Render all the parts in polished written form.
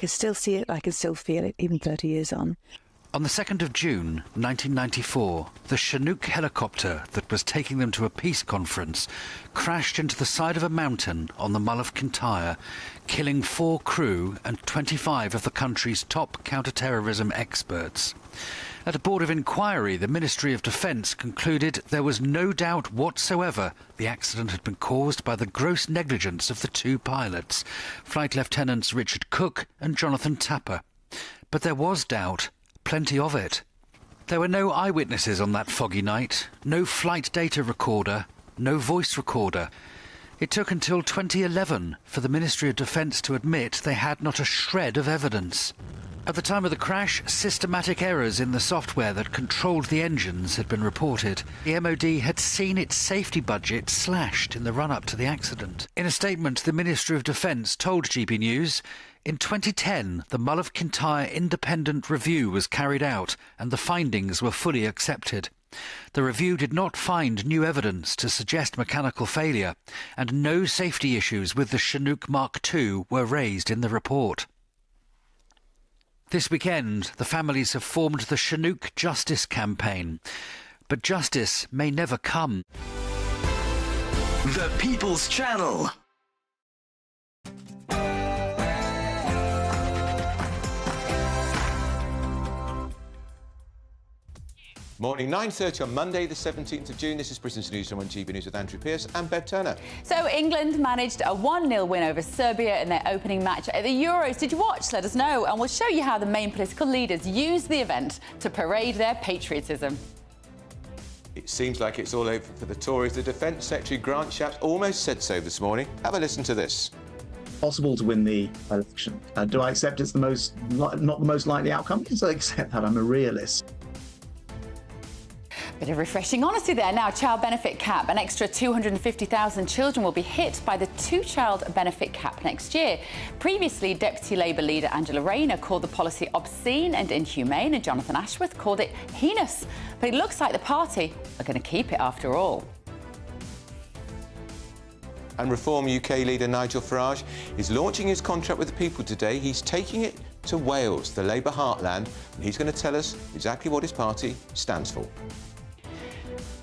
can still see it, I can still feel it, even 30 years on. On the 2nd of June 1994, the Chinook helicopter that was taking them to a peace conference crashed into the side of a mountain on the Mull of Kintyre, killing 4 crew and 25 of the country's top counter-terrorism experts. At a board of inquiry, the Ministry of Defence concluded there was no doubt whatsoever the accident had been caused by the gross negligence of the 2 pilots, Flight Lieutenants Richard Cook and Jonathan Tapper. But there was doubt. Plenty of it. There were no eyewitnesses on that foggy night, no flight data recorder, no voice recorder. It took until 2011 for the Ministry of Defence to admit they had not a shred of evidence. At the time of the crash, systematic errors in the software that controlled the engines had been reported. The MOD had seen its safety budget slashed in the run-up to the accident. In a statement, the Ministry of Defence told GBNews, in 2010, the Mull of Kintyre independent review was carried out and the findings were fully accepted. The review did not find new evidence to suggest mechanical failure, and no safety issues with the Chinook Mark II were raised in the report. This weekend, the families have formed the Chinook Justice Campaign. But justice may never come. The People's Channel. Morning, 9:30 on Monday, the 17th of June. This is Britain's Newsroom on GB News with Andrew Pearce and Bev Turner. So England managed a 1-0 win over Serbia in their opening match at the Euros. Did you watch? Let us know, and we'll show you how the main political leaders use the event to parade their patriotism. It seems like it's all over for the Tories. The Defence Secretary Grant Shapps almost said so this morning. Have a listen to this. Possible to win the election. Do I accept it's not the most likely outcome? Yes, I accept that. I'm a realist. Bit of refreshing honesty there. Now, child benefit cap. An extra 250,000 children will be hit by the 2-child benefit cap next year. Previously, Deputy Labour leader Angela Rayner called the policy obscene and inhumane, and Jonathan Ashworth called it heinous. But it looks like the party are going to keep it after all. And Reform UK leader Nigel Farage is launching his contract with the people today. He's taking it to Wales, the Labour heartland, and he's going to tell us exactly what his party stands for.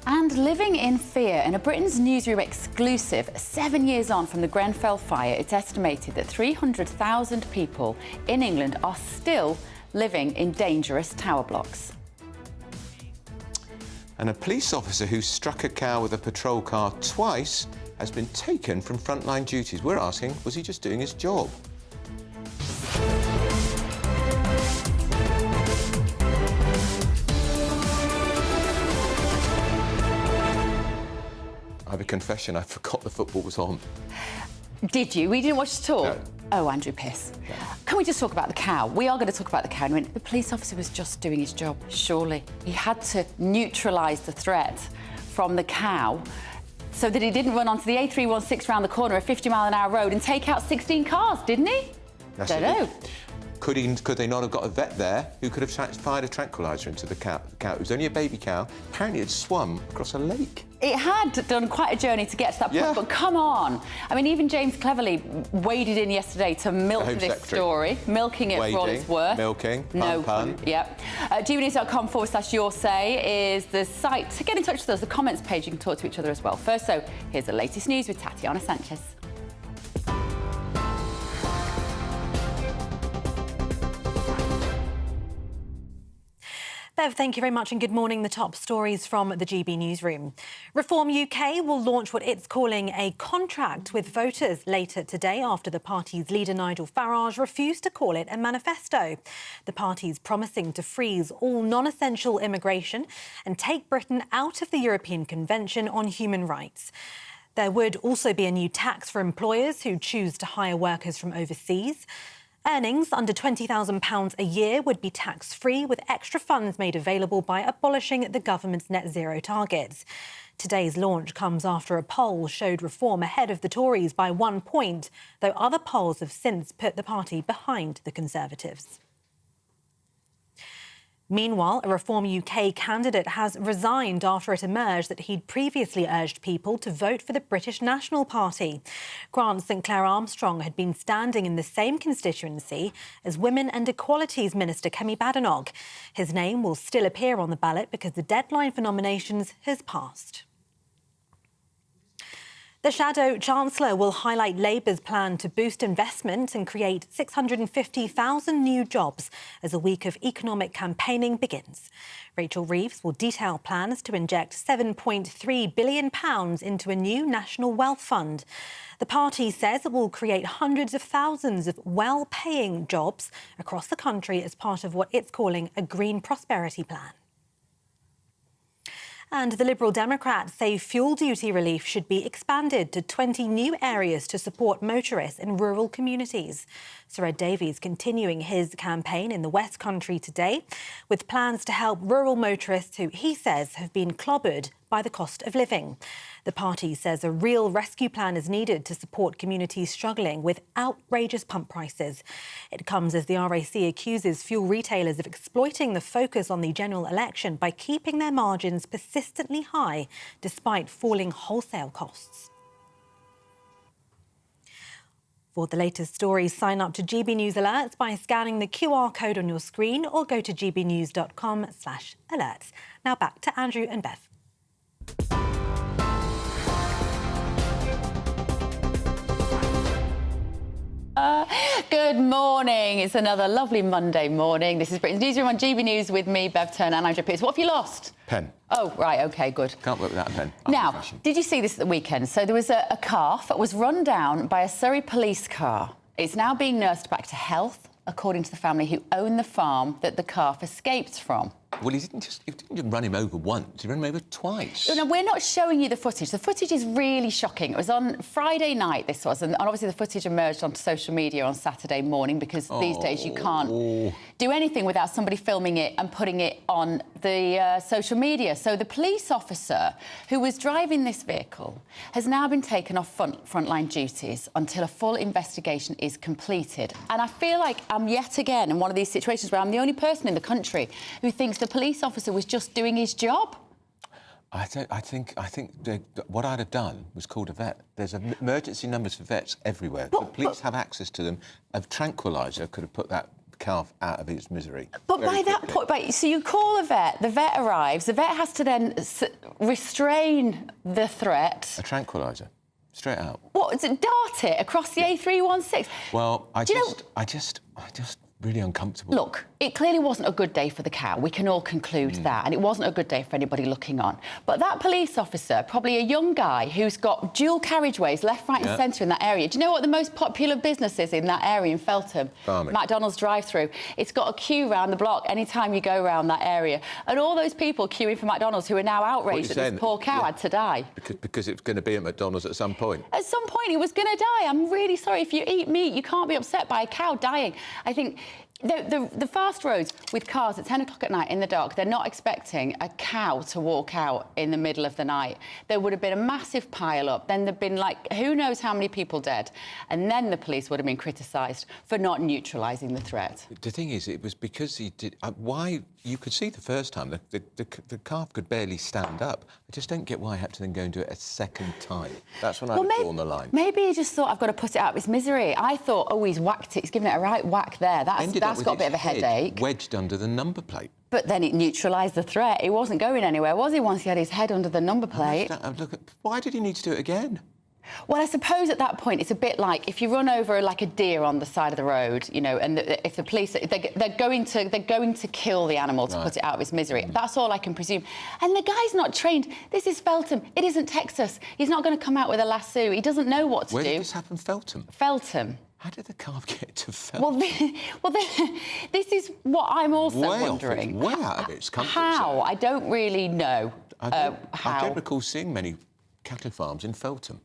And living in fear. In a Britain's Newsroom exclusive, 7 years on from the Grenfell fire, it's estimated that 300,000 people in England are still living in dangerous tower blocks. And a police officer who struck a cow with a patrol car twice has been taken from frontline duties. We're asking, was he just doing his job? I have a confession, I forgot the football was on. Did you? We didn't watch it at all? No. Oh, Andrew Piss. Yeah. Can we just talk about the cow? We are going to talk about the cow. I mean, the police officer was just doing his job, surely. He had to neutralise the threat from the cow so that he didn't run onto the A316 round the corner, a 50-mile-an-hour road, and take out 16 cars, didn't he? Yes, Don't know. Could they not have got a vet there who could have fired a tranquiliser into the cow? It was only a baby cow. Apparently it swum across a lake. It had done quite a journey to get to that point, Yeah. but come on. I mean, even James Cleverly waded in yesterday to milk Home this Secretary. story, milking it for all it's worth. Milking, No pun. Yep. GBNews.com/your say is the site to get in touch with us, the comments page. You can talk to each other as well. First, so here's the latest news with Tatiana Sanchez. Bev, thank you very much and good morning. The top stories from the GB Newsroom. Reform UK will launch what it's calling a contract with voters later today after the party's leader Nigel Farage refused to call it a manifesto. The party's promising to freeze all non-essential immigration and take Britain out of the European Convention on Human Rights. There would also be a new tax for employers who choose to hire workers from overseas. Earnings under £20,000 a year would be tax-free, with extra funds made available by abolishing the government's net zero targets. Today's launch comes after a poll showed Reform ahead of the Tories by 1 point, though other polls have since put the party behind the Conservatives. Meanwhile, a Reform UK candidate has resigned after it emerged that he'd previously urged people to vote for the British National Party. Grant St Clair Armstrong had been standing in the same constituency as Women and Equalities Minister Kemi Badenoch. His name will still appear on the ballot because the deadline for nominations has passed. The Shadow Chancellor will highlight Labour's plan to boost investment and create 650,000 new jobs as a week of economic campaigning begins. Rachel Reeves will detail plans to inject £7.3 billion into a new national wealth fund. The party says it will create hundreds of thousands of well-paying jobs across the country as part of what it's calling a green prosperity plan. And the Liberal Democrats say fuel duty relief should be expanded to 20 new areas to support motorists in rural communities. Sir Ed Davies continuing his campaign in the West Country today with plans to help rural motorists who, he says, have been clobbered by the cost of living. The party says a real rescue plan is needed to support communities struggling with outrageous pump prices. It comes as the RAC accuses fuel retailers of exploiting the focus on the general election by keeping their margins persistently high despite falling wholesale costs. For the latest stories, sign up to GB News Alerts by scanning the QR code on your screen or go to gbnews.com/alerts. Now back to Andrew and Bev. Good morning. It's another lovely Monday morning. This is Britain's Newsroom on GB News with me, Bev Turner and Andrew Pierce. What have you lost? Pen. Oh, right, OK, good. Can't work without a pen. Now, did you see this at the weekend? So there was a calf that was run down by a Surrey police car. It's now being nursed back to health, according to the family who own the farm that the calf escaped from. Well, he didn't just run him over once, he ran him over twice. No, we're not showing you the footage. The footage is really shocking. It was on Friday night, this was, and obviously the footage emerged onto social media on Saturday morning because these days you can't do anything without somebody filming it and putting it on the social media. So the police officer who was driving this vehicle has now been taken off frontline duties until a full investigation is completed. And I feel like I'm yet again in one of these situations where I'm the only person in the country who thinks the police officer was just doing his job. I think what I'd have done was called a vet. There's emergency numbers for vets everywhere. The police have access to them. A tranquiliser could have put that calf out of its misery. But by that point, so you call a vet, the vet arrives, the vet has to then restrain the threat. A tranquiliser, straight out. What, is it dart it across the A316? Well, I just really uncomfortable. Look, it clearly wasn't a good day for the cow. We can all conclude that. And it wasn't a good day for anybody looking on. But that police officer, probably a young guy who's got dual carriageways left, right and centre in that area. Do you know what the most popular business is in that area in Felton? Farming. McDonald's drive-through. It's got a queue round the block any time you go around that area. And all those people queuing for McDonald's who are now outraged that this poor cow had to die. Because it's going to be at McDonald's at some point. At some point, he was going to die. I'm really sorry. If you eat meat, you can't be upset by a cow dying. I think the fast roads with cars at 10 o'clock at night in the dark, they're not expecting a cow to walk out in the middle of the night. There would have been a massive pile-up. Then there'd been, like, who knows how many people dead. And then the police would have been criticised for not neutralising the threat. The thing is, it was because he did... why... You could see the first time, the calf could barely stand up. I just don't get why I had to then go and do it a second time. That's when I'd have drawn the line. Maybe he just thought, I've got to put it out of his misery. I thought, oh, he's whacked it. He's given it a right whack there. That's got a bit of a headache. Wedged under the number plate. But then it neutralised the threat. He wasn't going anywhere, was he, once he had his head under the number plate? Why did he need to do it again? Well, I suppose at that point it's a bit like if you run over like a deer on the side of the road, you know, and if the police they're going to kill the animal to put it out of its misery. That's all I can presume. And the guy's not trained. This is Felton. It isn't Texas. He's not going to come out with a lasso. He doesn't know what to do. Where did this happen, Felton? Felton. How did the calf get to Felton? Well, this is what I'm also wondering. Way out of its comfort How? zone. I don't really know how. I don't recall seeing many cattle farms in Felton.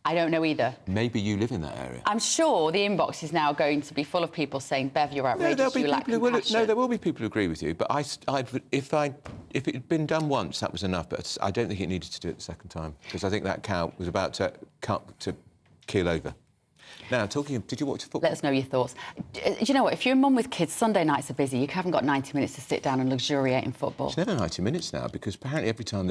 I don't know either. Maybe you live in that area. I'm sure the inbox is now going to be full of people saying, Bev, you're outrageous, you lack compassion. There will be people who agree with you, but if it had been done once, that was enough, but I don't think it needed to do it the second time, because I think that cow was about to keel over. Now, did you watch football? Let us know your thoughts. Do you know what? If you're a mum with kids, Sunday nights are busy. You haven't got 90 minutes to sit down and luxuriate in football. It's never 90 minutes now, because apparently every time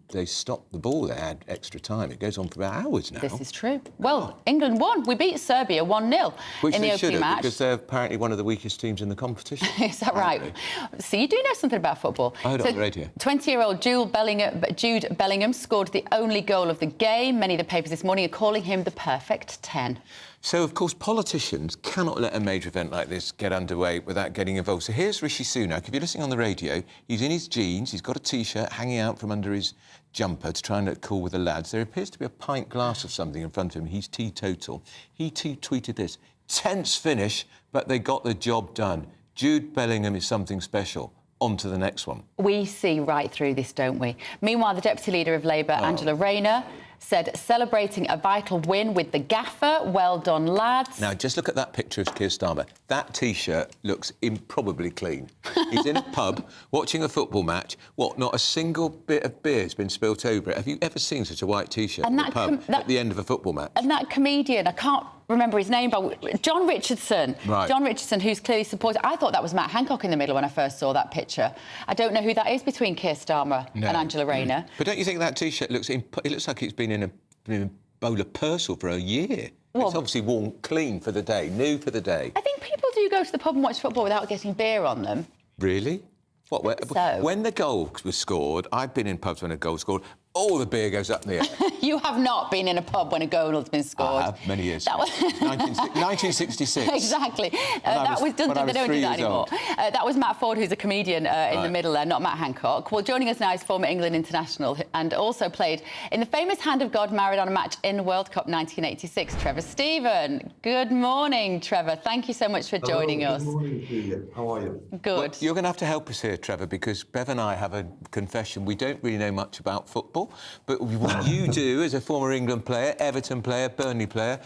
they stop the ball, they add extra time. It goes on for about hours now. This is true. Well, England won. We beat Serbia 1-0 in the opening match. Because they're apparently one of the weakest teams in the competition. Is that right? So you do know something about football. I heard it on the radio. 20-year-old Jude Bellingham scored the only goal of the game. Many of the papers this morning are calling him the perfect 10. So, of course, politicians cannot let a major event like this get underway without getting involved. So here's Rishi Sunak. If you're listening on the radio, he's in his jeans, he's got a T-shirt hanging out from under his jumper to try and look cool with the lads. There appears to be a pint glass of something in front of him. He's teetotal. He tweeted this: "Tense finish, but they got the job done. Jude Bellingham is something special. On to the next one." We see right through this, don't we? Meanwhile, the Deputy Leader of Labour, Angela Rayner, said celebrating a vital win with the gaffer. Well done, lads. Now, just look at that picture of Keir Starmer. That T-shirt looks improbably clean. He's in a pub watching a football match. What, not a single bit of beer has been spilt over it? Have you ever seen such a white T-shirt in a pub at the end of a football match? And that comedian, I can't remember his name, but John Richardson. Right. John Richardson, who's clearly supported... I thought that was Matt Hancock in the middle when I first saw that picture. I don't know who that is between Keir Starmer and Angela Rayner. But don't you think that T-shirt looks like it's been in a bowl of Purcell for a year? Well, it's obviously worn clean for the day, new for the day. I think people do go to the pub and watch football without getting beer on them. Really? When the goal was scored, I've been in pubs when a goal scored, all the beer goes up in the air. You have not been in a pub when a goal has been scored. I have, many years. That was 1966. Exactly. They don't do that anymore. That was Matt Ford, who's a comedian in the middle there, not Matt Hancock. Well, joining us now is former England international and also played in the famous Hand of God Maradona match in the World Cup 1986, Trevor Stephen. Good morning, Trevor. Thank you so much for joining us. Good morning to you. How are you? Good. Well, you're going to have to help us here, Trevor, because Bev and I have a confession. We don't really know much about football. But what you do as a former England player, Everton player, Burnley player,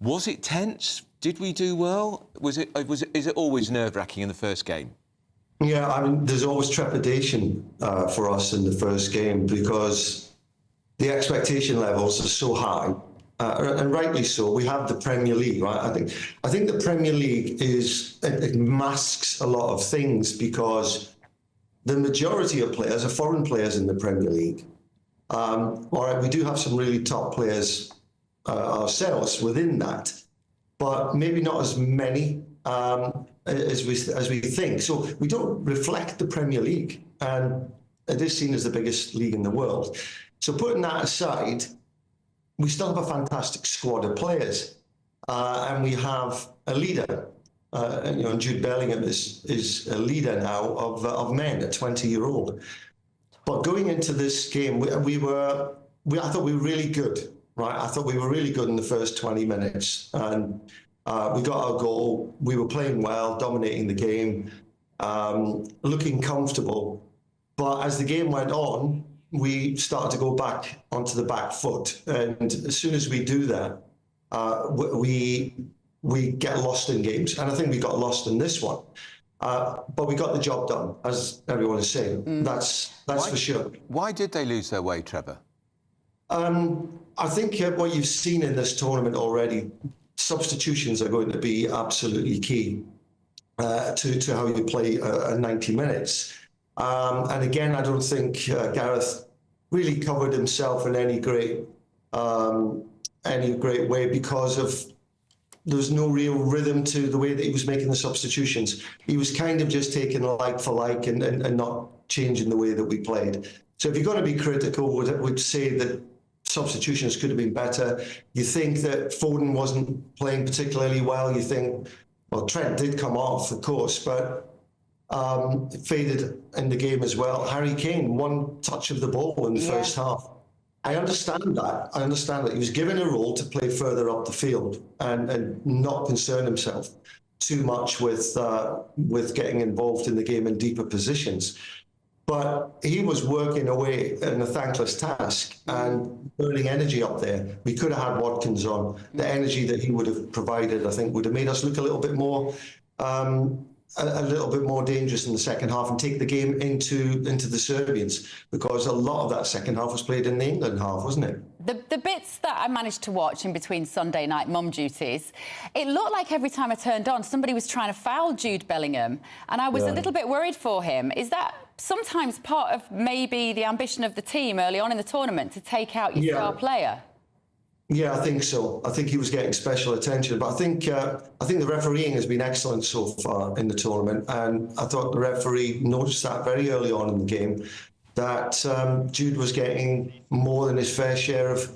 was it tense? Did we do well? Is it always nerve-wracking in the first game? Yeah, I mean, there's always trepidation for us in the first game because the expectation levels are so high, and rightly so. We have the Premier League, right? I think the Premier League it masks a lot of things because the majority of players are foreign players in the Premier League. All right, we do have some really top players ourselves within that, but maybe not as many as we think. So we don't reflect the Premier League, and it is seen as the biggest league in the world. So putting that aside, we still have a fantastic squad of players, and we have a leader. And Jude Bellingham is a leader now of men, a 20-year-old. But going into this game, I thought we were really good, right? I thought we were really good in the first 20 minutes. And we got our goal. We were playing well, dominating the game, looking comfortable. But as the game went on, we started to go back onto the back foot. And as soon as we do that, we get lost in games. And I think we got lost in this one. But we got the job done, as everyone is saying. That's for sure. Why did they lose their way, Trevor? I think what you've seen in this tournament already, substitutions are going to be absolutely key to how you play 90 minutes. And again, I don't think Gareth really covered himself in any great way because of there's no real rhythm to the way that he was making the substitutions. He was kind of just taking like for like and not changing the way that we played. So if you're going to be critical, would say that substitutions could have been better. You think that Felton wasn't playing particularly well. You think, well, Trent did come off, of course, but faded in the game as well. Harry Kane, one touch of the ball in the first half. I understand that. I understand that he was given a role to play further up the field and not concern himself too much with getting involved in the game in deeper positions. But he was working away in a thankless task and burning energy up there. We could have had Watkins on. The energy that he would have provided, I think, would have made us look a little bit more a little bit more dangerous in the second half and take the game into the Serbians, because a lot of that second half was played in the England half, wasn't it? The bits that I managed to watch in between Sunday night mum duties, it looked like every time I turned on, somebody was trying to foul Jude Bellingham, and I was a little bit worried for him. Is that sometimes part of maybe the ambition of the team early on in the tournament to take out your star player? Yeah, I think so. I think he was getting special attention, but I think the refereeing has been excellent so far in the tournament, and I thought the referee noticed that very early on in the game, that Jude was getting more than his fair share of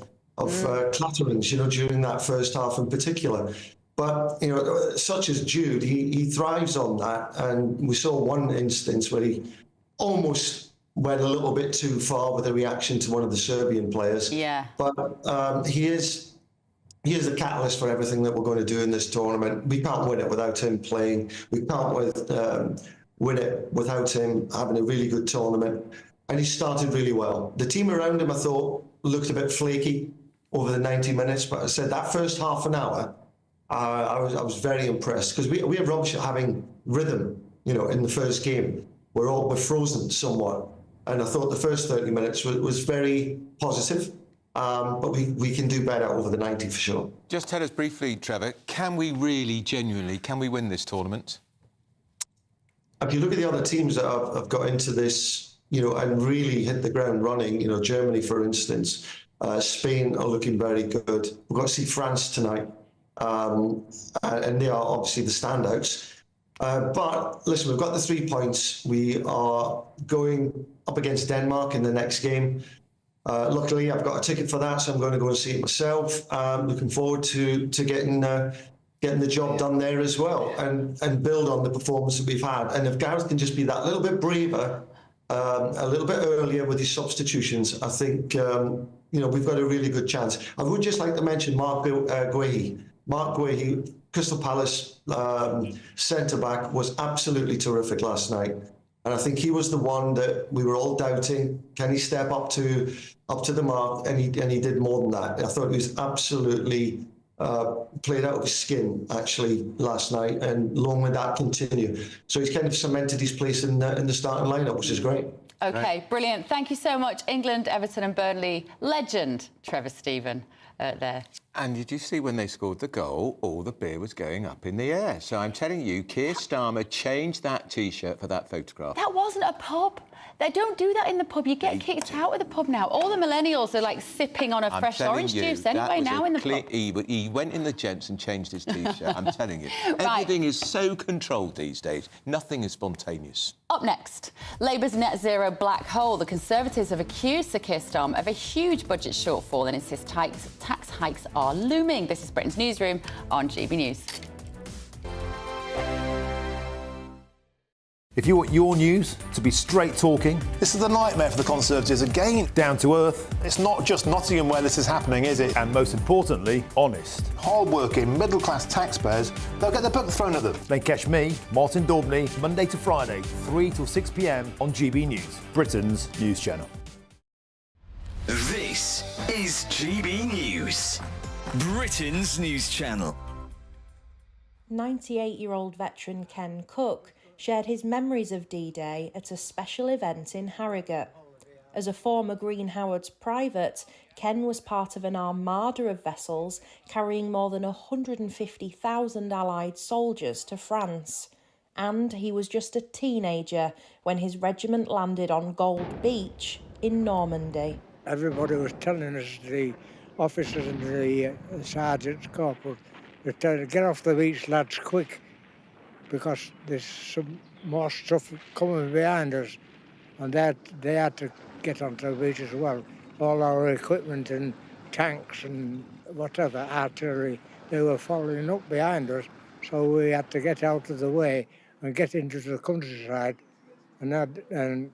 clatterings, you know, during that first half in particular. But, you know, such as Jude, he thrives on that, and we saw one instance where he almost went a little bit too far with a reaction to one of the Serbian players. Yeah. But he is the catalyst for everything that we're going to do in this tournament. We can't win it without him playing. We can't win it without him having a really good tournament. And he started really well. The team around him, I thought, looked a bit flaky over the 90 minutes. But I said that first half an hour, I was very impressed, because we have rubbish at having rhythm, you know, in the first game. We're frozen somewhat. And I thought the first 30 minutes was very positive, but we can do better over the 90 for sure. Just tell us briefly, Trevor, can we really, genuinely, can we win this tournament? If you look at the other teams that have got into this, you know, and really hit the ground running, you know, Germany, for instance, Spain are looking very good. We've got to see France tonight, and they are obviously the standouts. But listen, we've got the 3 points. We are going up against Denmark in the next game. Luckily, I've got a ticket for that, so I'm going to go and see it myself. Looking forward to getting the job done there as well, and build on the performance that we've had. And if Gareth can just be that little bit braver, a little bit earlier with his substitutions, I think you know, we've got a really good chance. I would just like to mention Mark Guehi. Mark Guehi, Crystal Palace centre-back, was absolutely terrific last night. And I think he was the one that we were all doubting. Can he step up to the mark? And he did more than that. I thought he was absolutely played out of his skin, actually, last night, and long may that continue. So he's kind of cemented his place in the starting lineup, which is great. OK, brilliant. Thank you so much. England, Everton and Burnley legend Trevor Steven there. And did you see when they scored the goal, all the beer was going up in the air? So I'm telling you, Keir Starmer changed that T-shirt for that photograph. That wasn't a pub. They don't do that in the pub. You get kicked out of the pub now. All the millennials are like sipping on a fresh orange juice anyway now in the pub. He went in the gents and changed his T-shirt. I'm telling you. Everything is so controlled these days. Nothing is spontaneous. Up next, Labour's net zero black hole. The Conservatives have accused Sir Keir Starmer of a huge budget shortfall and insist tax hikes are looming. This is Britain's Newsroom on GB News. If you want your news to be straight talking... This is a nightmare for the Conservatives again. Down to earth. It's not just Nottingham where this is happening, is it? And most importantly, honest. Hard-working, middle-class taxpayers, they'll get their book thrown at them. Then catch me, Martin Daubney, Monday to Friday, 3 till 6 p.m. on GB News, Britain's news channel. This is GB News, Britain's news channel. 98-year-old veteran Ken Cook shared his memories of D-Day at a special event in Harrogate. As a former Green Howards private, Ken was part of an armada of vessels carrying more than 150,000 Allied soldiers to France. And he was just a teenager when his regiment landed on Gold Beach in Normandy. Everybody was telling us, the officers and the sergeants, corporals, they're telling, get off the beach, lads, quick, because there's some more stuff coming behind us, and they had to get onto the beach as well. All our equipment and tanks and whatever, artillery, they were following up behind us, so we had to get out of the way and get into the countryside and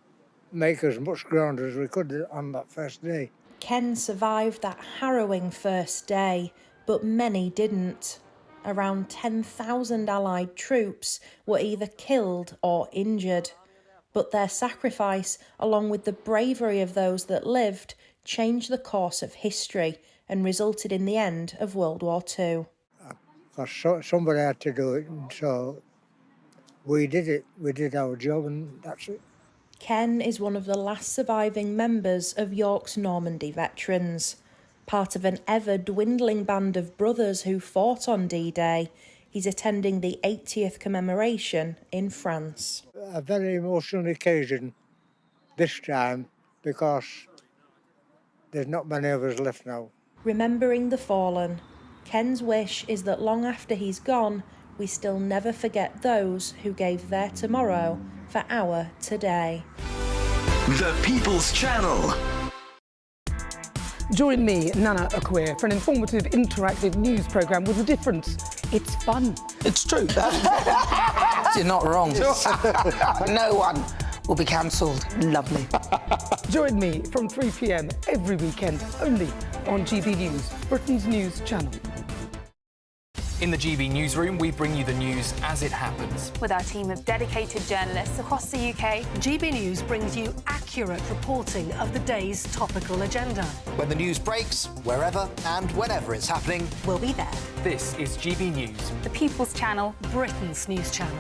make as much ground as we could on that first day. Ken survived that harrowing first day, but many didn't. Around 10,000 Allied troops were either killed or injured. But their sacrifice, along with the bravery of those that lived, changed the course of history and resulted in the end of World War II. Because somebody had to do it, and so we did it. We did our job, and that's it. Ken is one of the last surviving members of York's Normandy veterans. Part of an ever-dwindling band of brothers who fought on D-Day, he's attending the 80th commemoration in France. A very emotional occasion this time, because there's not many of us left now. Remembering the fallen, Ken's wish is that long after he's gone, we still never forget those who gave their tomorrow for our today. The People's Channel. Join me, Nana Akwe, for an informative, interactive news programme with a difference. It's fun. It's true. You're not wrong. No one will be cancelled. Lovely. Join me from 3 p.m. every weekend, only on GB News, Britain's news channel. In the GB Newsroom, we bring you the news as it happens. With our team of dedicated journalists across the UK, GB News brings you accurate reporting of the day's topical agenda. When the news breaks, wherever and whenever it's happening, we'll be there. This is GB News. The People's Channel, Britain's news channel.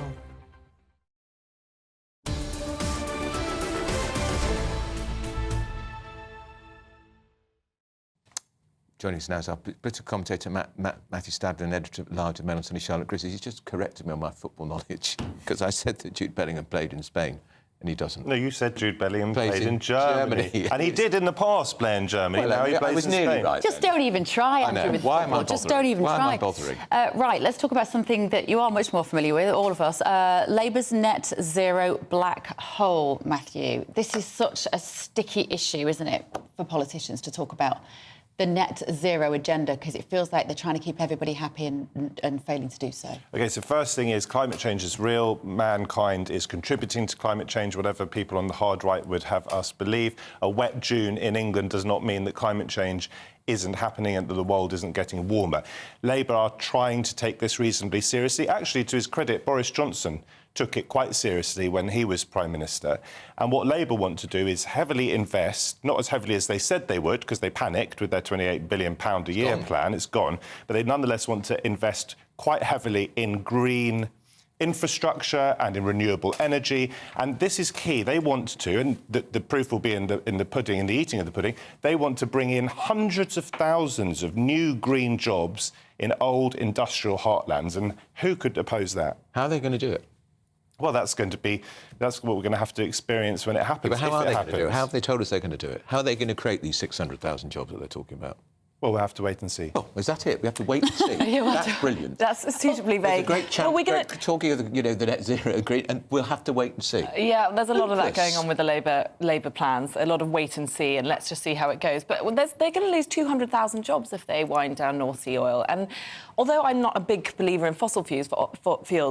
Joining us now is our political commentator, Matthew Stadler, editor at large of Mail on Sunday, Charlotte Grizzlies. He's just corrected me on my football knowledge, because I said that Jude Bellingham played in Spain, and he doesn't. No, you said Jude Bellingham played in Germany. And he did in the past play in Germany. Well, now he plays was in nearly Spain. right. Just don't even try, Andrew. With Why am I bothering? Just don't even try. Why am I bothering? Right, let's talk about something that you are much more familiar with, all of us. Labour's net zero black hole, Matthew. This is such a sticky issue, isn't it, for politicians to talk about the net zero agenda, because it feels like they're trying to keep everybody happy and failing to do so. OK, so first thing is climate change is real. Mankind is contributing to climate change, whatever people on the hard right would have us believe. A wet June in England does not mean that climate change isn't happening and that the world isn't getting warmer. Labour are trying to take this reasonably seriously. Actually, to his credit, Boris Johnson took it quite seriously when he was Prime Minister. And what Labour want to do is heavily invest, not as heavily as they said they would, because they panicked with their £28 billion a year plan. It's gone. But they nonetheless want to invest quite heavily in green infrastructure and in renewable energy. And this is key. They want to, and the proof will be in the pudding, in the eating of the pudding, they want to bring in hundreds of thousands of new green jobs in old industrial heartlands. And who could oppose that? How are they going to do it? Well, that's what we're going to have to experience when it happens. But how are they going to do it? How have they told us they're going to do it? How are they going to create these 600,000 jobs that they're talking about? Well, we'll have to wait and see. Oh, is that it? We have to wait and see. That's brilliant. That's suitably vague. There's a great chance. Talking of the net zero agreement, and we'll have to wait and see. Yeah, there's a lot of that going on with the Labour plans. A lot of wait and see, and let's just see how it goes. But they're going to lose 200,000 jobs if they wind down North Sea oil. And although I'm not a big believer in fossil fuels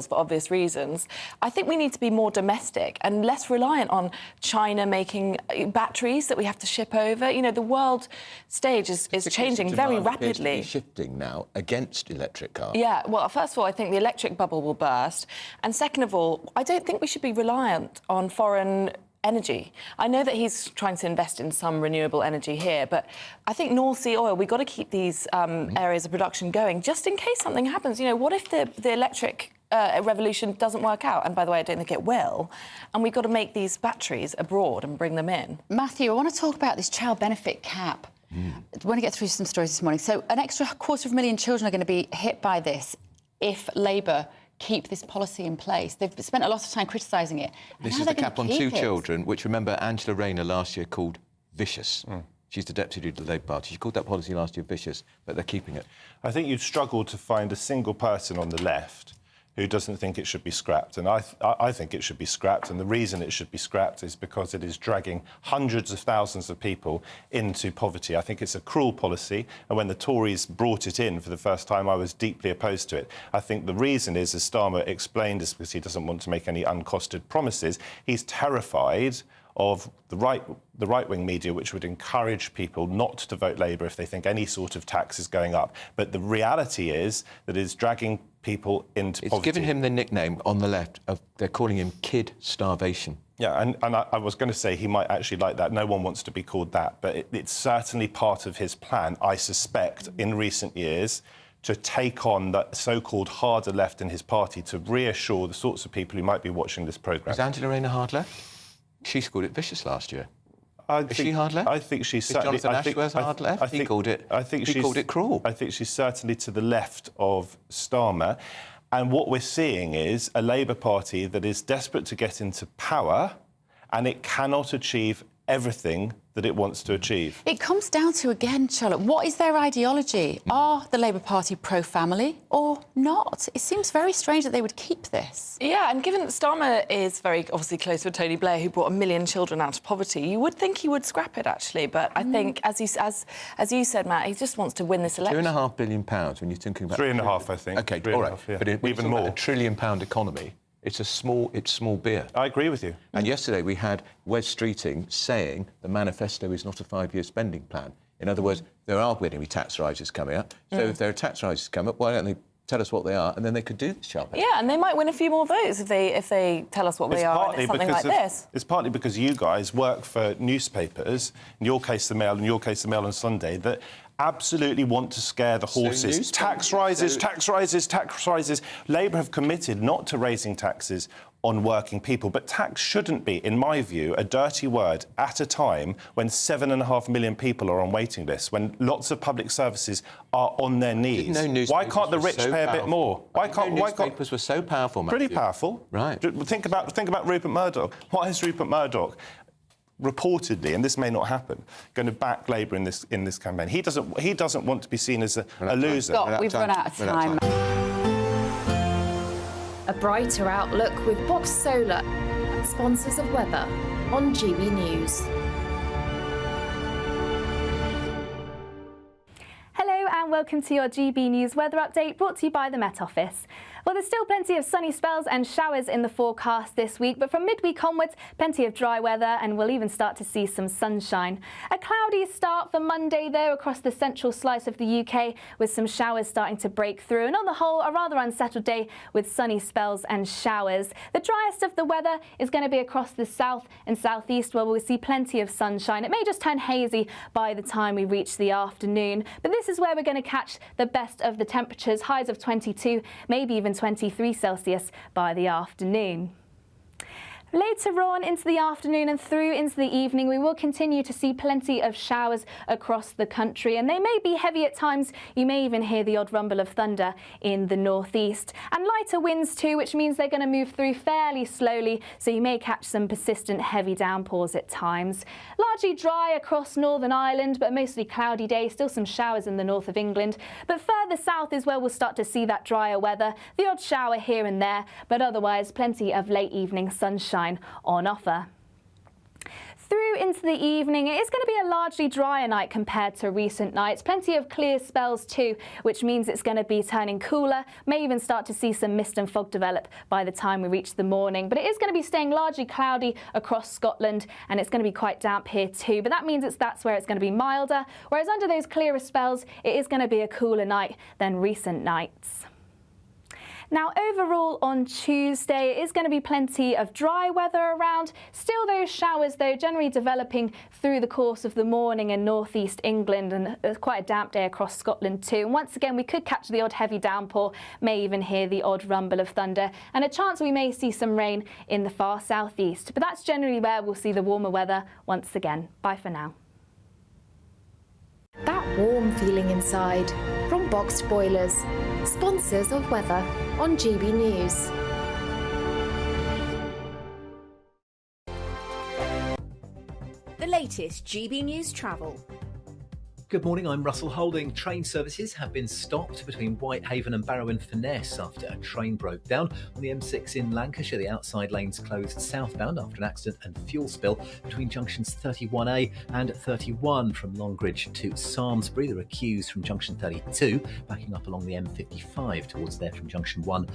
for obvious reasons, I think we need to be more domestic and less reliant on China making batteries that we have to ship over. You know, the world stage is changing very rapidly. Shifting now against electric cars. Yeah, well, first of all, I think the electric bubble will burst. And second of all, I don't think we should be reliant on foreign energy. I know that he's trying to invest in some renewable energy here, but I think North Sea oil, we've got to keep these areas of production going just in case something happens. You know, what if the electric revolution doesn't work out? And by the way, I don't think it will. And we've got to make these batteries abroad and bring them in. Matthew, I want to talk about this child benefit cap. I want to get through some stories this morning. So an extra 250,000 children are going to be hit by this if Labour keep this policy in place. They've spent a lot of time criticising it. This is the cap on 2 children, which, remember, Angela Rayner last year called vicious. She's the deputy leader of the Labour Party. She called that policy last year vicious, but they're keeping it. I think you'd struggle to find a single person on the left who doesn't think it should be scrapped. And I think it should be scrapped. And the reason it should be scrapped is because it is dragging hundreds of thousands of people into poverty. I think it's a cruel policy. And when the Tories brought it in for the first time, I was deeply opposed to it. I think the reason is, as Starmer explained, is because he doesn't want to make any uncosted promises. He's terrified of the right-wing media, which would encourage people not to vote Labour if they think any sort of tax is going up. But the reality is that it's dragging people into poverty. It's given him the nickname on the left of, they're calling him kid starvation. Yeah, and I was going to say he might actually like that. No one wants to be called that, but it's certainly part of his plan, I suspect, in recent years, to take on the so-called harder left in his party, to reassure the sorts of people who might be watching this programme. Is Angela Rayner hard left? She scored it vicious last year. Is she hard left? I think she's certainly... Jonathan Ashworth hard left? He called it cruel. I think she's certainly to the left of Starmer. And what we're seeing is a Labour Party that is desperate to get into power, and it cannot achieve everything that it wants to achieve. It comes down to, again, Charlotte, what is their ideology? Are the Labour Party pro-family or not? It seems very strange that they would keep this. Yeah, and given that Starmer is very obviously close with Tony Blair, who brought 1 million children out of poverty, you would think he would scrap it, actually. But I think, as you said, Matt, he just wants to win this election. £2.5 billion when you're thinking about... 3.5, I think. OK, all right. Yeah. But even more. A £1 trillion economy, it's small beer. I agree with you. And yesterday we had Wes Streeting saying the manifesto is not a 5-year spending plan. In other words, there are going to be tax rises coming up. So if there are tax rises coming up, why don't they tell us what they are, and then they could do this sharp. Yeah, and they might win a few more votes if they tell us what they are, and it's something like this. It's partly because you guys work for newspapers, in your case the Mail, in your case the Mail on Sunday, that absolutely want to scare the horses. Tax rises, tax rises, tax rises. Labour have committed not to raising taxes on working people, but tax shouldn't be, in my view, a dirty word at a time when 7.5 million people are on waiting lists, when lots of public services are on their knees. Why can't the rich pay a bit more? Why can't newspapers were so powerful, Matthew? Pretty powerful, right? Think about Rupert Murdoch. Why is Rupert Murdoch reportedly, and this may not happen, going to back Labour in this campaign? He doesn't want to be seen as a loser. Scott, we've run out of time. A brighter outlook with Box Solar, sponsors of weather on GB News. Hello and welcome to your GB News weather update brought to you by the Met Office. Well, there's still plenty of sunny spells and showers in the forecast this week, but from midweek onwards, plenty of dry weather, and we'll even start to see some sunshine. A cloudy start for Monday, though, across the central slice of the UK, with some showers starting to break through, and on the whole, a rather unsettled day with sunny spells and showers. The driest of the weather is going to be across the south and southeast, where we'll see plenty of sunshine. It may just turn hazy by the time we reach the afternoon, but this is where we're going to catch the best of the temperatures, highs of 22, maybe even 23 Celsius by the afternoon. Later on into the afternoon and through into the evening, we will continue to see plenty of showers across the country, and they may be heavy at times. You may even hear the odd rumble of thunder in the northeast. And lighter winds too, which means they're going to move through fairly slowly, so you may catch some persistent heavy downpours at times. Largely dry across Northern Ireland, but a mostly cloudy day. Still some showers in the north of England. But further south is where we'll start to see that drier weather. The odd shower here and there, but otherwise plenty of late evening sunshine on offer. Through into the evening, it is going to be a largely drier night compared to recent nights. Plenty of clear spells too, which means it's going to be turning cooler. May even start to see some mist and fog develop by the time we reach the morning. But it is going to be staying largely cloudy across Scotland, and it's going to be quite damp here too. But that means that's where it's going to be milder. Whereas under those clearer spells, it is going to be a cooler night than recent nights. Now, overall on Tuesday, it is going to be plenty of dry weather around. Still those showers, though, generally developing through the course of the morning in northeast England, and quite a damp day across Scotland too. And once again, we could catch the odd heavy downpour, may even hear the odd rumble of thunder, and a chance we may see some rain in the far southeast. But that's generally where we'll see the warmer weather once again. Bye for now. That warm feeling inside from Boxed Boilers, sponsors of weather on GB News. The latest GB News travel. Good morning, I'm Russell Holding. Train services have been stopped between Whitehaven and Barrow and Furness after a train broke down. On the M6 in Lancashire, the outside lanes closed southbound after an accident and fuel spill between junctions 31A and 31 from Longridge to Samlesbury. There are queues from junction 32, backing up along the M55 towards there from junction 1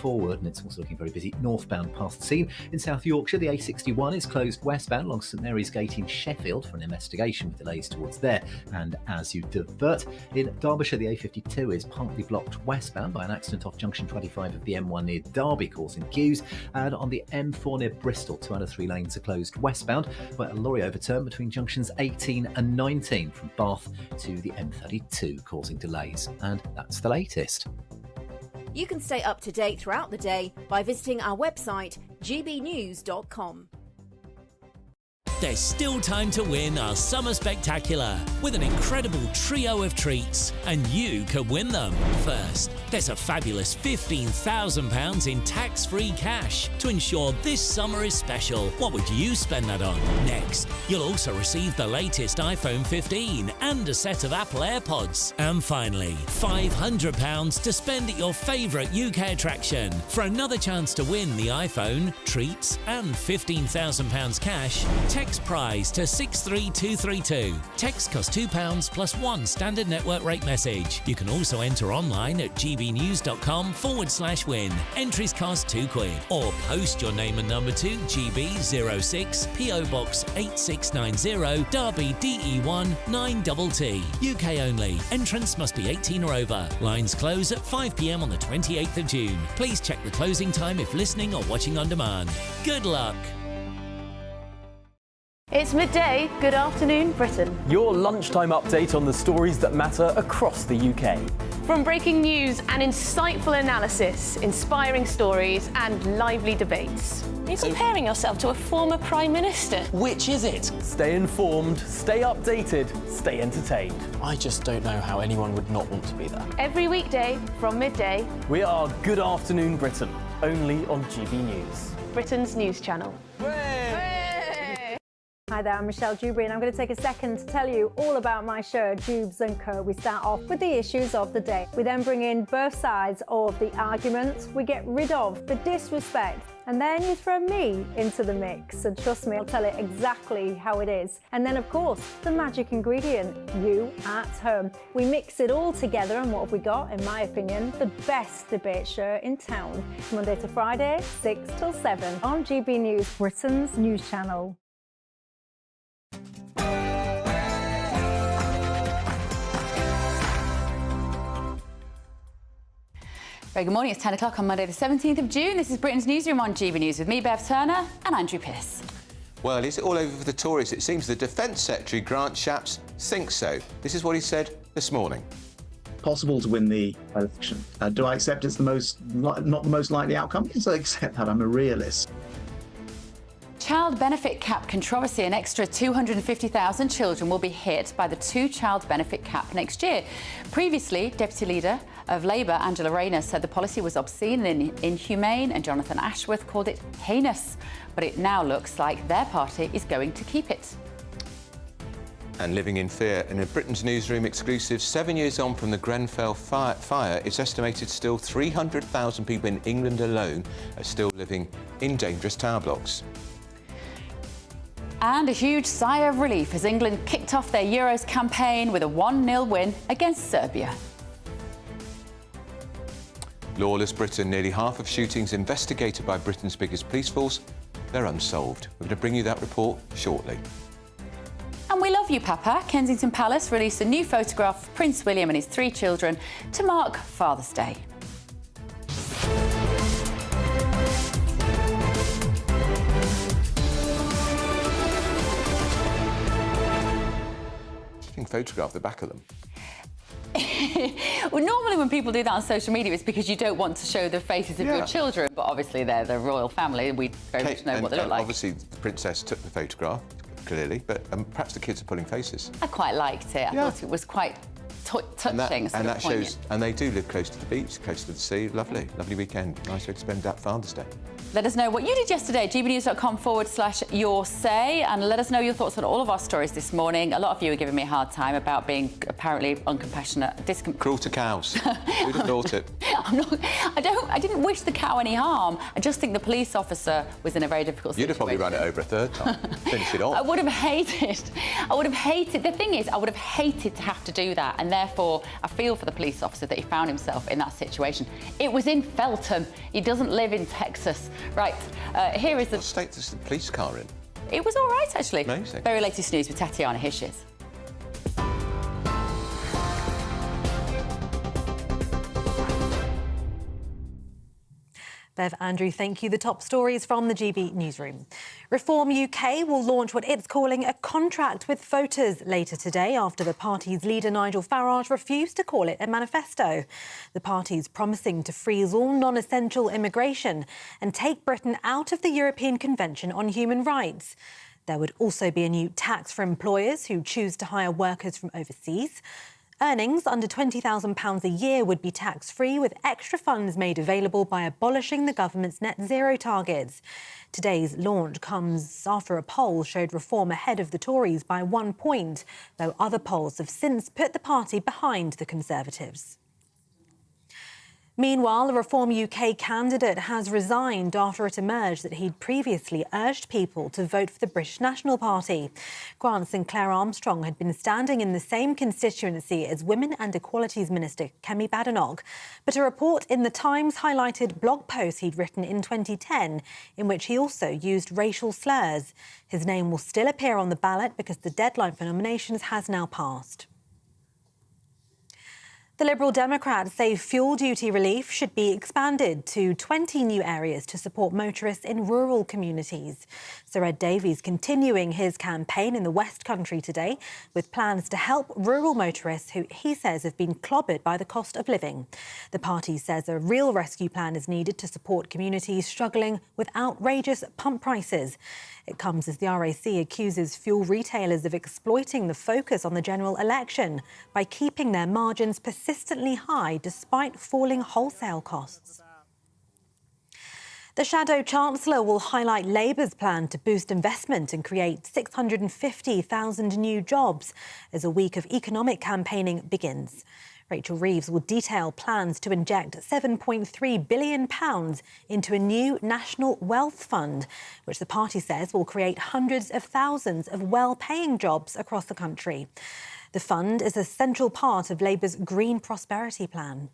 forward, and it's also looking very busy northbound past the scene. In South Yorkshire, the A61 is closed westbound along St Mary's Gate in Sheffield for an investigation with delays towards there. and as you divert. In Derbyshire, the A52 is partly blocked westbound by an accident off junction 25 of the M1 near Derby, causing queues. And on the M4 near Bristol, 2 out of 3 lanes are closed westbound, where a lorry overturned between junctions 18 and 19 from Bath to the M32, causing delays. And that's the latest. You can stay up to date throughout the day by visiting our website, gbnews.com. There's still time to win our Summer Spectacular with an incredible trio of treats, and you could win them. First, there's a fabulous £15,000 in tax-free cash to ensure this summer is special. What would you spend that on? Next, you'll also receive the latest iPhone 15 and a set of Apple AirPods. And finally, £500 to spend at your favourite UK attraction. For another chance to win the iPhone, treats and £15,000 cash, text prize to 63232. Text costs £2 plus 1 standard network rate message. You can also enter online at gbnews.com/win. Entries cost £2 or post your name and number to GB06 PO Box 8690 Derby DE1 9TT. UK only. Entrance must be 18 or over. Lines close at 5 p.m. on the 28th of June. Please check the closing time if listening or watching on demand. Good luck. It's midday. Good afternoon, Britain. Your lunchtime update on the stories that matter across the UK. From breaking news and insightful analysis, inspiring stories and lively debates. Are you comparing yourself to a former Prime Minister? Which is it? Stay informed, stay updated, stay entertained. I just don't know how anyone would not want to be there. Every weekday from midday. We are Good Afternoon Britain, only on GB News. Britain's news channel. Hi there, I'm Michelle Dewberry and I'm going to take a second to tell you all about my show, Dubes & Co. We start off with the issues of the day. We then bring in both sides of the argument. We get rid of the disrespect. And then you throw me into the mix. And trust me, I'll tell it exactly how it is. And then, of course, the magic ingredient, you at home. We mix it all together and what have we got, in my opinion, the best debate show in town. Monday to Friday, 6 till 7 on GB News, Britain's news channel. Very good morning, it's 10 o'clock on Monday the 17th of June. This is Britain's Newsroom on GB News with me, Bev Turner, and Andrew Pearce. Well, is it all over for the Tories? It seems the Defence Secretary, Grant Shapps, thinks so. This is what he said this morning. Possible to win the election. Do I accept it's not the most likely outcome? Yes, I accept that. I'm a realist. Child benefit cap controversy. An extra 250,000 children will be hit by the two-child benefit cap next year. Previously, Deputy Leader of Labour, Angela Rayner, said the policy was obscene and inhumane, and Jonathan Ashworth called it heinous. But it now looks like their party is going to keep it. And living in fear. In a Britain's Newsroom exclusive, 7 years on from the Grenfell fire, it's estimated still 300,000 people in England alone are still living in dangerous tower blocks. And a huge sigh of relief as England kicked off their Euros campaign with a 1-0 win against Serbia. Lawless Britain. Nearly half of shootings investigated by Britain's biggest police force, they're unsolved. We're going to bring you that report shortly. And we love you, Papa. Kensington Palace released a new photograph of Prince William and his 3 children to mark Father's Day. Photograph the back of them. Well, normally when people do that on social media, it's because you don't want to show the faces of your children, but obviously they're the royal family. We very much know what they look like. Obviously, the princess took the photograph, clearly, but perhaps the kids are pulling faces. I quite liked it. I thought it was quite touching. And that shows, and they do live close to the beach, close to the sea. Lovely, lovely weekend. Nice way to spend that Father's Day. Let us know what you did yesterday, gbnews.com/your say, and let us know your thoughts on all of our stories this morning. A lot of you are giving me a hard time about being apparently uncompassionate, cruel to cows. Who'd have thought it? I didn't wish the cow any harm. I just think the police officer was in a very difficult situation. You'd have probably run it over a third time. Finish it off. I would have hated. The thing is, I would have hated to have to do that, and therefore I feel for the police officer that he found himself in that situation. It was in Felton. He doesn't live in Texas. Right, here is the... What state is the police car in? It was all right, actually. Amazing. Very latest news with Tatiana. Here she is. Bev, Andrew, thank you. The top stories from the GB Newsroom. Reform UK will launch what it's calling a contract with voters later today after the party's leader Nigel Farage refused to call it a manifesto. The party's promising to freeze all non-essential immigration and take Britain out of the European Convention on Human Rights. There would also be a new tax for employers who choose to hire workers from overseas. Earnings under £20,000 a year would be tax-free, with extra funds made available by abolishing the government's net zero targets. Today's launch comes after a poll showed Reform ahead of the Tories by 1 point, though other polls have since put the party behind the Conservatives. Meanwhile, a Reform UK candidate has resigned after it emerged that he'd previously urged people to vote for the British National Party. Grant Sinclair Armstrong had been standing in the same constituency as Women and Equalities Minister Kemi Badenoch, but a report in The Times highlighted blog posts he'd written in 2010 in which he also used racial slurs. His name will still appear on the ballot because the deadline for nominations has now passed. The Liberal Democrats say fuel duty relief should be expanded to 20 new areas to support motorists in rural communities. Sir Ed Davies continuing his campaign in the West Country today with plans to help rural motorists who he says have been clobbered by the cost of living. The party says a real rescue plan is needed to support communities struggling with outrageous pump prices. It comes as the RAC accuses fuel retailers of exploiting the focus on the general election by keeping their margins persistently high despite falling wholesale costs. The Shadow Chancellor will highlight Labour's plan to boost investment and create 650,000 new jobs as a week of economic campaigning begins. Rachel Reeves will detail plans to inject £7.3 billion into a new national wealth fund, which the party says will create hundreds of thousands of well-paying jobs across the country. The fund is a central part of Labour's Green Prosperity Plan.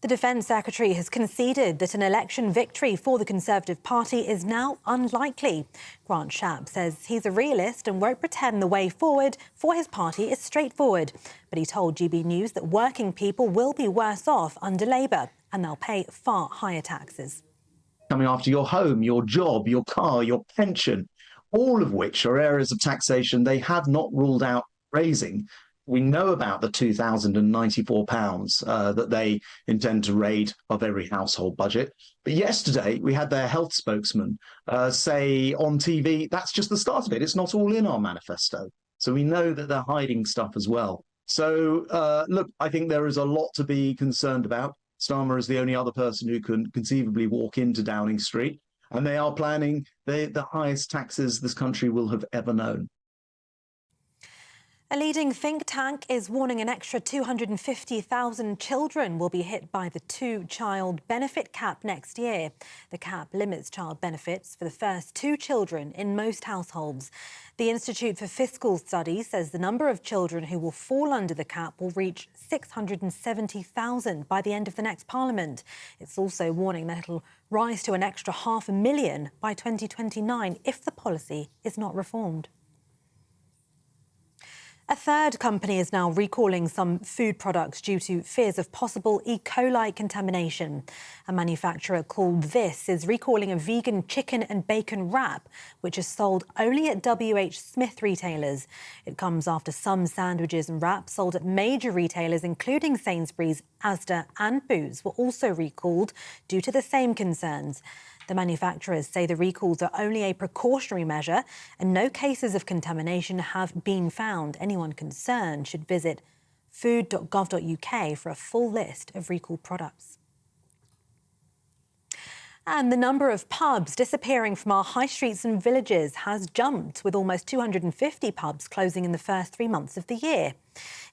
The Defence Secretary has conceded that an election victory for the Conservative Party is now unlikely. Grant Shapps says he's a realist and won't pretend the way forward for his party is straightforward. But he told GB News that working people will be worse off under Labour and they'll pay far higher taxes. Coming after your home, your job, your car, your pension, all of which are areas of taxation they have not ruled out raising. We know about the £2,094 that they intend to raid of every household budget. But yesterday, we had their health spokesman say on TV, that's just the start of it. It's not all in our manifesto. So we know that they're hiding stuff as well. So, look, I think there is a lot to be concerned about. Starmer is the only other person who can conceivably walk into Downing Street. And they are planning the highest taxes this country will have ever known. A leading think tank is warning an extra 250,000 children will be hit by the two-child benefit cap next year. The cap limits child benefits for the first 2 children in most households. The Institute for Fiscal Studies says the number of children who will fall under the cap will reach 670,000 by the end of the next Parliament. It's also warning that it'll rise to an extra 500,000 by 2029 if the policy is not reformed. A third company is now recalling some food products due to fears of possible E. coli contamination. A manufacturer called This is recalling a vegan chicken and bacon wrap, which is sold only at WH Smith retailers. It comes after some sandwiches and wraps sold at major retailers, including Sainsbury's, Asda and Boots, were also recalled due to the same concerns. The manufacturers say the recalls are only a precautionary measure and no cases of contamination have been found. Anyone concerned should visit food.gov.uk for a full list of recalled products. And the number of pubs disappearing from our high streets and villages has jumped, with almost 250 pubs closing in the first 3 months of the year.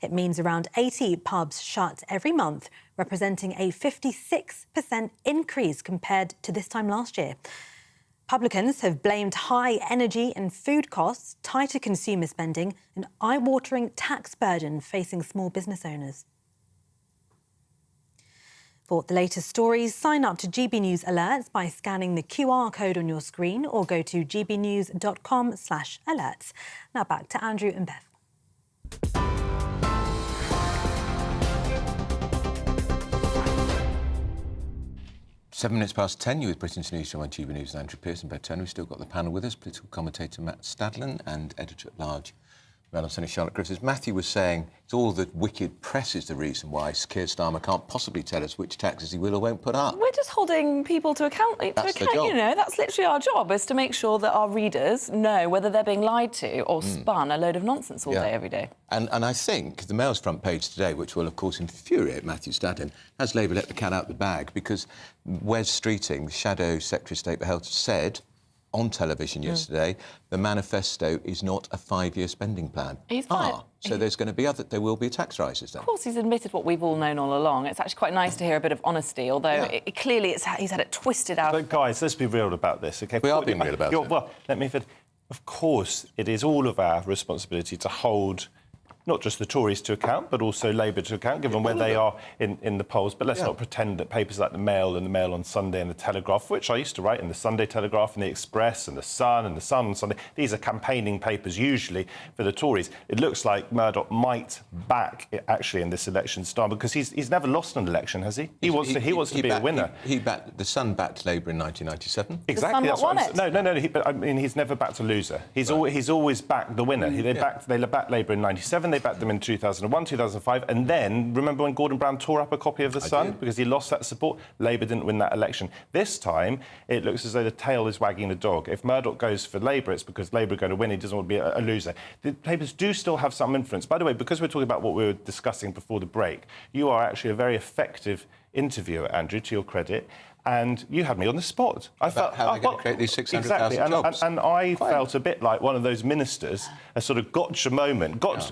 It means around 80 pubs shut every month, representing a 56% increase compared to this time last year. Publicans have blamed high energy and food costs, tighter consumer spending and eye-watering tax burden facing small business owners. For the latest stories, sign up to GB News Alerts by scanning the QR code on your screen or go to gbnews.com/alerts. Now back to Andrew and Bev. 7 minutes past 10, you with Britain's Newsroom on GBNews and Andrew Pearce and Beth Turner. We've still got the panel with us, political commentator Matt Stadlen and editor-at-large Mail Sunny Charlotte Griffiths. Matthew was saying it's all the wicked press is the reason why Keir Starmer can't possibly tell us which taxes he will or won't put up. We're just holding people to account. That's the job. You know, that's literally our job, is to make sure that our readers know whether they're being lied to or spun a load of nonsense all day, every day. And I think the Mail's front page today, which will, of course, infuriate Matthew Stadlen, has Labour let the cat out the bag because Wes Streeting, the Shadow Secretary of State for Health, said on television yesterday the manifesto is not a 5-year spending plan. He's fine. So there will be tax rises then. Of course, he's admitted what we've all known all along. It's actually quite nice to hear a bit of honesty, although clearly he's had it twisted out. But guys, let's be real about this, OK? We are being real about it. Well, let me... Of course, it is all of our responsibility to hold not just the Tories to account, but also Labour to account, given where they are in the polls. But let's not pretend that papers like the Mail and the Mail on Sunday and the Telegraph, which I used to write in the Sunday Telegraph and the Express and the Sun on Sunday, these are campaigning papers usually for the Tories. It looks like Murdoch might back it actually in this election style because he's never lost an election, has he? He wants to be a winner. The Sun backed Labour in 1997. Exactly. That's what I'm saying. No. But I mean, he's never backed a loser. He's always backed the winner. They backed Labour in 97. They backed them in 2001, 2005, and then remember when Gordon Brown tore up a copy of the Sun because he lost that support? Labour didn't win that election. This time, it looks as though the tail is wagging the dog. If Murdoch goes for Labour, it's because Labour are going to win. He doesn't want to be a loser. The papers do still have some influence. By the way, because we're talking about what we were discussing before the break, you are actually a very effective interviewer, Andrew, to your credit. And you had me on the spot. I felt how they're going to create these 600,000 jobs. And I felt a bit like one of those ministers, a sort of gotcha moment, got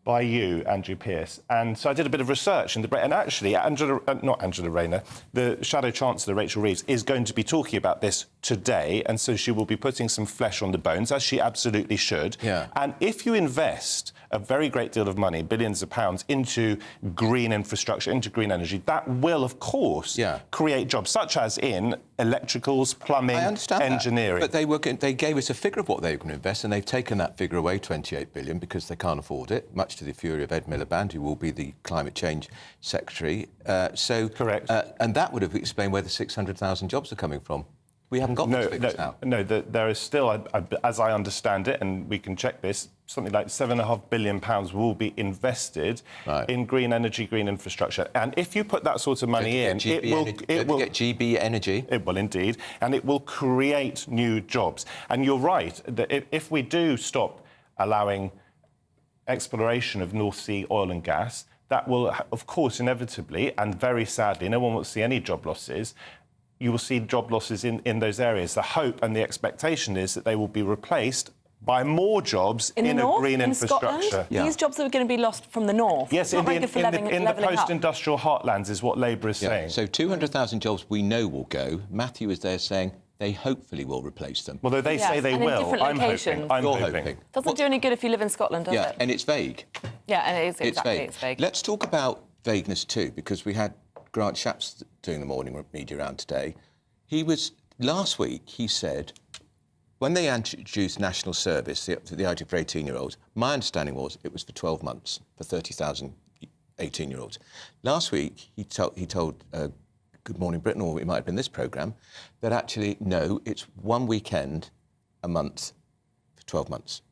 by you, Andrew Pearce. And so I did a bit of research in the break. And actually, not Angela Rayner, the Shadow Chancellor, Rachel Reeves, is going to be talking about this today. And so she will be putting some flesh on the bones, as she absolutely should. Yeah. And if you invest a very great deal of money, billions of pounds, into green infrastructure, into green energy, that will, of course, create jobs, such as in electricals, plumbing, engineering. But they gave us a figure of what they were going to invest, and they've taken that figure away, 28 billion, because they can't afford it, much to the fury of Ed Miliband, who will be the Climate Change Secretary. Correct. And that would have explained where the 600,000 jobs are coming from. We haven't got those figures now. No, there is still, as I understand it, and we can check this, something like £7.5 billion will be invested in green energy, green infrastructure. And if you put that sort of money in, it will get GB Energy. It will indeed, and it will create new jobs. And you're right that if we do stop allowing exploration of North Sea oil and gas, that will, of course, inevitably and very sadly, no one will see any job losses. You will see job losses in those areas. The hope and the expectation is that they will be replaced by more jobs in a green infrastructure. These jobs are going to be lost from the north. Yes, in the post-industrial heartlands is what Labour is saying. So 200,000 jobs we know will go. Matthew is there saying they hopefully will replace them. Well, they say they will. I'm hoping. Doesn't do any good if you live in Scotland, does it? And it's vague. Yeah, and it is it's vague. Let's talk about vagueness too, because we had Grant Shapps doing the morning media round today. Last week, he said, when they introduced national service, the idea for 18-year-olds, my understanding was it was for 12 months, for 30,000 18-year-olds. Last week, he told Good Morning Britain, or it might have been this programme, that actually, no, it's one weekend a month for 12 months.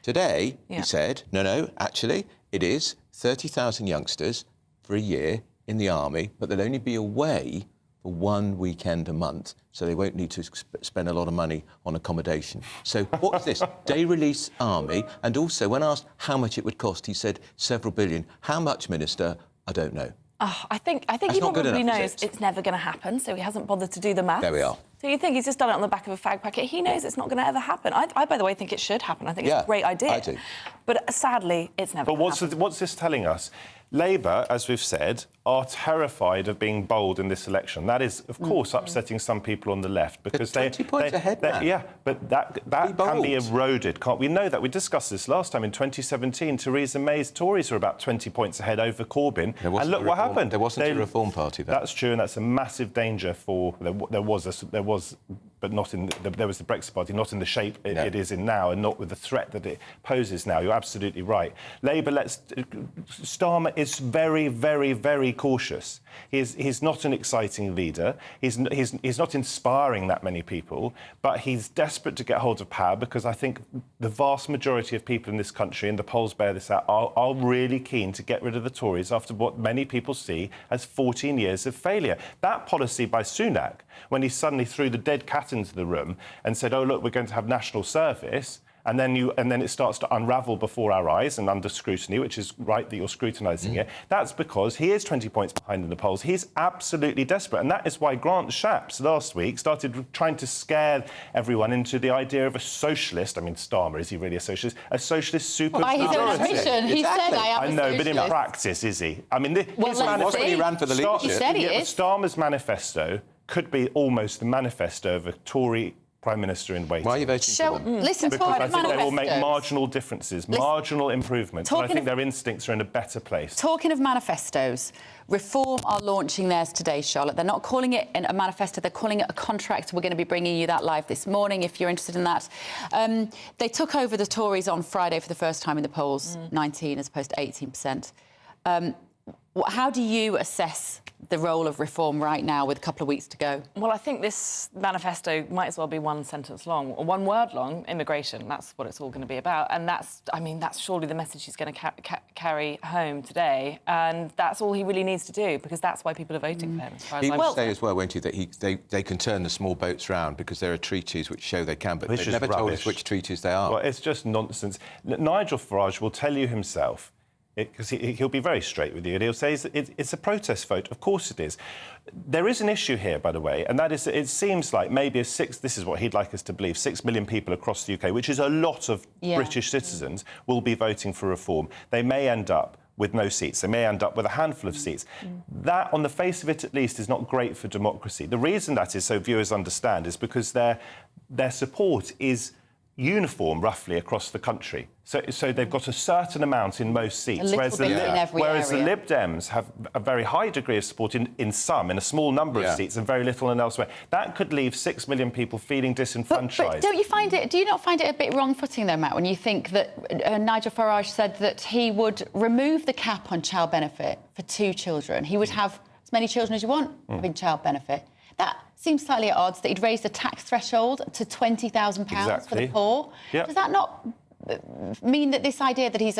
Today, he said, no, actually, it is 30,000 youngsters for a year in the army, but they'll only be away for one weekend a month, so they won't need to spend a lot of money on accommodation. So what's this? Day release army, and also when asked how much it would cost, he said several billion. How much, Minister? I don't know. Oh, I think he probably knows it's never going to happen, so he hasn't bothered to do the maths. There we are. So you think he's just done it on the back of a fag packet? He knows it's not going to ever happen. I, by the way, think it should happen. I think it's a great idea. I do. But sadly, it's never going to happen. But what's this telling us? Labour, as we've said, are terrified of being bold in this election. That is, of course, upsetting some people on the left because they're 20 points ahead now. Yeah, but that can be eroded, can't we? Know that. We discussed this last time in 2017. Theresa May's Tories were about 20 points ahead over Corbyn. And look what happened. There wasn't a Reform Party, though. That's true, and that's a massive danger for... There was but not in there was the Brexit Party, not in the shape it is in now, and not with the threat that it poses now. You're absolutely right. Labour Starmer is very, very, very cautious. He's not an exciting leader. He's not inspiring that many people, but he's desperate to get hold of power because I think the vast majority of people in this country, and the polls bear this out, are really keen to get rid of the Tories after what many people see as 14 years of failure. That policy by Sunak, when he suddenly threw the dead cat into the room and said, oh, look, we're going to have national service, and then it starts to unravel before our eyes and under scrutiny, which is right that you're scrutinising it. That's because he is 20 points behind in the polls. He's absolutely desperate, and that is why Grant Shapps last week started trying to scare everyone into the idea of a socialist. I mean, Starmer, is he really a socialist? A socialist super majority. By his own admission, he said, I am a know, but in practice, is he? I mean, his manifesto... He ran for the leadership. He said he is. Starmer's manifesto could be almost the manifesto of a Tory Prime Minister in waiting. Why are you voting for them? Listen, because I think they will make manifestos. marginal differences, marginal improvements, and I think their instincts are in a better place. Talking of manifestos, Reform are launching theirs today, Charlotte. They're not calling it a manifesto, they're calling it a contract. We're going to be bringing you that live this morning if you're interested in that. They took over the Tories on Friday for the first time in the polls, 19 as opposed to 18%. How do you assess the role of Reform right now with a couple of weeks to go? Well, I think this manifesto might as well be one sentence long, or one word long, immigration. That's what it's all going to be about. And that's surely the message he's going to carry home today. And that's all he really needs to do, because that's why people are voting for him. As far as He I'm would concerned. say as well, won't he, that they can turn the small boats round because there are treaties which show they can, but Which they've is never told rubbish. us which treaties they are. Well, it's just nonsense. Nigel Farage will tell you himself, because he'll be very straight with you, and he'll say it's a protest vote. Of course it is. There is an issue here, by the way, and that is it seems like maybe this is what he'd like us to believe, 6 million people across the UK, which is a lot of British citizens, will be voting for Reform. They may end up with no seats. They may end up with a handful of seats. That, on the face of it at least, is not great for democracy. The reason that is, so viewers understand, is because their support is uniform, roughly, across the country. So they've got a certain amount in most seats, whereas the Lib Dems have a very high degree of support in a small number of seats, and very little in elsewhere. That could leave 6 million people feeling disenfranchised. But do you not find it a bit wrong-footing, though, Matt, when you think that Nigel Farage said that he would remove the cap on child benefit for 2 children? He would have as many children as you want having child benefit. That seems slightly at odds, that he'd raise the tax threshold to £20,000 for the poor. Yep. Does that not mean that this idea that he's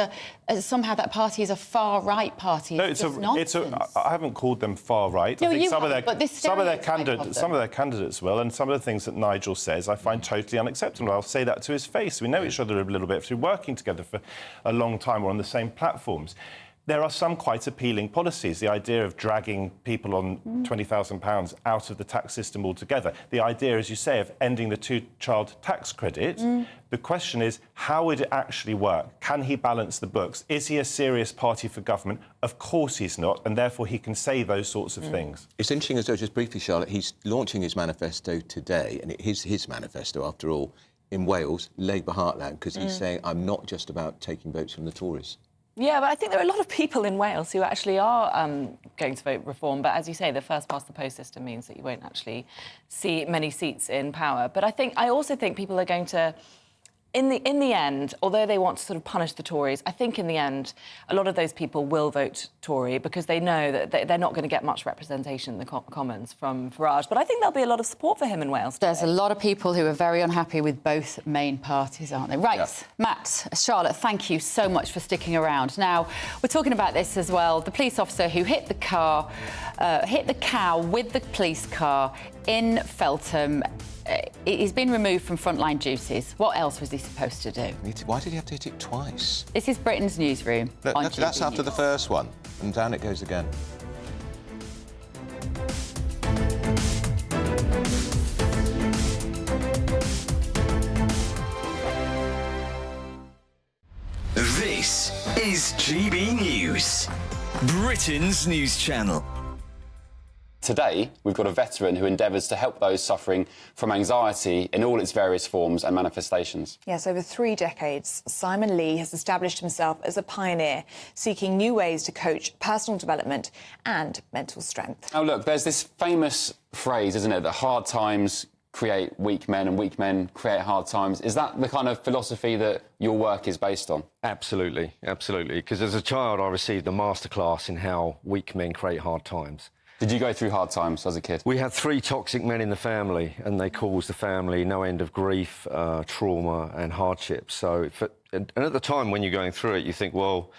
somehow that party is a far-right party is just nonsense? I haven't called them far-right. No, I think you some haven't, but this of their stereotype candidates will, and some of the things that Nigel says I find totally unacceptable. I'll say that to his face. We know each other a little bit through working together for a long time or on the same platforms. There are some quite appealing policies. The idea of dragging people on £20,000 out of the tax system altogether. The idea, as you say, of ending the 2-child tax credit. The question is, how would it actually work? Can he balance the books? Is he a serious party for government? Of course he's not, and therefore he can say those sorts of things. It's interesting as though, just briefly, Charlotte, he's launching his manifesto today, and it is his manifesto, after all, in Wales, Labour heartland, because he's saying, I'm not just about taking votes from the Tories. Yeah, but I think there are a lot of people in Wales who actually are going to vote Reform. But as you say, the first-past-the-post system means that you won't actually see many seats in power. But I also think people are going to... In the end, although they want to sort of punish the Tories, I think in the end, a lot of those people will vote Tory because they know that they're not going to get much representation in the Commons from Farage. But I think there'll be a lot of support for him in Wales today. There's a lot of people who are very unhappy with both main parties, aren't they? Right, Matt, Charlotte, thank you so much for sticking around. Now, we're talking about this as well. The police officer who hit the cow with the police car in Felton. He's been removed from frontline duties. What else was he supposed to do? Why did he have to hit it twice? This is Britain's Newsroom. Look, that's after the first one, and down it goes again. This is GB News, Britain's news channel. Today, we've got a veteran who endeavours to help those suffering from anxiety in all its various forms and manifestations. Yes, over 3 decades, Simon Lee has established himself as a pioneer, seeking new ways to coach personal development and mental strength. Now, look, there's this famous phrase, isn't it, that hard times create weak men and weak men create hard times. Is that the kind of philosophy that your work is based on? Absolutely, absolutely. Because as a child, I received a masterclass in how weak men create hard times. Did you go through hard times as a kid? We had 3 toxic men in the family, and they caused the family no end of grief, trauma and hardship. So, and at the time when you're going through it, you think, well,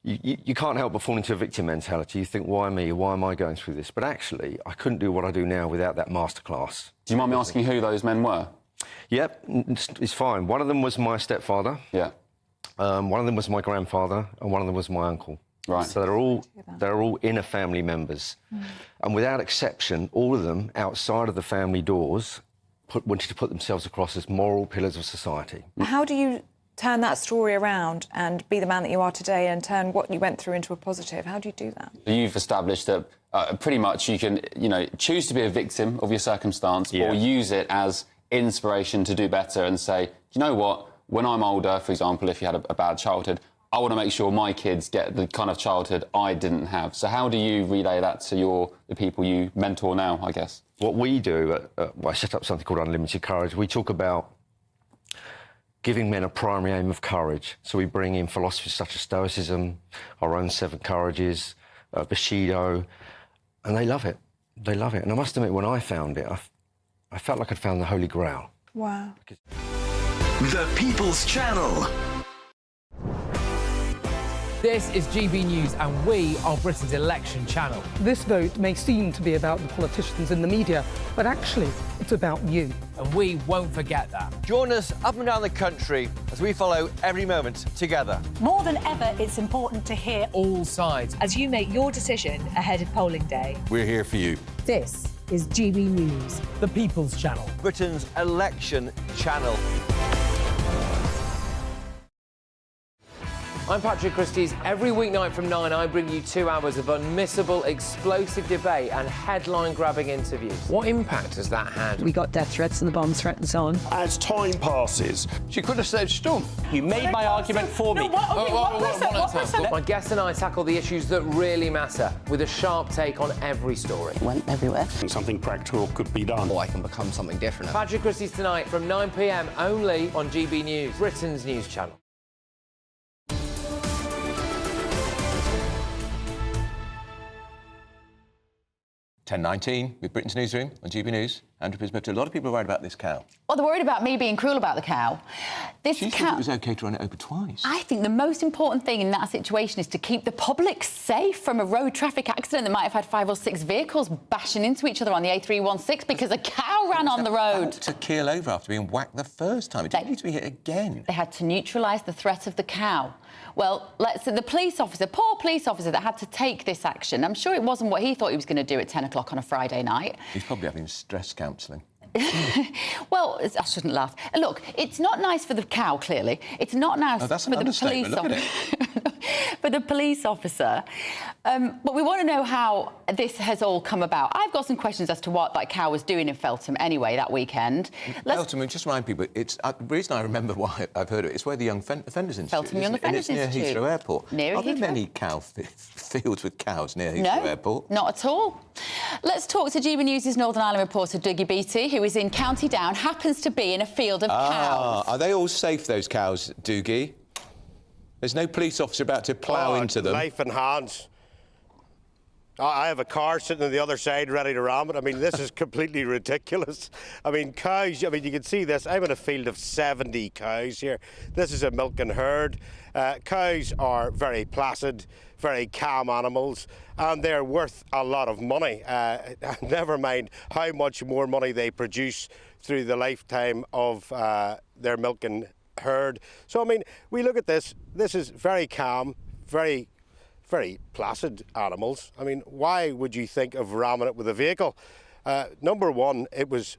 you can't help but fall into a victim mentality. You think, why me? Why am I going through this? But actually, I couldn't do what I do now without that masterclass. Do you mind me asking who those men were? Yep, it's fine. One of them was my stepfather. Yeah. One of them was my grandfather, and one of them was my uncle. Right. So they're all inner family members. And without exception, all of them, outside of the family doors, wanted to put themselves across as moral pillars of society. How do you turn that story around and be the man that you are today and turn what you went through into a positive? How do you do that? You've established that pretty much you can, choose to be a victim of your circumstance or use it as inspiration to do better and say, you know what, when I'm older, for example, if you had a bad childhood, I want to make sure my kids get the kind of childhood I didn't have. So how do you relay that to the people you mentor now, I guess? What we do, I set up something called Unlimited Courage. We talk about giving men a primary aim of courage. So we bring in philosophies such as Stoicism, our own 7 Courages, Bushido, and they love it. They love it. And I must admit, when I found it, I felt like I'd found the Holy Grail. Wow. The People's Channel. This is GB News and we are Britain's election channel. This vote may seem to be about the politicians in the media, but actually it's about you. And we won't forget that. Join us up and down the country as we follow every moment together. More than ever, it's important to hear all sides as you make your decision ahead of polling day. We're here for you. This is GB News. The People's Channel. Britain's election channel. I'm Patrick Christie's. Every weeknight from 9, I bring you 2 hours of unmissable, explosive debate and headline-grabbing interviews. What impact has that had? We got death threats and the bomb threat and so on. As time passes, she could have said Storm. You made my argument for me. My guests and I tackle the issues that really matter with a sharp take on every story. Went everywhere. Something practical could be done. Or I can become something different. Patrick Christie's tonight from 9 p.m. only on GB News, Britain's news channel. 10:19 with Britain's Newsroom on GB News. Andrew Pismoto. A lot of people are worried about this cow. Well, they're worried about me being cruel about the cow. She said it was OK to run it over twice. I think the most important thing in that situation is to keep the public safe from a road traffic accident that might have had 5 or 6 vehicles bashing into each other on the A316 because a cow ran on the road. To keel over after being whacked the first time. It didn't need to be hit again. They had to neutralise the threat of the cow. Well, let's say the police officer, poor police officer that had to take this action, I'm sure it wasn't what he thought he was going to do at 10 o'clock on a Friday night. He's probably having stress counselling. Well, I shouldn't laugh. Look, it's not nice for the cow, clearly. It's not nice for the police for the police officer. But we want to know how this has all come about. I've got some questions as to what that cow was doing in Felton anyway that weekend. Felton, we just remind people, it's the reason I remember why I've heard of it, it's where the Young Offenders Institute Felton Young Offenders Institute. Institute. Near Heathrow Airport. Near Are there Heathrow? many fields with cows near Heathrow Airport? No, not at all. Let's talk to GB News' Northern Ireland reporter Dougie Beattie, who is in County Down, happens to be in a field of cows. Are they all safe, those cows, Dougie? There's no police officer about to plough into them. Life in hands. I have a car sitting on the other side ready to ram it. I mean, this is completely ridiculous. I mean, cows, you can see this. I'm in a field of 70 cows here. This is a milking herd. Cows are very placid, very calm animals, and they're worth a lot of money. Never mind how much more money they produce through the lifetime of their milking herd. So, I mean, we look at this. This is very calm, very placid animals. I mean, why would you think of ramming it with a vehicle? Number one, it was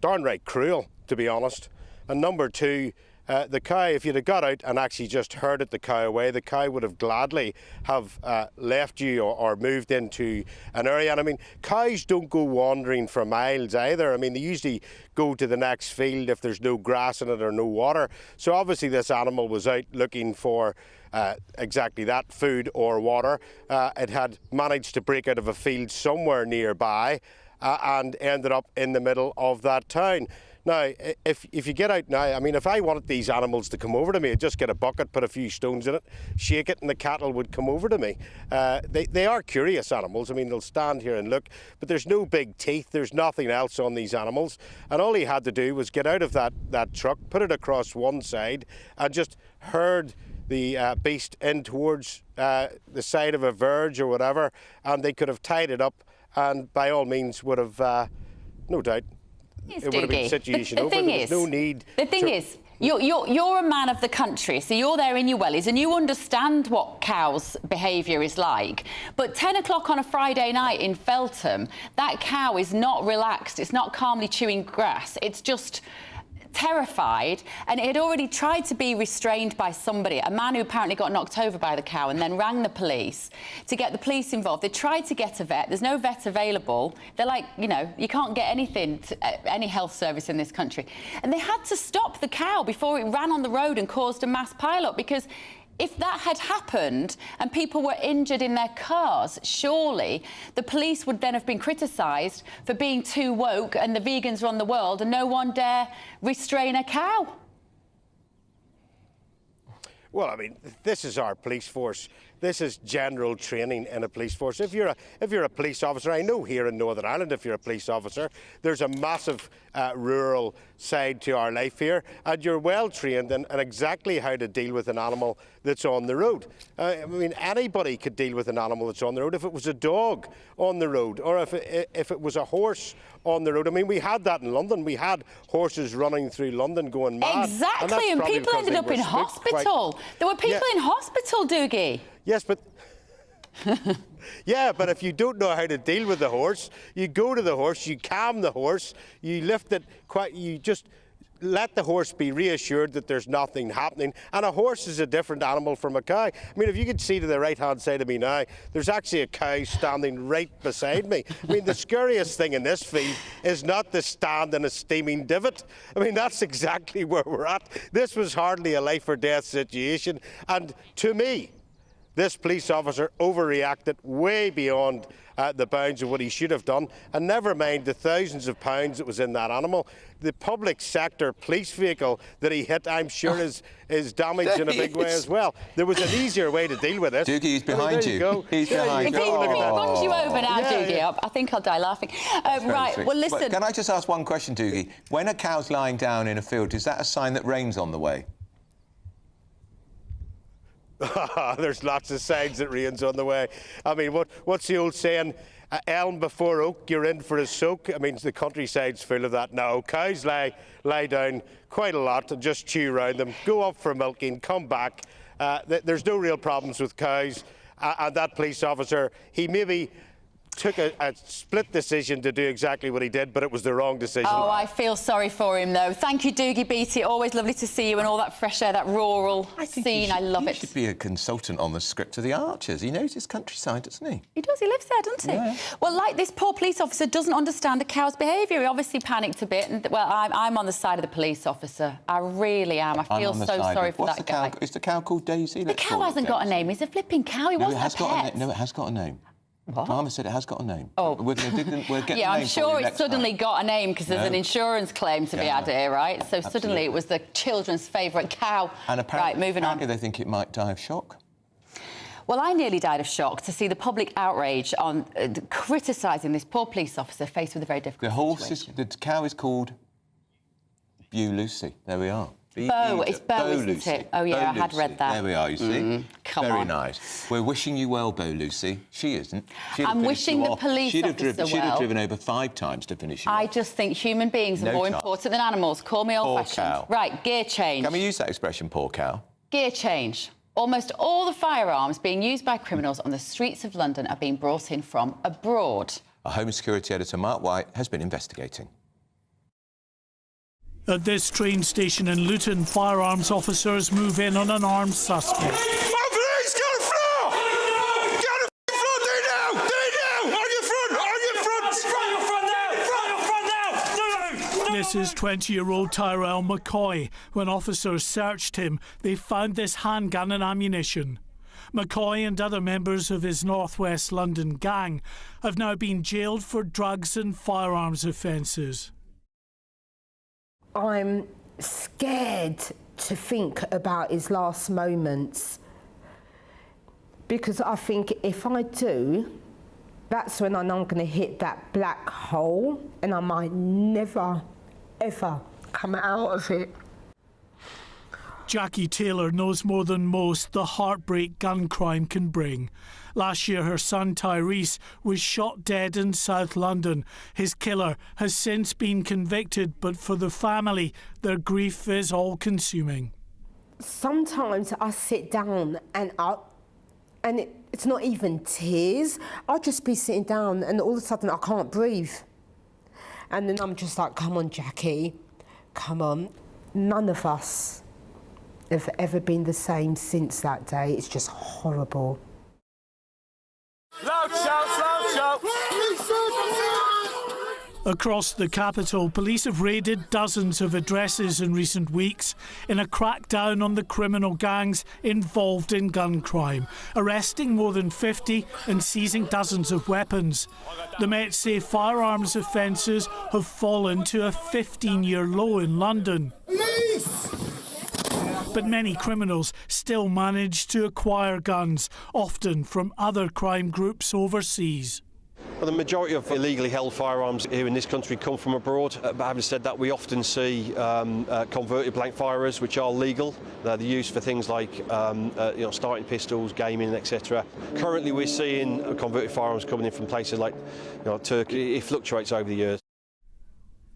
downright cruel, to be honest. And number two, the cow, if you'd have got out and actually just herded the cow away, the cow would have gladly have left you or moved into an area. And I mean, cows don't go wandering for miles either. I mean, they usually go to the next field if there's no grass in it or no water. So obviously this animal was out looking for exactly that, food or water. It had managed to break out of a field somewhere nearby, and ended up in the middle of that town. Now, if you get out now, I mean, if I wanted these animals to come over to me, I'd just get a bucket, put a few stones in it, shake it, and the cattle would come over to me. They are curious animals. I mean, they'll stand here and look, but there's no big teeth. There's nothing else on these animals. And all he had to do was get out of that truck, put it across one side, and just herd the beast in towards the side of a verge or whatever, and they could have tied it up and by all means would have, no doubt, it would have been a situation over. There was no need. The thing is, you're a man of the country, so you're there in your wellies and you understand what cows' behaviour is like. But 10 o'clock on a Friday night in Felton, that cow is not relaxed, it's not calmly chewing grass, it's just terrified, and it had already tried to be restrained by somebody, a man who apparently got knocked over by the cow and then rang the police to get the police involved. They tried to get a vet. There's no vet available. They're like, you know, you can't get anything, any health service in this country. And they had to stop the cow before it ran on the road and caused a mass pile-up, because if that had happened and people were injured in their cars, surely the police would then have been criticised for being too woke and the vegans run the world and no one dare restrain a cow. Well, I mean, this is our police force. This is general training in a police force. If you're a police officer, I know here in Northern Ireland, if you're a police officer, there's a massive rural side to our life here, and you're well trained in exactly how to deal with an animal that's on the road. I mean, anybody could deal with an animal that's on the road. If it was a dog on the road, or if it was a horse on the road. I mean, we had that in London. We had horses running through London going mad. Exactly, and people ended up in hospital. There were people in hospital, Doogie. Yes, but yeah, but if you don't know how to deal with the horse, you go to the horse, you calm the horse, you lift it you just let the horse be reassured that there's nothing happening. And a horse is a different animal from a cow. I mean, if you could see to the right-hand side of me now, there's actually a cow standing right beside me. I mean, the scariest thing in this field is not to stand in a steaming divot. I mean, that's exactly where we're at. This was hardly a life or death situation. And to me, this police officer overreacted way beyond the bounds of what he should have done, and never mind the thousands of pounds that was in that animal. The public sector police vehicle that he hit, I'm sure, is damaged in a big way as well. There was an easier way to deal with this. Doogie, he's behind you. He's behind you. If he runs you over now, Doogie, I think I'll die laughing. Right, well, listen. But can I just ask one question, Doogie? When a cow's lying down in a field, is that a sign that rain's on the way? There's lots of signs that rain's on the way. I mean, what's the old saying? Elm before oak, you're in for a soak. I mean, the countryside's full of that now. Cows lie down quite a lot and just chew around them, go up for milking, come back. There's no real problems with cows. And that police officer, he maybe took a split decision to do exactly what he did, but it was the wrong decision. Oh, I feel sorry for him, though. Thank you, Doogie Beattie. Always lovely to see you and all that fresh air, that rural scene. I love it. He should be a consultant on the script of The Archers. He knows his countryside, doesn't he? He does. He lives there, doesn't he? Yeah. Well, like this poor police officer doesn't understand a cow's behaviour. He obviously panicked a bit. And, well, I'm on the side of the police officer. I really am. I feel so sorry for that guy. Is the cow called Daisy? The cow hasn't got a name. He's a flipping cow. He wasn't a pet. No, it has got a name. What? Mama said it has got a name. Oh. We're getting yeah, I'm sure it's suddenly got a name because there's an insurance claim to be had here, right? So Absolutely. Suddenly it was the children's favourite cow. And apparently, right, moving on. they think it might die of shock. Well, I nearly died of shock to see the public outrage on criticising this poor police officer faced with a very difficult situation. The cow is called Bew Lucy. There we are. Bo, it's Bo, isn't it? Oh, yeah, I had read that. There we are, you see. Come Very on. nice. We're wishing you well, Bo Lucy. She isn't. I'm wishing the police officer well. She'd have driven over 5 times to finish you. I just think human beings are more important than animals. Call me old-fashioned. Right, gear change. Can we use that expression, poor cow? Gear change. Almost all the firearms being used by criminals on the streets of London are being brought in from abroad. Our Home Security editor, Mark White, has been investigating. At this train station in Luton, firearms officers move in on an armed suspect. Police, get a floor! Get a floor, do it now! Do it now! On your front! On your front! Front your front now! Front your front now! No! This is 20-year-old Tyrell McCoy. When officers searched him, they found this handgun and ammunition. McCoy and other members of his North West London gang have now been jailed for drugs and firearms offences. I'm scared to think about his last moments, because I think if I do, that's when I'm going to hit that black hole and I might never, ever come out of it. Jackie Taylor knows more than most the heartbreak gun crime can bring. Last year, her son Tyrese was shot dead in South London. His killer has since been convicted, but for the family, their grief is all-consuming. Sometimes I sit down and it's not even tears. I'll just be sitting down and all of a sudden I can't breathe. And then I'm just like, come on, Jackie, come on. None of us have ever been the same since that day. It's just horrible. Loud shout, loud shout! Across the capital, police have raided dozens of addresses in recent weeks in a crackdown on the criminal gangs involved in gun crime, arresting more than 50 and seizing dozens of weapons. The Met say firearms offences have fallen to a 15-year low in London. But many criminals still manage to acquire guns, often from other crime groups overseas. Well, the majority of illegally held firearms here in this country come from abroad. But having said that, we often see converted blank firers, which are legal. They're used for things like starting pistols, gaming, etc. Currently, we're seeing converted firearms coming in from places like Turkey. It fluctuates over the years.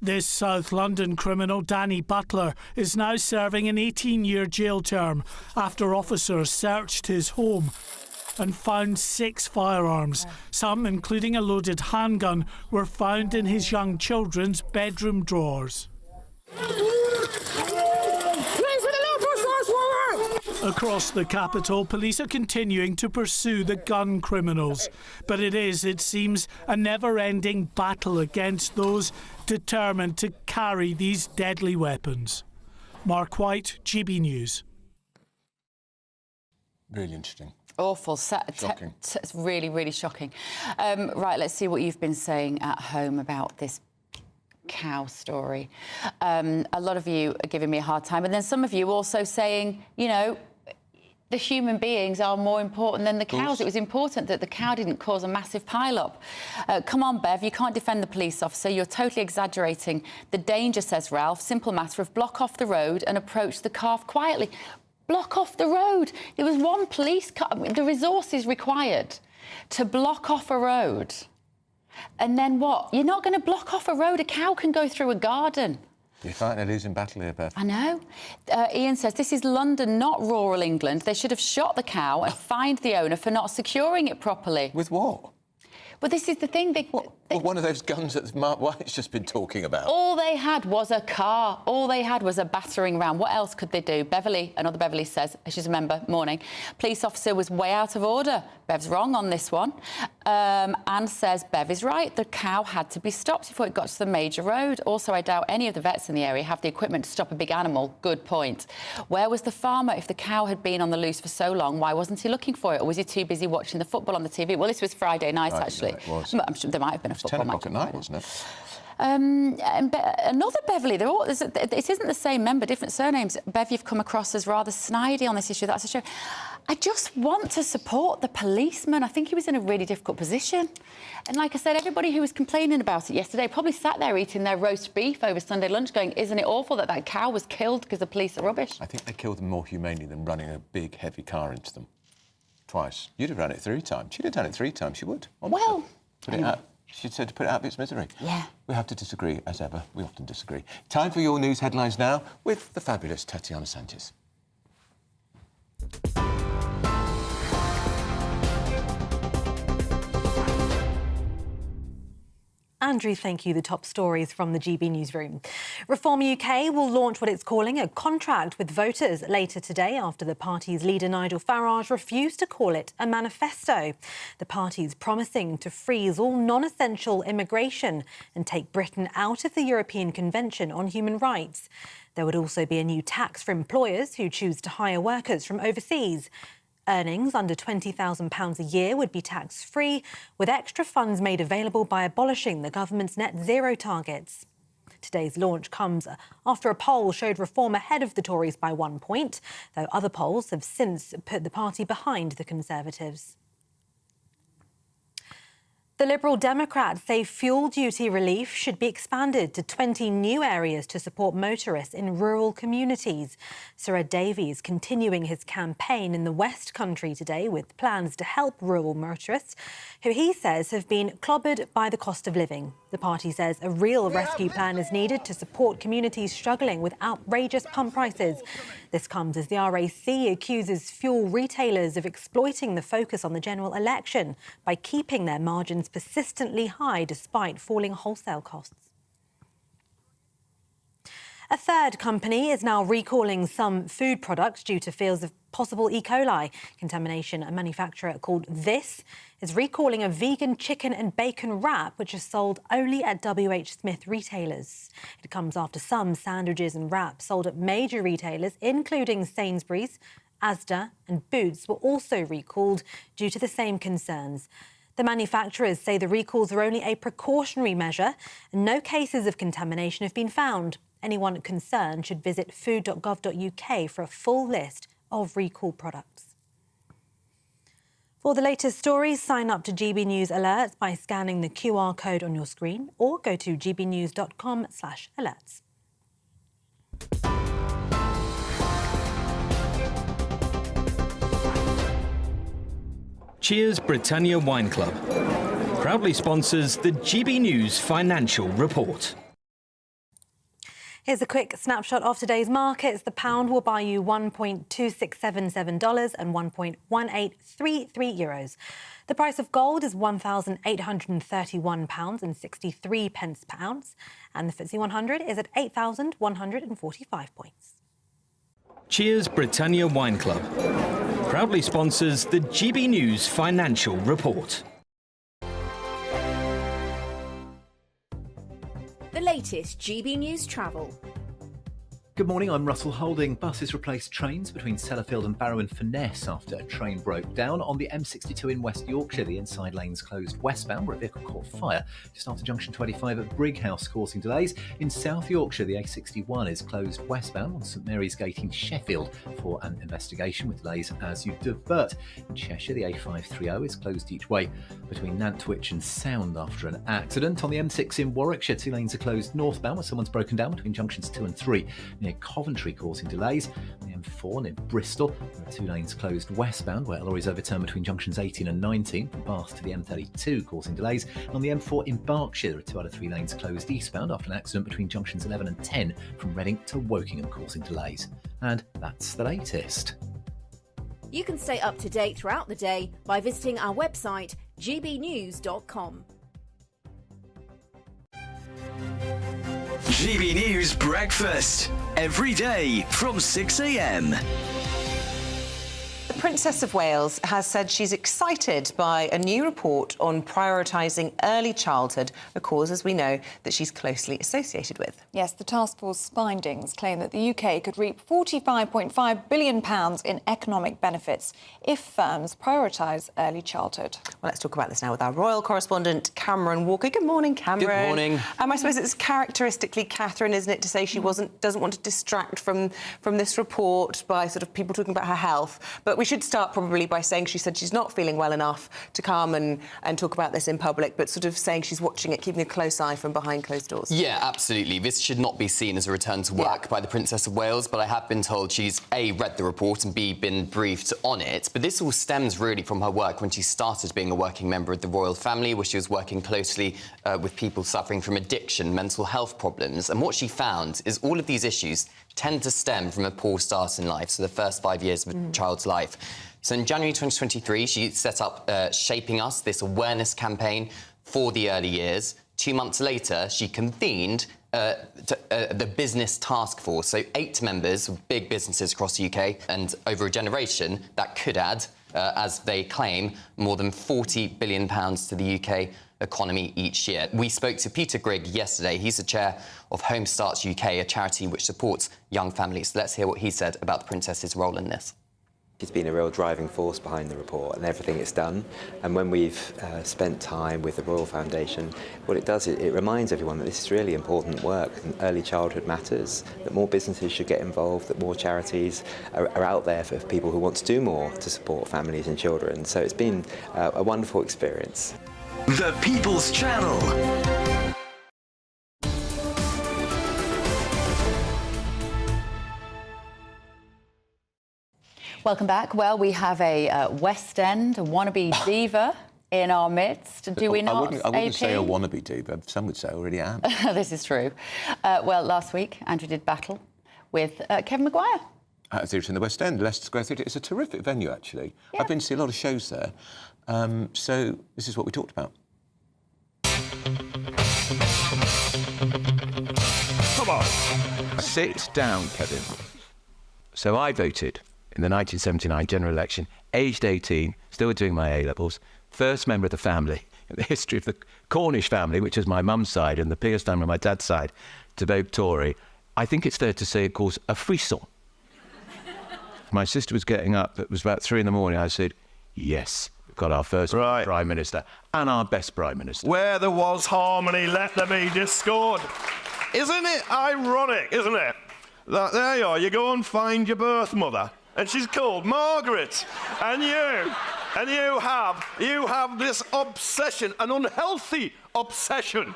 This South London criminal, Danny Butler, is now serving an 18-year jail term after officers searched his home and found 6 firearms. Some, including a loaded handgun, were found in his young children's bedroom drawers. Across the capital, police are continuing to pursue the gun criminals. But it is, it seems, a never-ending battle against those determined to carry these deadly weapons. Mark White, GB News. Really interesting. Awful. Shocking. It's really, really shocking. Right, let's see what you've been saying at home about this cow story. A lot of you are giving me a hard time, and then some of you also saying, you know, the human beings are more important than the cows. It was important that the cow didn't cause a massive pile-up. Come on, Bev, you can't defend the police officer. You're totally exaggerating the danger, says Ralph. Simple matter of block off the road and approach the calf quietly. Block off the road. There was one police car. I mean, the resources required to block off a road. And then what? You're not going to block off a road. A cow can go through a garden. You're fighting a losing battle here, Bev. I know. Ian says, this is London, not rural England. They should have shot the cow and fined the owner for not securing it properly. With what? Well, this is the thing. One of those guns that Mark White's just been talking about. All they had was a car. All they had was a battering ram. What else could they do? Beverly, another Beverly says, she's a member, morning. Police officer was way out of order. Bev's wrong on this one. Anne says, Bev is right. The cow had to be stopped before it got to the major road. Also, I doubt any of the vets in the area have the equipment to stop a big animal. Good point. Where was the farmer? If the cow had been on the loose for so long, why wasn't he looking for it? Or was he too busy watching the football on the TV? Well, this was Friday night, actually. It was. I'm sure there might have been a football match. 10 o'clock at night, wasn't it? Another Beverly, it isn't the same member, different surnames. Bev, you've come across as rather snidey on this issue. That's a show. I just want to support the policeman. I think he was in a really difficult position. And like I said, everybody who was complaining about it yesterday probably sat there eating their roast beef over Sunday lunch going, isn't it awful that that cow was killed because the police are rubbish? I think they killed them more humanely than running a big, heavy car into them. Twice. You'd have run it 3 times. She'd have done it 3 times, she would. Well... Put it out. She said to put it out of its misery. Yeah. We have to disagree, as ever. We often disagree. Time for your news headlines now with the fabulous Tatiana Sanchez. Andrew, thank you. The top stories from the GB Newsroom. Reform UK will launch what it's calling a contract with voters later today after the party's leader Nigel Farage refused to call it a manifesto. The party's promising to freeze all non-essential immigration and take Britain out of the European Convention on Human Rights. There would also be a new tax for employers who choose to hire workers from overseas. Earnings under £20,000 a year would be tax-free, with extra funds made available by abolishing the government's net zero targets. Today's launch comes after a poll showed reform ahead of the Tories by 1 point, though other polls have since put the party behind the Conservatives. The Liberal Democrats say fuel duty relief should be expanded to 20 new areas to support motorists in rural communities. Sir Ed Davies continuing his campaign in the West Country today with plans to help rural motorists, who he says have been clobbered by the cost of living. The party says a real rescue plan is needed to support communities struggling with outrageous pump prices. This comes as the RAC accuses fuel retailers of exploiting the focus on the general election by keeping their margins persistently high despite falling wholesale costs. A third company is now recalling some food products due to fears of possible E. coli contamination. A manufacturer called This is recalling a vegan chicken and bacon wrap which is sold only at WH Smith retailers. It comes after some sandwiches and wraps sold at major retailers, including Sainsbury's, Asda and Boots, were also recalled due to the same concerns. The manufacturers say the recalls are only a precautionary measure and no cases of contamination have been found. Anyone concerned should visit food.gov.uk for a full list of recall products. For the latest stories, sign up to GB News Alerts by scanning the QR code on your screen or go to gbnews.com/alerts. Cheers Britannia Wine Club proudly sponsors the GB News Financial Report. Here's a quick snapshot of today's markets. The pound will buy you $1.2677 and €1.1833. The price of gold is £1,831.63 per ounce, and the FTSE 100 is at 8,145 points. Cheers Britannia Wine Club proudly sponsors the GB News Financial Report. The latest GB News travel. Good morning, I'm Russell Holding. Buses replaced trains between Sellafield and Barrow and Furness after a train broke down. On the M62 in West Yorkshire, the inside lanes closed westbound where a vehicle caught fire just after junction 25 at Brighouse, causing delays. In South Yorkshire, the A61 is closed westbound on St Mary's Gate in Sheffield for an investigation with delays as you divert. In Cheshire, the A530 is closed each way between Nantwich and Sound after an accident. On the M6 in Warwickshire, 2 lanes are closed northbound where someone's broken down between junctions 2 and 3. Near Coventry, causing delays. On the M4 near Bristol, there are 2 lanes closed westbound where a lorry is overturned between junctions 18 and 19. From Bath to the M32, causing delays. And on the M4 in Berkshire, there are 2 out of 3 lanes closed eastbound after an accident between junctions 11 and 10 from Reading to Wokingham, causing delays. And that's the latest. You can stay up to date throughout the day by visiting our website gbnews.com. GB News Breakfast, every day from 6 a.m. The Princess of Wales has said she's excited by a new report on prioritising early childhood, a cause, as we know, that she's closely associated with. Yes, the task force findings claim that the UK could reap £45.5 billion in economic benefits if firms prioritise early childhood. Well, let's talk about this now with our royal correspondent, Cameron Walker. Good morning, Cameron. Good morning. I suppose it's characteristically Catherine, isn't it, to say she doesn't want to distract from this report by sort of people talking about her health. But we should start probably by saying she said she's not feeling well enough to come and talk about this in public, but sort of saying she's watching it, keeping a close eye from behind closed doors. Yeah, absolutely. This should not be seen as a return to work by the Princess of Wales, but I have been told she's A, read the report and B, been briefed on it. But this all stems really from her work when she started being a working member of the royal family, where she was working closely with people suffering from addiction, mental health problems. And what she found is all of these issues tend to stem from a poor start in life, so the first 5 years of a child's life. So in January 2023, she set up Shaping Us, this awareness campaign for the early years. 2 months later, she convened the Business Task Force, so 8 members of big businesses across the UK, and over a generation, that could add, as they claim, more than £40 billion to the UK economy each year. We spoke to Peter Grigg yesterday. He's the chair of Home Starts UK, a charity which supports young families. Let's hear what he said about the Princess's role in this. He's been a real driving force behind the report and everything it's done. And when we've spent time with the Royal Foundation, what it does, it reminds everyone that this is really important work and early childhood matters, that more businesses should get involved, that more charities are out there for people who want to do more to support families and children. So it's been a wonderful experience. The People's Channel. Welcome back. Well, we have a West End wannabe diva in our midst. Do we not? I wouldn't say a wannabe diva. Some would say I already am. This is true. Well, last week, Andrew did battle with Kevin Maguire. At Theatre in the West End, Leicester Square Theatre. It's a terrific venue, actually. Yeah. I've been to see a lot of shows there. So this is what we talked about. Come on. Sit down, Kevin. So I voted in the 1979 general election, aged 18, still doing my A-levels, first member of the family in the history of the Cornish family, which is my mum's side, and the Pierce family on my dad's side, to vote Tory. I think it's fair to say it caused a frisson. My sister was getting up, it was about 3 a.m. I said, yes, we've got our first Prime Minister and our best Prime Minister. Where there was harmony, let there be discord. Isn't it ironic, isn't it? That there you are, you go and find your birth mother, and she's called Margaret, and you have this obsession, an unhealthy obsession,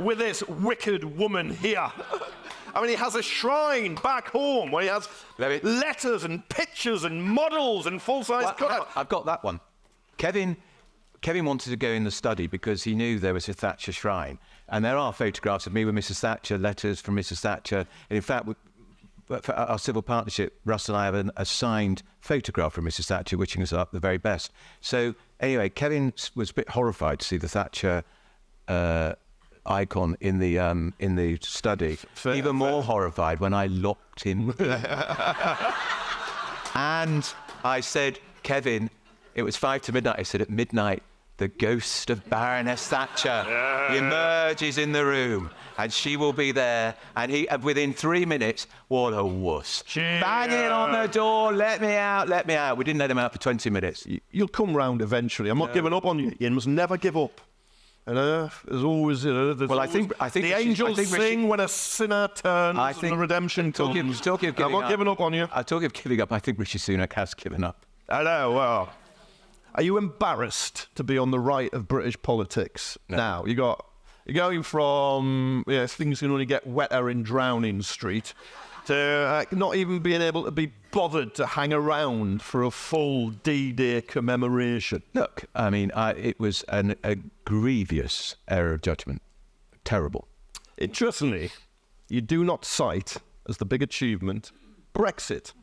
with this wicked woman here. I mean, he has a shrine back home where he has letters and pictures and models and full-size cutouts. I've got that one. Kevin wanted to go in the study because he knew there was a Thatcher shrine, and there are photographs of me with Mrs. Thatcher, letters from Mrs. Thatcher, and in fact, for our civil partnership, Russ and I have a signed photograph from Mrs. Thatcher wishing us up the very best. So anyway, Kevin was a bit horrified to see the Thatcher icon in the study. Even more horrified when I locked him in. And I said, Kevin, it was 5 to midnight. I said, at midnight, the ghost of Baroness Thatcher emerges in the room, and she will be there. And he, within 3 minutes, what a wuss. Banging on the door, let me out, let me out. We didn't let him out for 20 minutes. You'll come round eventually. I'm not giving up on you. You must never give up. And there's always, well, I think the angels sing when a sinner turns and the redemption comes. I'm not giving up on you. I talk of giving up. I think Rishi Sunak has given up. I know. Well, are you embarrassed to be on the right of British politics now? You're going from things can only get wetter in Drowning Street to not even being able to be bothered to hang around for a full D-Day commemoration. Look, I mean, it was a grievous error of judgment. Terrible. Interestingly, you do not cite as the big achievement Brexit.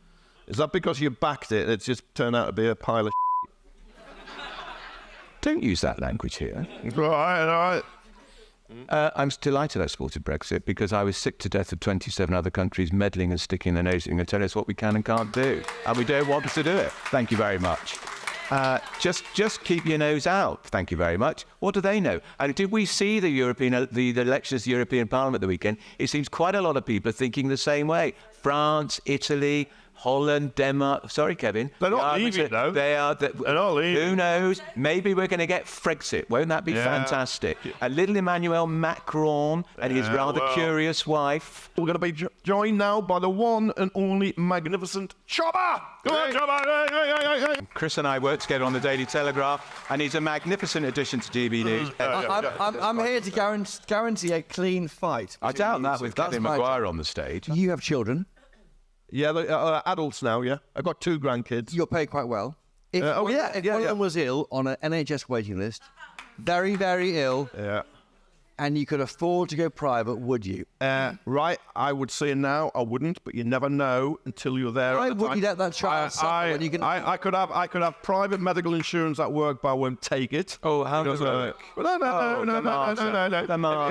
Is that because you backed it? It's just turned out to be a pile of Don't use that language here. Right. I'm delighted I supported Brexit because I was sick to death of 27 other countries meddling and sticking their nose in and telling us what we can and can't do. And we don't want us to do it. Thank you very much. Just keep your nose out. Thank you very much. What do they know? And did we see the elections to the European Parliament the weekend? It seems quite a lot of people are thinking the same way. France, Italy, Holland, Denmark. Sorry, Kevin. They're not leaving, though. They're not leaving. Who knows? Maybe we're going to get Frexit. Won't that be fantastic? A little Emmanuel Macron and his rather curious wife. We're going to be joined now by the one and only magnificent Chopper. Come on, Chopper. Chris and I work together on the Daily Telegraph, and he's a magnificent addition to GB News. I'm here to guarantee a clean fight. I doubt that with Kevin Maguire on the stage. You have children. Yeah, they're adults now, yeah. I've got 2 grandkids. You're paid quite well. If one of them was ill on an NHS waiting list, very, very ill, and you could afford to go private, would you? Right, I would say now I wouldn't, but you never know until you're there. Why would you let that child suffer when you can... I could have private medical insurance at work, but I won't take it. Oh, how does it? No.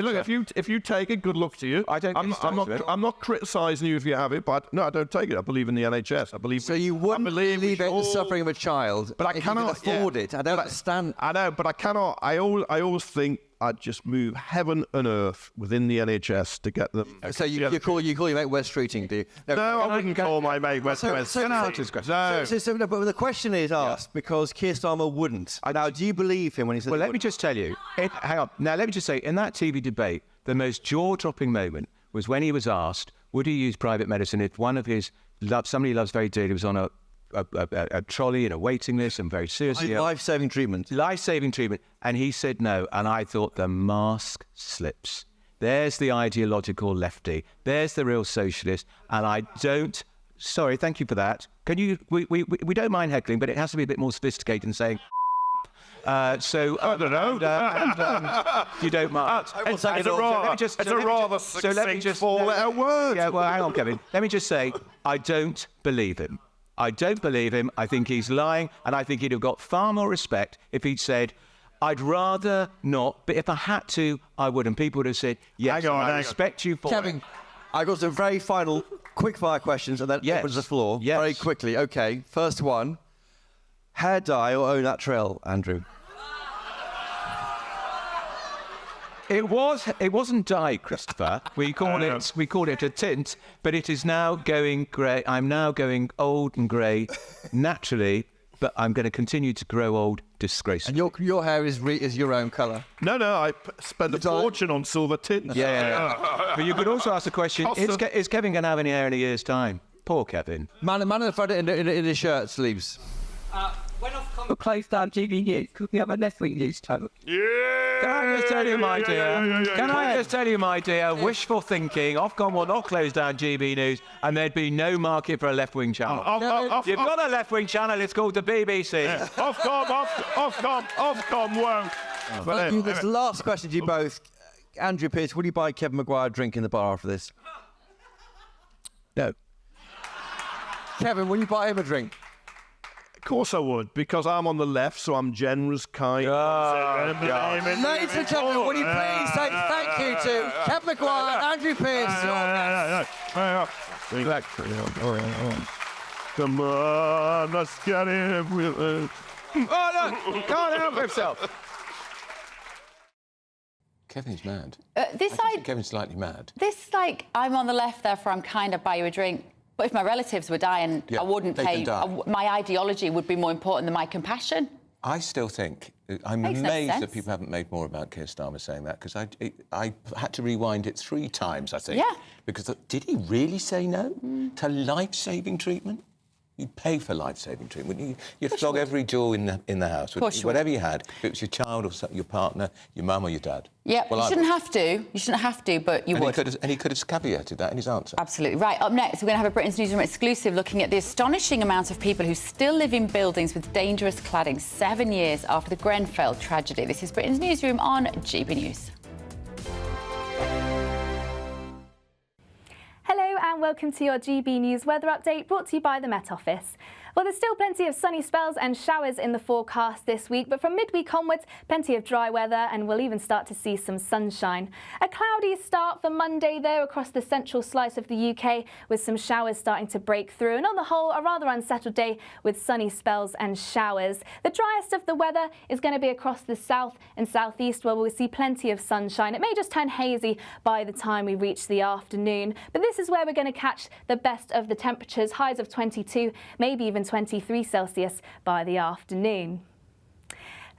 Look, if you take it, good luck to you. I'm not criticising you if you have it, but no, I don't take it. I believe in the NHS. I believe. So you wouldn't leave the suffering of a child, but I cannot afford it. I don't understand. I know, but I cannot. I always think I'd just move heaven and earth within the NHS to get them. So you call your mate West Streeting, do you? No, I wouldn't call my mate West Streeting. But the question is asked because Keir Starmer wouldn't. Now, do you believe him when he says? Well, let me just tell you. Hang on. Now, let me just say, in that TV debate, the most jaw-dropping moment was when he was asked, would he use private medicine if one of his somebody he loves very dearly was on a trolley in a waiting list and very seriously life-saving treatment. Life-saving treatment, and he said no. And I thought the mask slips. There's the ideological lefty. There's the real socialist. And I don't. Sorry, thank you for that. Can you? We don't mind heckling, but it has to be a bit more sophisticated than saying. I don't know. You don't mind. It's a rather succinct four-letter word. Yeah, well, hang on, Kevin. Let me just say, I don't believe him. I don't believe him. I think he's lying, and I think he'd have got far more respect if he'd said, I'd rather not, but if I had to, I would. And people would have said, yes, I respect you for Kevin, I got some very final quick-fire questions, and then opens the floor very quickly. OK, first one. Hair dye or au naturel, Andrew? It wasn't dye, Christopher. We call it a tint, but it is now going grey. I'm now going old and grey naturally, but I'm going to continue to grow old disgracefully. And your hair is your own colour? No, I spent a fortune on silver tints. Yeah. But you could also ask the question, is Kevin going to have any hair in a year's time? Poor Kevin. Man in the front in his shirt sleeves. When I've come to close down GBNews, could we have a left-wing news channel? Yeah! Can I just tell you, my dear? Can I just tell you, my dear? Wishful thinking. Ofcom will not close down GBNews, and there'd be no market for a left-wing channel. You've got a left-wing channel. It's called the BBC. Yeah. Ofcom won't. Thank you. This last question to you both. Andrew Pearce, will you buy Kevin Maguire a drink in the bar after this? No. Kevin, will you buy him a drink? Of course I would, because I'm on the left, so I'm generous, kind. Ladies and gentlemen, will you please say thank you to Kevin Maguire and Andrew Pearce? Come on, let's get it. Oh, look, can't help himself. Kevin's mad. I think Kevin's slightly mad. I'm on the left, therefore I'm kind of buy you a drink. But if my relatives were dying, I wouldn't pay. My ideology would be more important than my compassion. I still think I'm amazed that people haven't made more about Keir Starmer saying that, because I had to rewind it 3 times, I think. Yeah. Because did he really say no to life-saving treatment? You'd pay for life-saving treatment. You'd flog every jaw in the house. Whatever you had, if it was your child or your partner, your mum or your dad. Yeah, you shouldn't have to. You shouldn't have to, but you would. And he could have caveated that in his answer. Absolutely. Right, up next, we're going to have a Britain's Newsroom exclusive looking at the astonishing amount of people who still live in buildings with dangerous cladding 7 years after the Grenfell tragedy. This is Britain's Newsroom on GB News. Hello and welcome to your GB News weather update brought to you by the Met Office. Well, there's still plenty of sunny spells and showers in the forecast this week, but from midweek onwards, plenty of dry weather and we'll even start to see some sunshine. A cloudy start for Monday, though, across the central slice of the UK, with some showers starting to break through. And on the whole, a rather unsettled day with sunny spells and showers. The driest of the weather is going to be across the south and southeast, where we'll see plenty of sunshine. It may just turn hazy by the time we reach the afternoon, but this is where we're going to catch the best of the temperatures, highs of 22, maybe even 23 Celsius by the afternoon.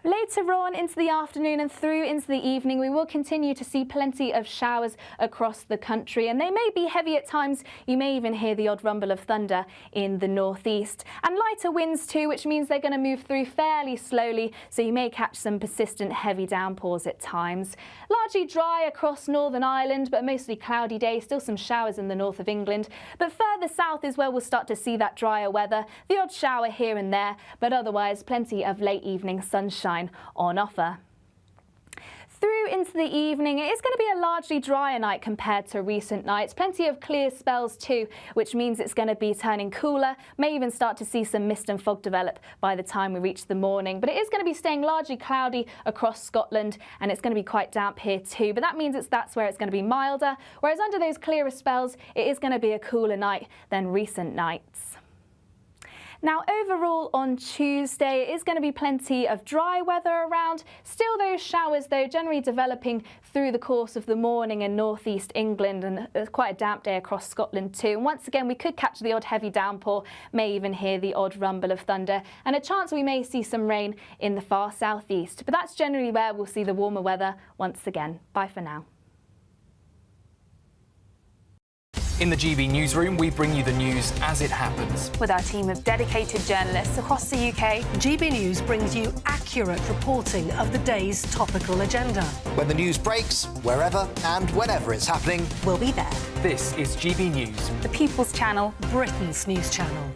Later on into the afternoon and through into the evening, we will continue to see plenty of showers across the country, and they may be heavy at times. You may even hear the odd rumble of thunder in the northeast. And lighter winds too, which means they're going to move through fairly slowly, so you may catch some persistent heavy downpours at times. Largely dry across Northern Ireland, but mostly cloudy day. Still some showers in the north of England. But further south is where we'll start to see that drier weather. The odd shower here and there, but otherwise plenty of late evening sunshine on offer. Through into the evening, it is going to be a largely drier night compared to recent nights. Plenty of clear spells too, which means it's going to be turning cooler. May even start to see some mist and fog develop by the time we reach the morning. But it is going to be staying largely cloudy across Scotland, and it's going to be quite damp here too. But that means that's where it's going to be milder. Whereas under those clearer spells, it is going to be a cooler night than recent nights. Now, overall on Tuesday, it is going to be plenty of dry weather around. Still those showers, though, generally developing through the course of the morning in northeast England, and quite a damp day across Scotland too. And once again, we could catch the odd heavy downpour, may even hear the odd rumble of thunder, and a chance we may see some rain in the far southeast. But that's generally where we'll see the warmer weather once again. Bye for now. In the GB Newsroom, we bring you the news as it happens. With our team of dedicated journalists across the UK, GB News brings you accurate reporting of the day's topical agenda. When the news breaks, wherever and whenever it's happening, we'll be there. This is GB News, the People's Channel, Britain's news channel.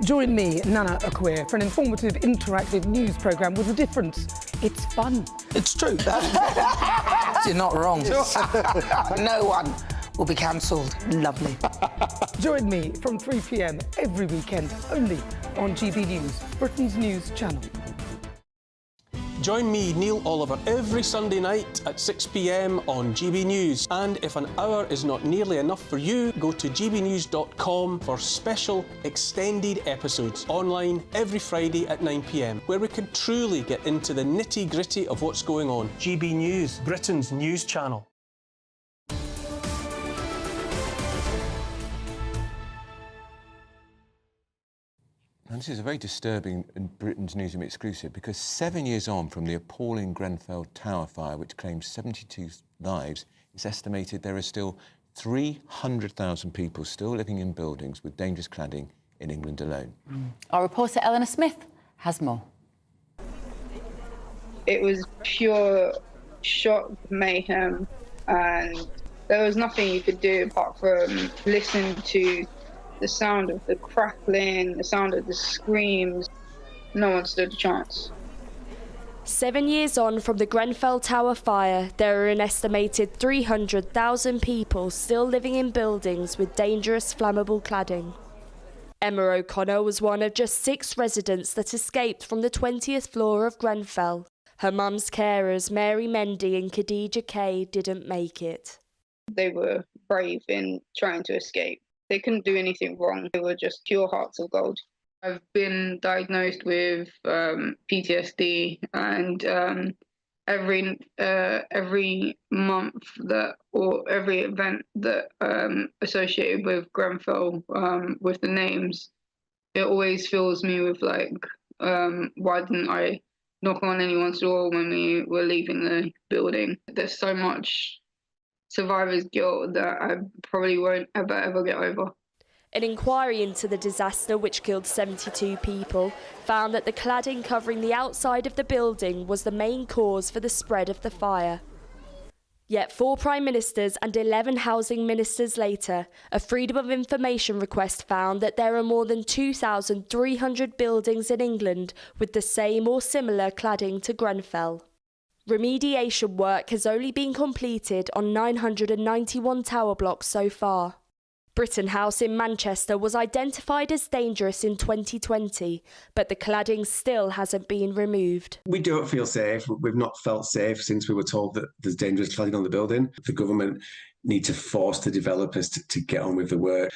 Join me, Nana Akweer, for an informative, interactive news programme with a difference. It's fun. It's true. You're not wrong. No one will be cancelled. Lovely. Join me from 3 p.m. every weekend, only on GB News, Britain's news channel. Join me, Neil Oliver, every Sunday night at 6 p.m. on GB News. And if an hour is not nearly enough for you, go to gbnews.com for special extended episodes online every Friday at 9 p.m, where we can truly get into the nitty-gritty of what's going on. GB News, Britain's news channel. And this is a very disturbing and Britain's Newsroom exclusive, because 7 years on from the appalling Grenfell Tower fire, which claimed 72 lives, it's estimated there are still 300,000 people still living in buildings with dangerous cladding in England alone. Our reporter Eleanor Smith has more. It was pure shock, mayhem, and there was nothing you could do apart from listen to the sound of the crackling, the sound of the screams. No one stood a chance. 7 years on from the Grenfell Tower fire, there are an estimated 300,000 people still living in buildings with dangerous flammable cladding. Emma O'Connor was one of just 6 residents that escaped from the 20th floor of Grenfell. Her mum's carers, Mary Mendy and Khadija Kay, didn't make it. They were brave in trying to escape. They couldn't do anything wrong. They were just pure hearts of gold. I've been diagnosed with PTSD, and every month that, or every event that associated with Grenfell, with the names, it always fills me with like, why didn't I knock on anyone's door when we were leaving the building? There's so much survivor's guilt that I probably won't ever get over. An inquiry into the disaster, which killed 72 people, found that the cladding covering the outside of the building was the main cause for the spread of the fire. Yet 4 Prime Ministers and 11 housing ministers later, a Freedom of Information request found that there are more than 2,300 buildings in England with the same or similar cladding to Grenfell. Remediation work has only been completed on 991 tower blocks so far. Britain House in Manchester was identified as dangerous in 2020, but the cladding still hasn't been removed. We don't feel safe. We've not felt safe since we were told that there's dangerous cladding on the building. The government need to force the developers to get on with the work.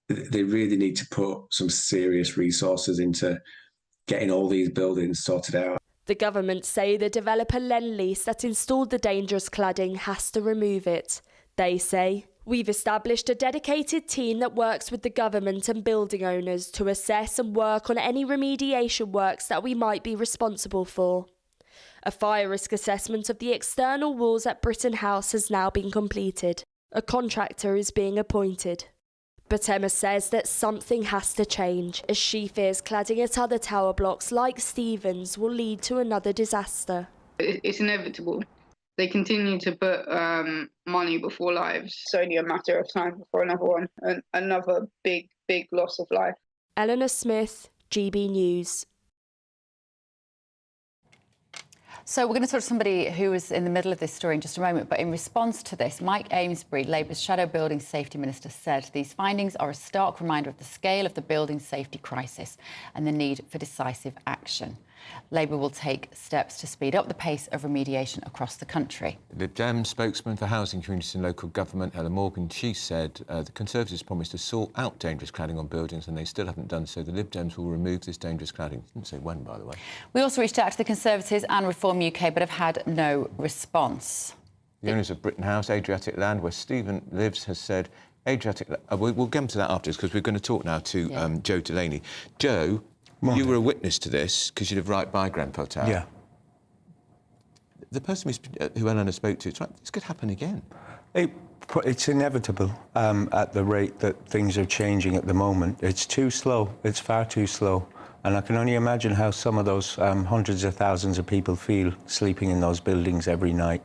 They really need to put some serious resources into getting all these buildings sorted out. The government say the developer Lendlease that installed the dangerous cladding has to remove it. They say, "We've established a dedicated team that works with the government and building owners to assess and work on any remediation works that we might be responsible for." A fire risk assessment of the external walls at Britain House has now been completed. A contractor is being appointed. But Emma says that something has to change, as she fears cladding at other tower blocks like Stevens will lead to another disaster. It's inevitable. They continue to put money before lives. It's only a matter of time before another one, and another big loss of life. Eleanor Smith, GB News. So we're going to talk to somebody who was in the middle of this story in just a moment, but in response to this, Mike Amesbury, Labour's Shadow Building Safety Minister, said these findings are a stark reminder of the scale of the building safety crisis and the need for decisive action. Labour will take steps to speed up the pace of remediation across the country. The Lib Dem spokesman for housing, communities and local government, Ella Morgan, she said the Conservatives promised to sort out dangerous cladding on buildings and they still haven't done so. The Lib Dems will remove this dangerous cladding. Didn't say when, by the way. We also reached out to the Conservatives and Reform UK but have had no response. The owners of Britain House, Adriatic Land, where Stephen lives, has said Adriatic... we'll get to that afterwards because we're going to talk now to Joe Delaney. Joe, you were a witness to this because you live right by Grenfell Tower. Yeah. The person who Eleanor spoke to, this could happen again. It's inevitable at the rate that things are changing at the moment. It's too slow. It's far too slow. And I can only imagine how some of those hundreds of thousands of people feel sleeping in those buildings every night.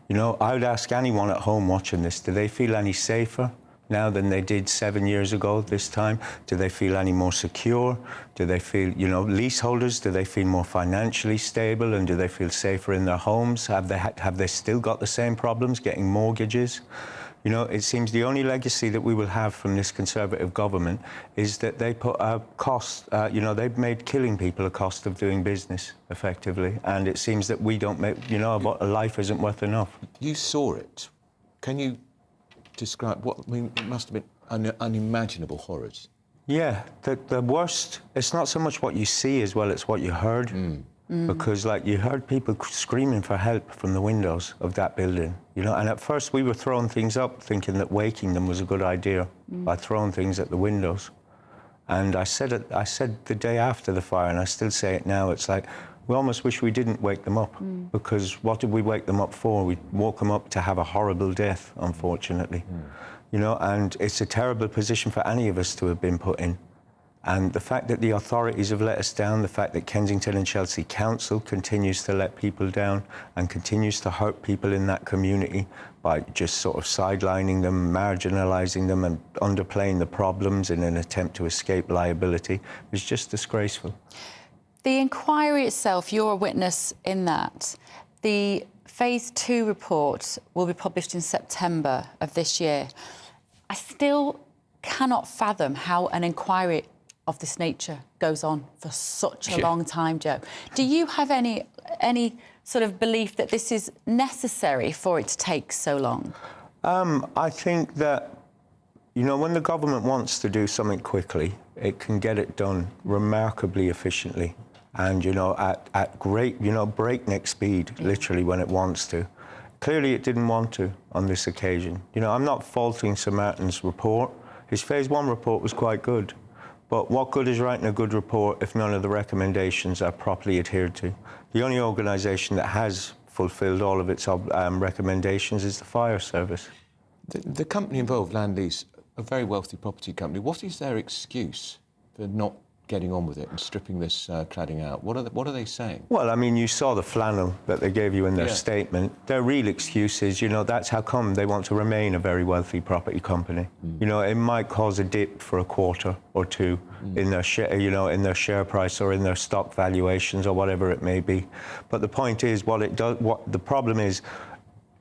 You know, I would ask anyone at home watching this, do they feel any safer now than they did 7 years ago this time? Do they feel any more secure? Do they feel, you know, leaseholders, do they feel more financially stable and do they feel safer in their homes? Have they still got the same problems getting mortgages? You know, it seems the only legacy that we will have from this Conservative government is that they put a cost, you know, they've made killing people a cost of doing business, effectively, and it seems that we don't make, you know, what a life isn't worth enough. You saw it. Can you describe what, I mean, it must have been unimaginable horrors. Yeah, the worst, it's not so much what you see as well, it's what you heard. Because, like, you heard people screaming for help from the windows of that building, you know, and at first we were throwing things up thinking that waking them was a good idea by throwing things at the windows. And I said the day after the fire, and I still say it now, it's like, we almost wish we didn't wake them up, because what did we wake them up for? We woke them up to have a horrible death, unfortunately. You know, and it's a terrible position for any of us to have been put in. And the fact that the authorities have let us down, the fact that Kensington and Chelsea Council continues to let people down and continues to hurt people in that community by just sort of sidelining them, marginalising them and underplaying the problems in an attempt to escape liability is just disgraceful. The inquiry itself, you're a witness in that. The Phase 2 report will be published in September of this year. I still cannot fathom how an inquiry of this nature goes on for such a long time, Joe. Do you have any sort of belief that this is necessary for it to take so long? I think that, you know, when the government wants to do something quickly, it can get it done remarkably efficiently and, you know, at great, you know, breakneck speed, literally, when it wants to. Clearly, it didn't want to on this occasion. You know, I'm not faulting Sir Martin's report. His Phase 1 report was quite good. But what good is writing a good report if none of the recommendations are properly adhered to? The only organisation that has fulfilled all of its recommendations is the fire service. The company involved, Land Lease, a very wealthy property company. What is their excuse for not getting on with it and stripping this cladding out? What are they saying? Well, I mean, you saw the flannel that they gave you in their statement. Their real excuse is, you know, that's how come they want to remain a very wealthy property company. You know, it might cause a dip for a quarter or two in their share, you know, in their share price or in their stock valuations or whatever it may be. But the point is, what the problem is,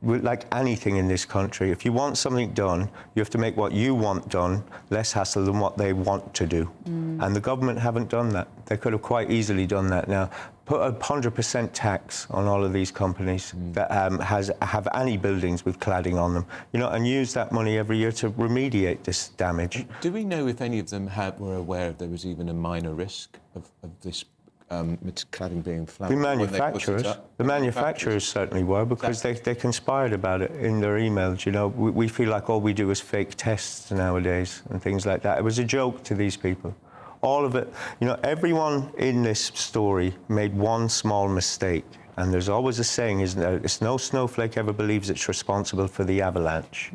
like anything in this country, if you want something done, you have to make what you want done less hassle than what they want to do. And the government haven't done that. They could have quite easily done that now. Put a 100% tax on all of these companies that have any buildings with cladding on them, you know, and use that money every year to remediate this damage. Do we know if any of them were aware if there was even a minor risk of this cladding being flat? The manufacturers certainly were, because they conspired about it in their emails. You know, we feel like all we do is fake tests nowadays and things like that. It was a joke to these people. All of it, you know, everyone in this story made one small mistake. And there's always a saying, isn't there? It's no snowflake ever believes it's responsible for the avalanche,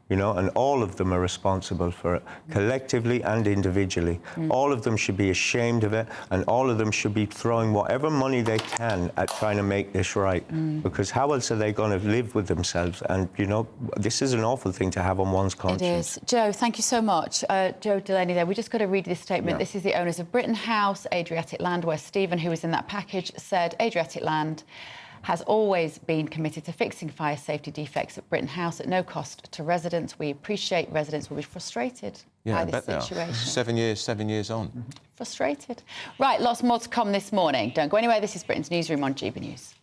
you know, and all of them are responsible for it, collectively and individually. All of them should be ashamed of it, and all of them should be throwing whatever money they can at trying to make this right, because how else are they going to live with themselves? And, you know, this is an awful thing to have on one's conscience. It is. Joe, thank you so much. Joe Delaney there. We just got to read this statement. Yeah. This is the owners of Britain House, Adriatic Land, where Stephen, who was in that package, said Adriatic Land has always been committed to fixing fire safety defects at Britain House at no cost to residents. We appreciate residents will be frustrated Yeah, I this bet they are. situation. 7 years on. Frustrated. Right, lots more to come this morning. Don't go anywhere. This is Britain's Newsroom on GB News.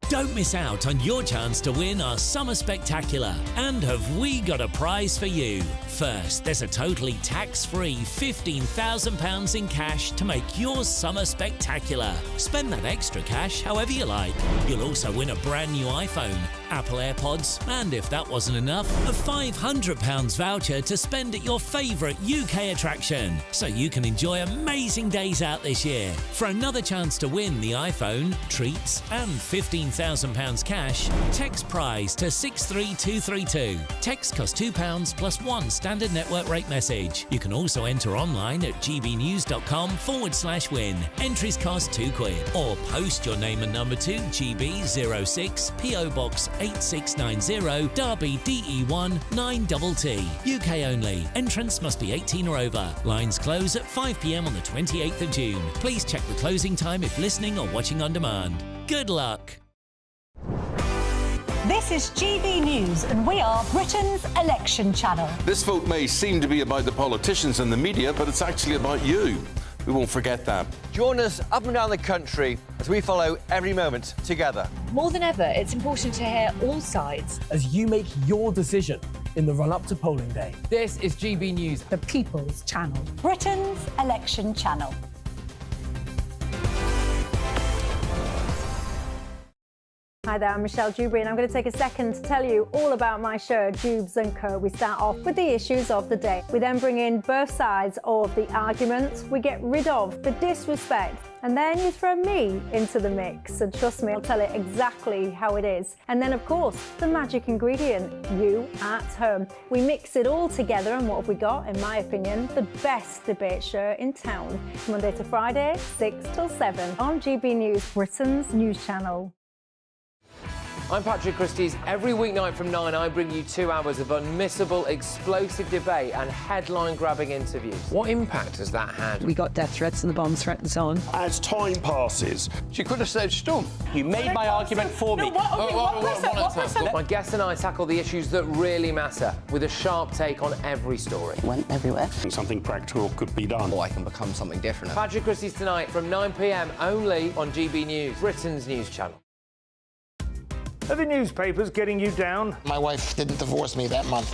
Don't miss out on your chance to win our Summer Spectacular. And have we got a prize for you? First, there's a totally tax-free £15,000 in cash to make your summer spectacular. Spend that extra cash however you like. You'll also win a brand new iPhone, Apple AirPods, and if that wasn't enough, a £500 voucher to spend at your favourite UK attraction. So you can enjoy amazing days out this year. For another chance to win the iPhone, treats, and £15,000 cash, text prize to 63232. Text costs £2 plus one standard network rate message. You can also enter online at gbnews.com/win. Entries cost £2 or post your name and number to GB06 PO Box 8690 Derby DE1 9TT. UK only. Entrance must be 18 or over. Lines close at 5 p.m. on the 28th of June. Please check the closing time if listening or watching on demand. Good luck. This is GB News, and we are Britain's election channel. This vote may seem to be about the politicians and the media, but it's actually about you. We won't forget that. Join us up and down the country as we follow every moment together. More than ever, it's important to hear all sides as you make your decision in the run-up to polling day. This is GB News, the People's Channel. Britain's election channel. Hi there, I'm Michelle Dewberry, and I'm going to take a second to tell you all about my show, Dubes & Co. We start off with the issues of the day. We then bring in both sides of the argument. We get rid of the disrespect. And then you throw me into the mix. And trust me, I'll tell it exactly how it is. And then, of course, the magic ingredient, you at home. We mix it all together, and what have we got? In my opinion, the best debate show in town. Monday to Friday, 6 till 7 on GB News, Britain's news channel. I'm Patrick Christie's. Every weeknight from 9, I bring you 2 hours of unmissable, explosive debate and headline-grabbing interviews. What impact has that had? We got death threats and the bomb threat and so on. As time passes, she could have said Storm. You made my argument for me. My guests and I tackle the issues that really matter, with a sharp take on every story. It went everywhere. Something practical could be done. Or I can become something different. Patrick Christie's tonight from 9 p.m. only on GB News, Britain's news channel. Are the newspapers getting you down? My wife didn't divorce me that month.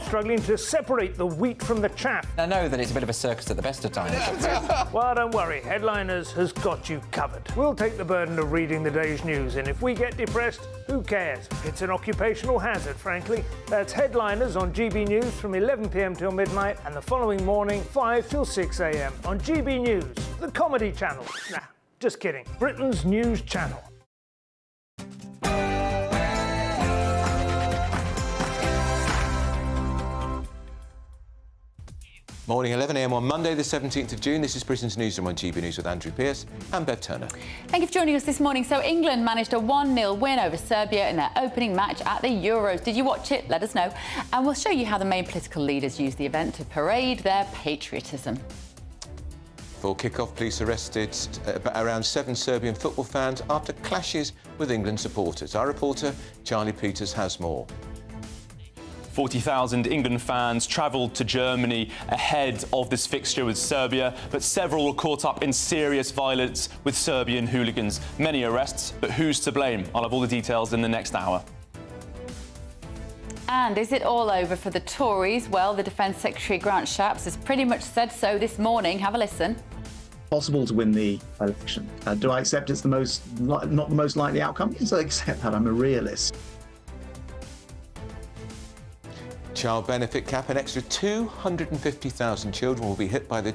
Struggling to separate the wheat from the chaff? I know that it's a bit of a circus at the best of times. Well, don't worry, Headliners has got you covered. We'll take the burden of reading the day's news, and if we get depressed, who cares? It's an occupational hazard, frankly. That's Headliners on GB News from 11 p.m. till midnight, and the following morning, 5 till 6 a.m. on GB News, the comedy channel. Nah, just kidding. Britain's news channel. Morning, 11 a.m. on Monday, the 17th of June. This is Britain's Newsroom on GB News with Andrew Pearce and Bev Turner. Thank you for joining us this morning. So England managed a 1-0 win over Serbia in their opening match at the Euros. Did you watch it? Let us know. And we'll show you how the main political leaders used the event to parade their patriotism. For kick-off, police arrested around 7 Serbian football fans after clashes with England supporters. Our reporter, Charlie Peters, has more. 40,000 England fans travelled to Germany ahead of this fixture with Serbia, but several were caught up in serious violence with Serbian hooligans. Many arrests, but who's to blame? I'll have all the details in the next hour. And is it all over for the Tories? Well, the Defence Secretary Grant Shapps has pretty much said so this morning. Have a listen. Possible to win the election. Do I accept it's not the most likely outcome? Yes, I accept that. I'm a realist. Child benefit cap. An extra 250,000 children will be hit by the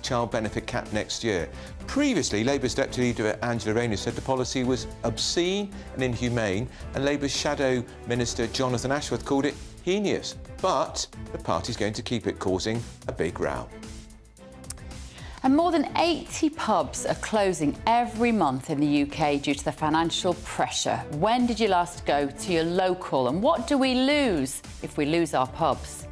child benefit cap next year. Previously, Labour's Deputy Leader Angela Rayner said the policy was obscene and inhumane, and Labour's Shadow Minister Jonathan Ashworth called it heinous. But the party's going to keep it, causing a big row. And more than 80 pubs are closing every month in the UK due to the financial pressure. When did you last go to your local? And what do we lose if we lose our pubs?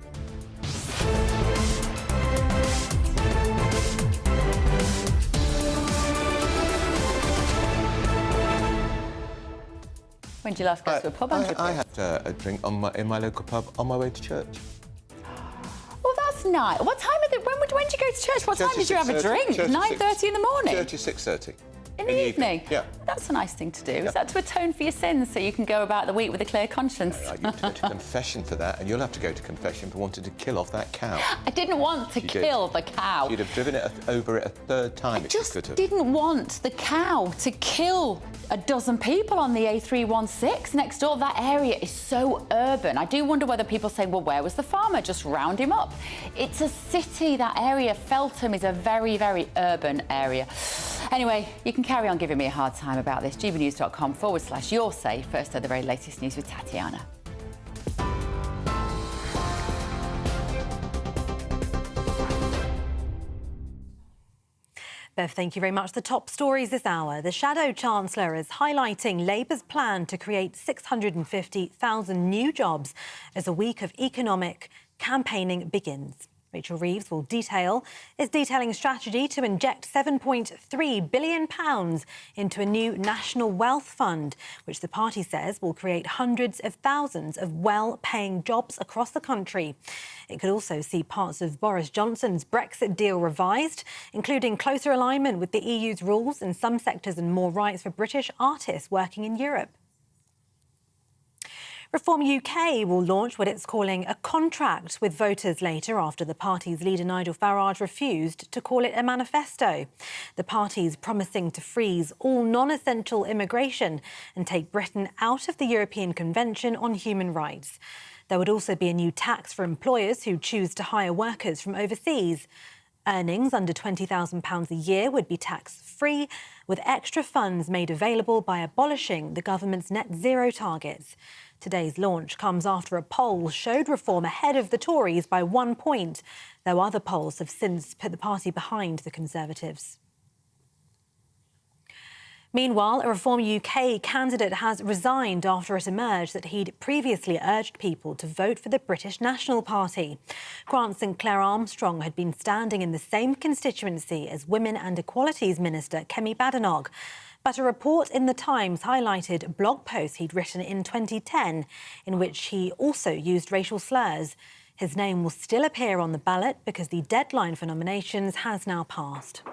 When did you last go to a pub, Andrew? I had a drink in my local pub on my way to church. Well, that's nice. What time of the... When did you go to church? What time did you have a drink? 9:30 in the morning? Church is 6:30. In the evening? Yeah. That's a nice thing to do. Is that to atone for your sins so you can go about the week with a clear conscience? You have to go to confession for that, and you'll have to go to confession for wanting to kill off that cow. I didn't want to kill the cow. You'd have driven it over it a third time if you could have. Didn't want the cow to kill a dozen people on the A316 next door. That area is so urban. I do wonder whether people say, well, where was the farmer? Just round him up. It's a city, that area. Felton is a very, very urban area. Anyway, you can carry on giving me a hard time about this. gbnews.com/your say. First, the very latest news with Tatiana. Bev, thank you very much. The top stories this hour. The Shadow Chancellor is highlighting Labour's plan to create 650,000 new jobs as a week of economic campaigning begins. Rachel Reeves is detailing a strategy to inject £7.3 billion into a new national wealth fund, which the party says will create hundreds of thousands of well-paying jobs across the country. It could also see parts of Boris Johnson's Brexit deal revised, including closer alignment with the EU's rules in some sectors and more rights for British artists working in Europe. Reform UK will launch what it's calling a contract with voters later after the party's leader Nigel Farage refused to call it a manifesto. The party's promising to freeze all non-essential immigration and take Britain out of the European Convention on Human Rights. There would also be a new tax for employers who choose to hire workers from overseas. Earnings under £20,000 a year would be tax-free, with extra funds made available by abolishing the government's net zero targets. Today's launch comes after a poll showed reform ahead of the Tories by 1 point, though other polls have since put the party behind the Conservatives. Meanwhile, a Reform UK candidate has resigned after it emerged that he'd previously urged people to vote for the British National Party. Grant St Clair Armstrong had been standing in the same constituency as Women and Equalities Minister Kemi Badenoch. But a report in The Times highlighted a blog post he'd written in 2010 in which he also used racial slurs. His name will still appear on the ballot because the deadline for nominations has now passed.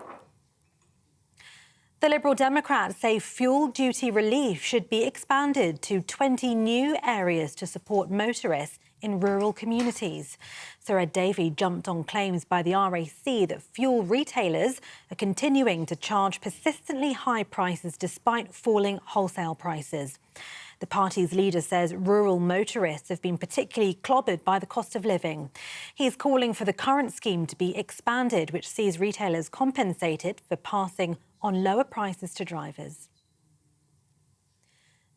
The Liberal Democrats say fuel duty relief should be expanded to 20 new areas to support motorists in rural communities. Sir Ed Davey jumped on claims by the RAC that fuel retailers are continuing to charge persistently high prices despite falling wholesale prices. The party's leader says rural motorists have been particularly clobbered by the cost of living. He's calling for the current scheme to be expanded, which sees retailers compensated for passing on lower prices to drivers.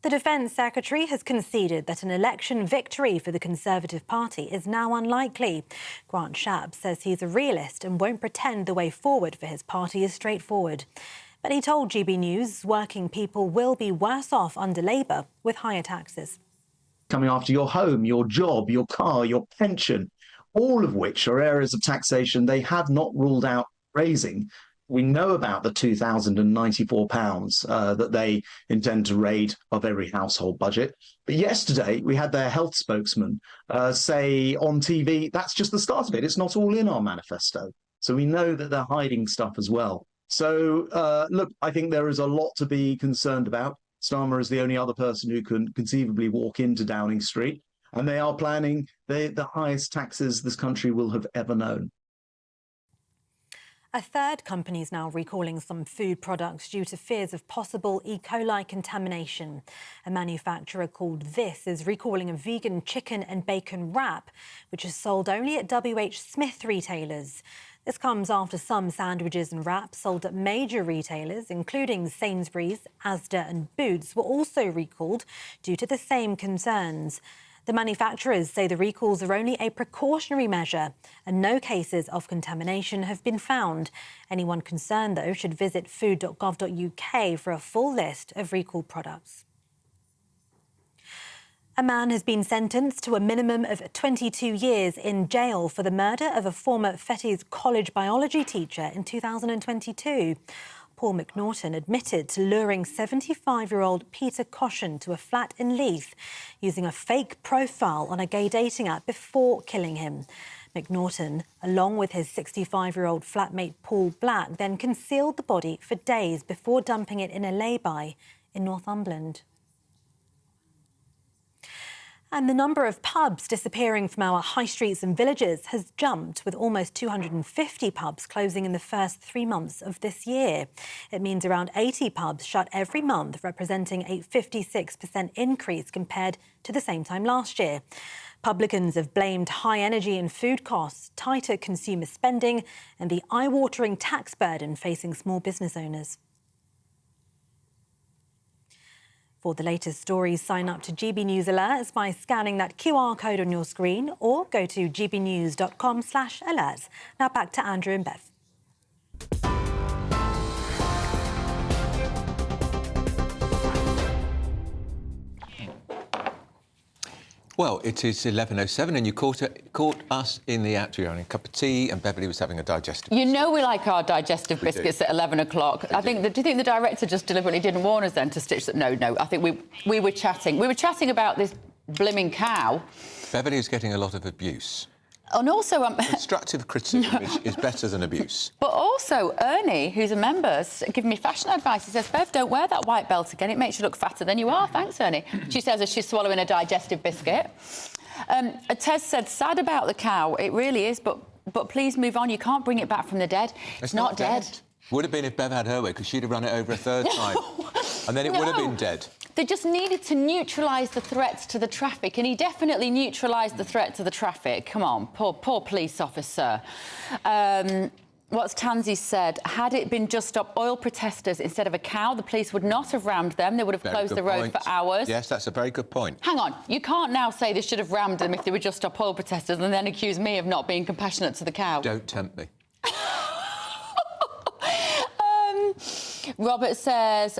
The Defence Secretary has conceded that an election victory for the Conservative Party is now unlikely. Grant Shapps says he's a realist and won't pretend the way forward for his party is straightforward. But he told GB News working people will be worse off under Labour with higher taxes. Coming after your home, your job, your car, your pension, all of which are areas of taxation they have not ruled out raising. We know about the £2,094 that they intend to raid of every household budget. But yesterday, we had their health spokesman say on TV, that's just the start of it. It's not all in our manifesto. So we know that they're hiding stuff as well. So, look, I think there is a lot to be concerned about. Starmer is the only other person who can conceivably walk into Downing Street. And they are planning the highest taxes this country will have ever known. A third company is now recalling some food products due to fears of possible E. coli contamination. A manufacturer called This is recalling a vegan chicken and bacon wrap, which is sold only at WH Smith retailers. This comes after some sandwiches and wraps sold at major retailers, including Sainsbury's, Asda and Boots, were also recalled due to the same concerns. The manufacturers say the recalls are only a precautionary measure and no cases of contamination have been found. Anyone concerned, though, should visit food.gov.uk for a full list of recalled products. A man has been sentenced to a minimum of 22 years in jail for the murder of a former Fettes College biology teacher in 2022. Paul McNaughton admitted to luring 75-year-old Peter Caution to a flat in Leith using a fake profile on a gay dating app before killing him. McNaughton, along with his 65-year-old flatmate Paul Black, then concealed the body for days before dumping it in a lay-by in Northumberland. And the number of pubs disappearing from our high streets and villages has jumped, with almost 250 pubs closing in the first 3 months of this year. It means around 80 pubs shut every month, representing a 56% increase compared to the same time last year. Publicans have blamed high energy and food costs, tighter consumer spending and the eye-watering tax burden facing small business owners. For the latest stories, sign up to GB News Alerts by scanning that QR code on your screen or go to gbnews.com/alerts. Now back to Andrew and Bev. Well, it is 11:07 and you caught us in the act. We were having a cup of tea and Beverly was having a digestive You know we like our digestive biscuits at 11 o'clock. Do you think the director just deliberately didn't warn us then to stitch that? No. I think we were chatting. We were chatting about this blimmin' cow. Beverly is getting a lot of abuse. And also... Constructive criticism is better than abuse. But also, Ernie, who's a member, giving me fashion advice. He says, Bev, don't wear that white belt again. It makes you look fatter than you are. Thanks, Ernie. She says as she's swallowing a digestive biscuit. Tez said, sad about the cow. It really is, but please move on. You can't bring it back from the dead. It's not dead. Would have been if Bev had her way, because she'd have run it over a third time. And then it would have been dead. They just needed to neutralise the threats to the traffic, and he definitely neutralised the threat to the traffic. Come on, poor police officer. What's Tansy said, had it been just up oil protesters instead of a cow, the police would not have rammed them. They would have closed the road for hours. Yes, that's a very good point. Hang on, you can't now say they should have rammed them if they were just up oil protesters and then accuse me of not being compassionate to the cow. Don't tempt me. Robert says,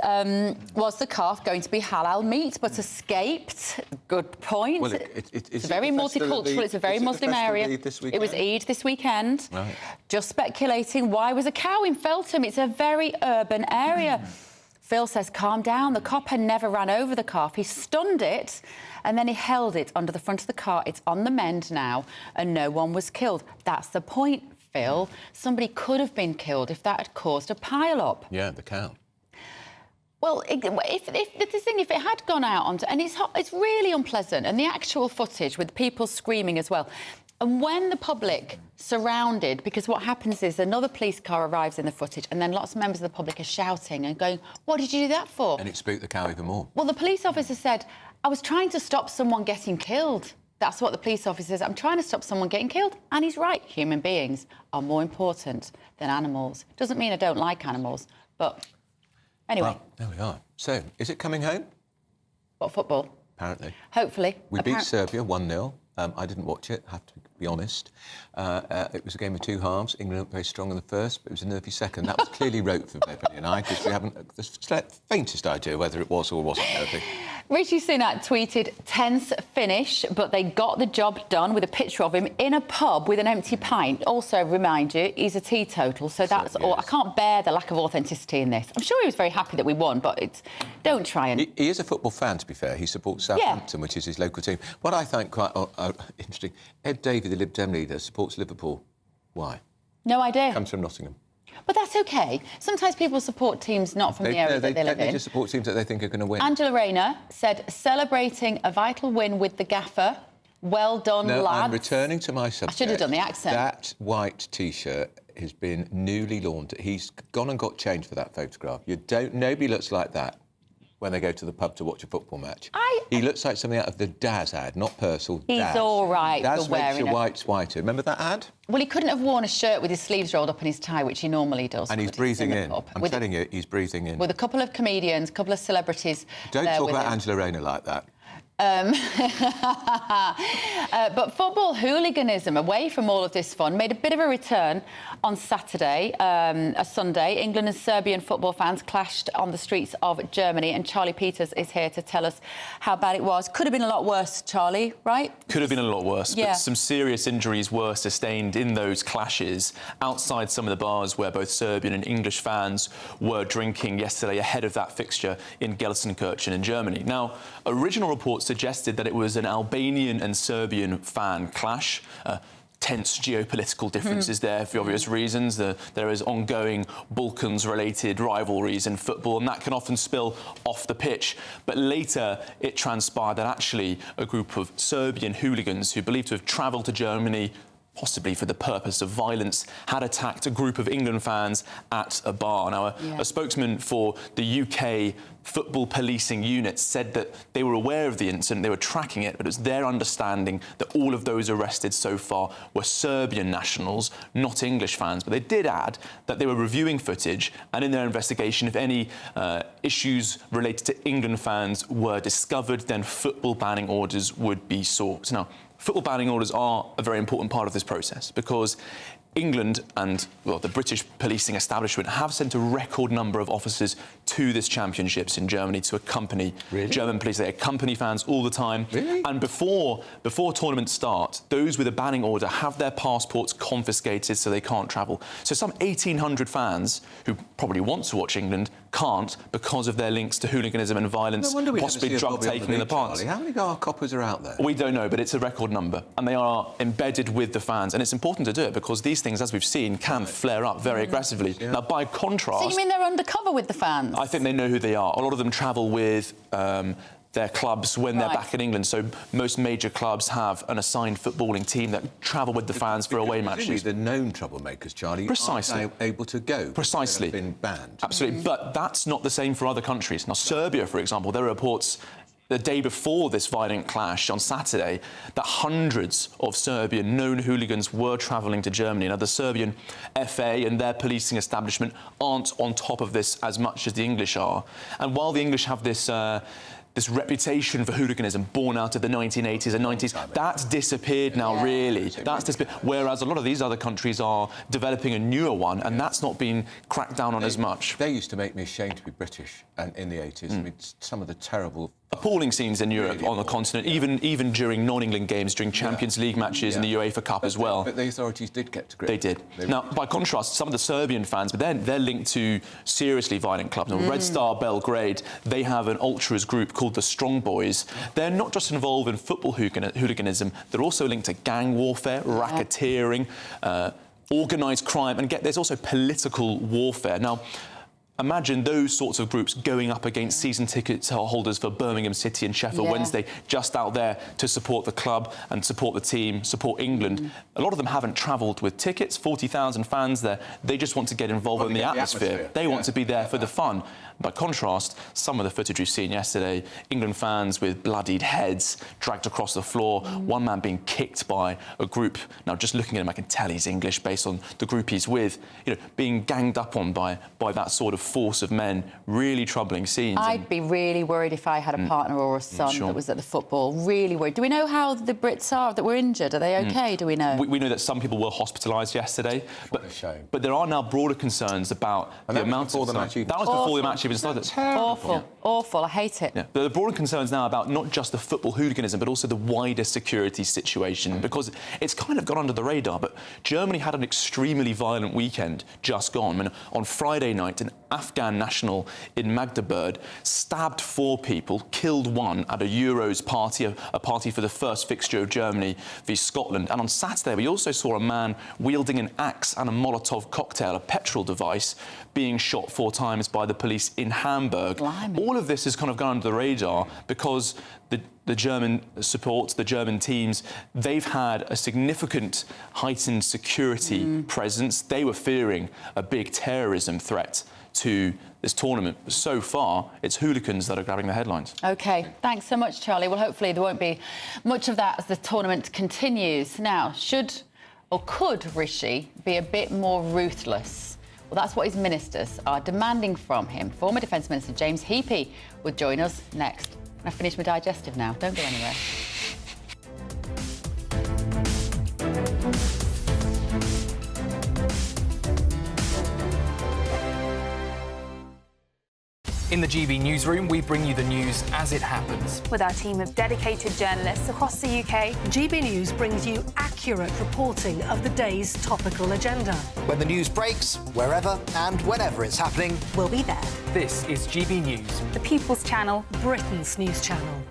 was the calf going to be halal meat but escaped? Good point. Well, it's very multicultural. It's a very Muslim area. It was Eid this weekend. Right. Just speculating, why was a cow in Felton? It's a very urban area. Phil says, calm down. The cop had never ran over the calf. He stunned it and then he held it under the front of the car. It's on the mend now and no one was killed. That's the point, Phil. Somebody could have been killed if that had caused a pile-up. Yeah, the cow. Well, if it had gone out onto... And it's really unpleasant. And the actual footage with people screaming as well. And when the public surrounded... Because what happens is another police car arrives in the footage and then lots of members of the public are shouting and going, what did you do that for? And it spooked the cow even more. Well, the police officer said, I was trying to stop someone getting killed. That's what the police officer says. I'm trying to stop someone getting killed. And he's right. Human beings are more important than animals. Doesn't mean I don't like animals, but... Anyway. Well, there we are. So, is it coming home? What, football? Apparently. Hopefully. We beat Serbia 1-0. I didn't watch it, I have to be honest. It was a game of two halves. England looked very strong in the first, but it was a nervy second. That was clearly rote for Beverly and I, because we haven't the faintest idea whether it was or wasn't nervy. Rishi Sunak tweeted, tense finish, but they got the job done with a picture of him in a pub with an empty pint. Also, remind you, he's a teetotal, so that's all. I can't bear the lack of authenticity in this. I'm sure he was very happy that we won, but don't try and... He is a football fan, to be fair. He supports Southampton, which is his local team. What I find quite interesting, Ed Davey, the Lib Dem leader, supports Liverpool. Why? No idea. Comes from Nottingham. But that's OK. Sometimes people support teams not from the area that they live in. They just support teams that they think are going to win. Angela Rayner said, celebrating a vital win with the gaffer. Well done, no, lads. I'm returning to my subject. I should have done the accent. That white T-shirt has been newly laundered. He's gone and got changed for that photograph. Nobody looks like that when they go to the pub to watch a football match. He looks like something out of the Daz ad, not Purcell. He's Daz. all right Daz for wearing makes your whites whiter. Remember that ad? Well, he couldn't have worn a shirt with his sleeves rolled up and his tie, which he normally does. And he's breathing in. I'm telling you, he's breathing in. With a couple of comedians, a couple of celebrities. Don't talk about Angela Rayner like that. But football hooliganism, away from all of this fun, made a bit of a return on Saturday, a Sunday. England and Serbian football fans clashed on the streets of Germany, and Charlie Peters is here to tell us how bad it was. Could have been a lot worse, Charlie, right? Could have been a lot worse, Yeah. but some serious injuries were sustained in those clashes outside some of the bars where both Serbian and English fans were drinking yesterday ahead of that fixture in Gelsenkirchen in Germany. Now, original reports suggested that it was an Albanian and Serbian fan clash. Tense geopolitical differences there for obvious reasons. There is ongoing Balkans-related rivalries in football, and that can often spill off the pitch. But later, it transpired that actually a group of Serbian hooligans who believed to have travelled to Germany possibly for the purpose of violence, had attacked a group of England fans at a bar. Now, a spokesman for the UK football policing unit said that they were aware of the incident, they were tracking it, but it was their understanding that all of those arrested so far were Serbian nationals, not English fans. But they did add that they were reviewing footage, and in their investigation, if any issues related to England fans were discovered, then football banning orders would be sought. Now, football banning orders are a very important part of this process because England and, well, the British policing establishment have sent a record number of officers to this championships in Germany to accompany German police. They accompany fans all the time. And before tournaments start, those with a banning order have their passports confiscated so they can't travel. So some 1,800 fans who probably want to watch England can't because of their links to hooliganism and violence, possibly drug taking in the past. How many coppers are out there? We don't know, but it's a record number, and they are embedded with the fans. And it's important to do it because these things, as we've seen, can flare up very aggressively. Now, by contrast... So you mean they're undercover with the fans? I think they know who they are. A lot of them travel with their clubs when they're back in England. So most major clubs have an assigned footballing team that travel with the fans for away matches. The known troublemakers, Charlie, precisely aren't able to go. Precisely. They've been banned. Absolutely. But that's not the same for other countries. Now, Serbia, for example, there are reports the day before this violent clash on Saturday that hundreds of Serbian known hooligans were travelling to Germany. Now, the Serbian FA and their policing establishment aren't on top of this as much as the English are. And while the English have this reputation for hooliganism born out of the 1980s and 90s, that's disappeared now, really. That's disappeared. Whereas a lot of these other countries are developing a newer one, and that's not been cracked down on as much. They used to make me ashamed to be British in the 80s. I mean, some of the terrible... appalling scenes in Europe on the continent, even during non-England games, during Champions League matches in the UEFA Cup as well. But the authorities did get to grips. They did. Now, by contrast, some of the Serbian fans, but they're linked to seriously violent clubs. Now, Red Star Belgrade, they have an ultras group called the Strong Boys. They're not just involved in football hooliganism, they're also linked to gang warfare, racketeering, organised crime, and there's also political warfare. Now, imagine those sorts of groups going up against season ticket holders for Birmingham City and Sheffield Wednesday, just out there to support the club and support the team, support England. A lot of them haven't travelled with tickets, 40,000 fans there. They just want to get involved in the atmosphere. They want to be there for the fun. By contrast, some of the footage we've seen yesterday, England fans with bloodied heads dragged across the floor, one man being kicked by a group. Now, just looking at him, I can tell he's English based on the group he's with. You know, being ganged up on by that sort of force of men, really troubling scenes. I'd be really worried if I had a partner or a son that was at the football. Really worried. Do we know how the Brits are that were injured? Are they OK? Do we know? We know that some people were hospitalised yesterday. But there are now broader concerns about the amount of... That was before the match even started. Awful. Awful. I hate it. Yeah. There are broader concerns now about not just the football hooliganism, but also the wider security situation, because it's kind of gone under the radar. But Germany had an extremely violent weekend just gone. I mean, on Friday night, an Afghan national in Magdeburg stabbed 4 people, killed 1 at a Euros party, a party for the first fixture of Germany v Scotland. And on Saturday, we also saw a man wielding an axe and a Molotov cocktail, a petrol device, being shot 4 times by the police in Hamburg. Blimey. All of this has kind of gone under the radar because the German support, the German teams, they've had a significant heightened security presence. They were fearing a big terrorism threat to this tournament. So far, it's hooligans that are grabbing the headlines. OK, thanks so much, Charlie. Well, hopefully there won't be much of that as the tournament continues. Now, should or could Rishi be a bit more ruthless? Well, that's what his ministers are demanding from him. Former Defence Minister James Heappey will join us next. I finished my digestive now. Don't go anywhere. In the GB Newsroom, we bring you the news as it happens. With our team of dedicated journalists across the UK, GB News brings you accurate reporting of the day's topical agenda. When the news breaks, wherever and whenever it's happening, we'll be there. This is GB News, the People's Channel, Britain's news channel.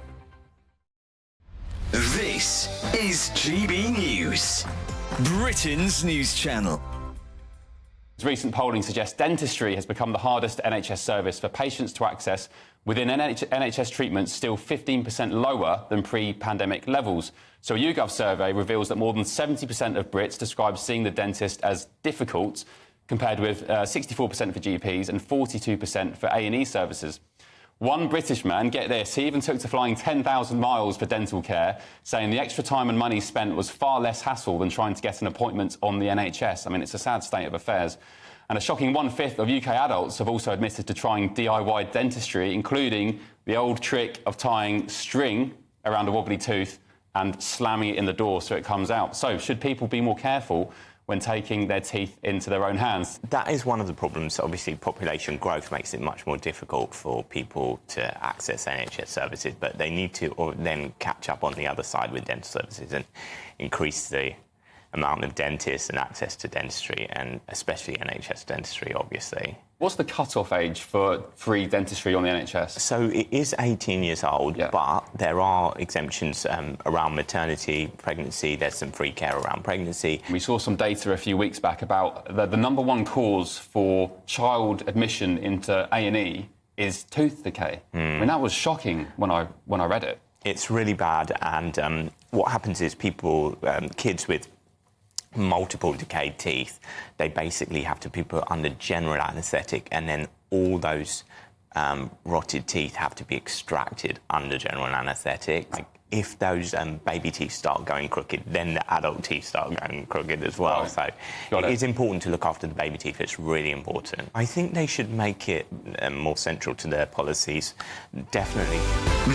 This is GB News, Britain's news channel. Recent polling suggests dentistry has become the hardest NHS service for patients to access, within NHS treatments still 15% lower than pre-pandemic levels. So a YouGov survey reveals that more than 70% of Brits describe seeing the dentist as difficult, compared with 64% for GPs and 42% for A&E services. One British man, get this, he even took to flying 10,000 miles for dental care, saying the extra time and money spent was far less hassle than trying to get an appointment on the NHS. I mean, it's a sad state of affairs. And a shocking 1/5 of UK adults have also admitted to trying DIY dentistry, including the old trick of tying string around a wobbly tooth and slamming it in the door so it comes out. So, should people be more careful when taking their teeth into their own hands? That is one of the problems. Obviously, population growth makes it much more difficult for people to access NHS services, but they need to then catch up on the other side with dental services and increase the amount of dentists and access to dentistry, and especially NHS dentistry, obviously. What's the cut-off age for free dentistry on the NHS? So it is 18 years old, but there are exemptions around maternity, pregnancy. There's some free care around pregnancy. We saw some data a few weeks back about the number one cause for child admission into A&E is tooth decay. I mean, that was shocking when I read it. It's really bad, and what happens is people, kids with multiple decayed teeth, they basically have to be put under general anaesthetic, and then all those rotted teeth have to be extracted under general anaesthetic. Like, if those baby teeth start going crooked, then the adult teeth start going crooked as well. Right. So it is important to look after the baby teeth. It's really important. I think they should make it more central to their policies, definitely.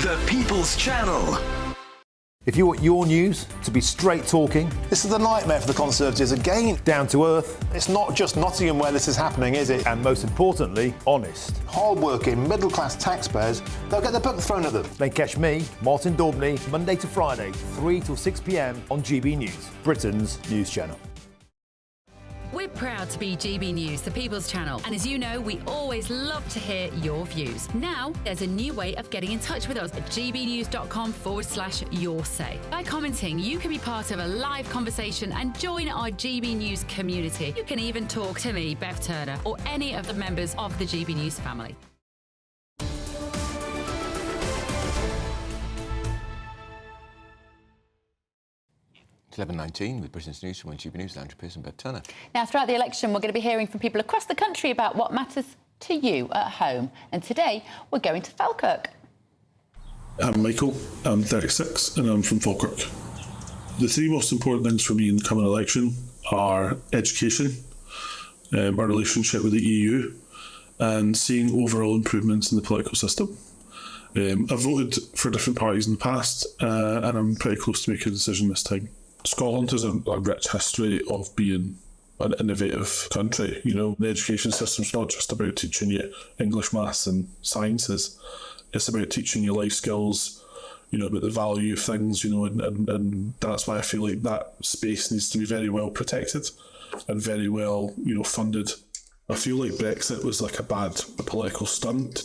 The People's Channel. If you want your news to be straight talking... This is a nightmare for the Conservatives again. Down to earth. It's not just Nottingham where this is happening, is it? And most importantly, honest. Hard-working, middle-class taxpayers, they'll get the book thrown at them. Then catch me, Martin Daubney, Monday to Friday, 3 till 6 p.m. on GB News, Britain's news channel. We're proud to be GB News, the People's Channel, and as you know, we always love to hear your views. Now, there's a new way of getting in touch with us at gbnews.com/your-say. By commenting, you can be part of a live conversation and join our GB News community. You can even talk to me, Bev Turner, or any of the members of the GB News family. It's 11:19 with Britain's News from GB News, Andrew Pearson, Bev Turner. Now, throughout the election, we're going to be hearing from people across the country about what matters to you at home. And today, we're going to Falkirk. I'm Michael, I'm 36, and I'm from Falkirk. The three most important things for me in the coming election are education, our relationship with the EU, and seeing overall improvements in the political system. I've voted for different parties in the past, and I'm pretty close to making a decision this time. Scotland has a rich history of being an innovative country. You know, the education system's not just about teaching you English, maths and sciences. It's about teaching you life skills, you know, about the value of things, you know, and that's why I feel like that space needs to be very well protected and very well, you know, funded. I feel like Brexit was like a bad political stunt.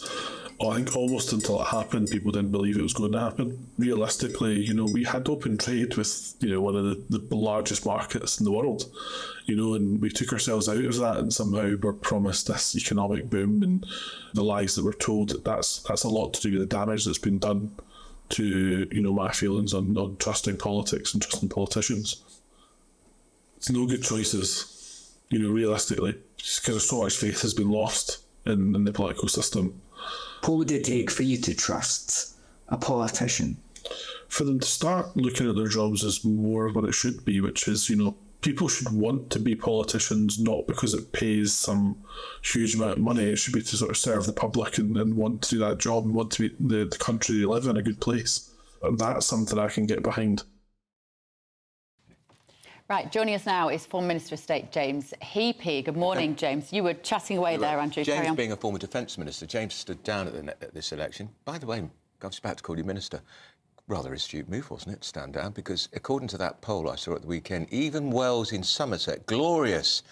I think almost until it happened, people didn't believe it was going to happen. Realistically, you know, we had open trade with, you know, one of the largest markets in the world, you know, and we took ourselves out of that and somehow were promised this economic boom, and the lies that were told. That's a lot to do with the damage that's been done to, you know, my feelings on trusting politics and trusting politicians. It's no good choices, you know, realistically, just because so much faith has been lost in the political system. What would it take for you to trust a politician? For them to start looking at their jobs as more of what it should be, which is, you know, people should want to be politicians, not because it pays some huge amount of money. It should be to sort of serve the public and want to do that job and want to be the country they live in a good place. And that's something I can get behind. Right, joining us now is former Minister of State James Heapy. Good morning, James. You were chatting away there, Andrew. James, being a former Defence Minister, James stood down at this election. By the way, I was about to call you Minister. Rather astute move, wasn't it, to stand down? Because according to that poll I saw at the weekend, even Wells in Somerset, glorious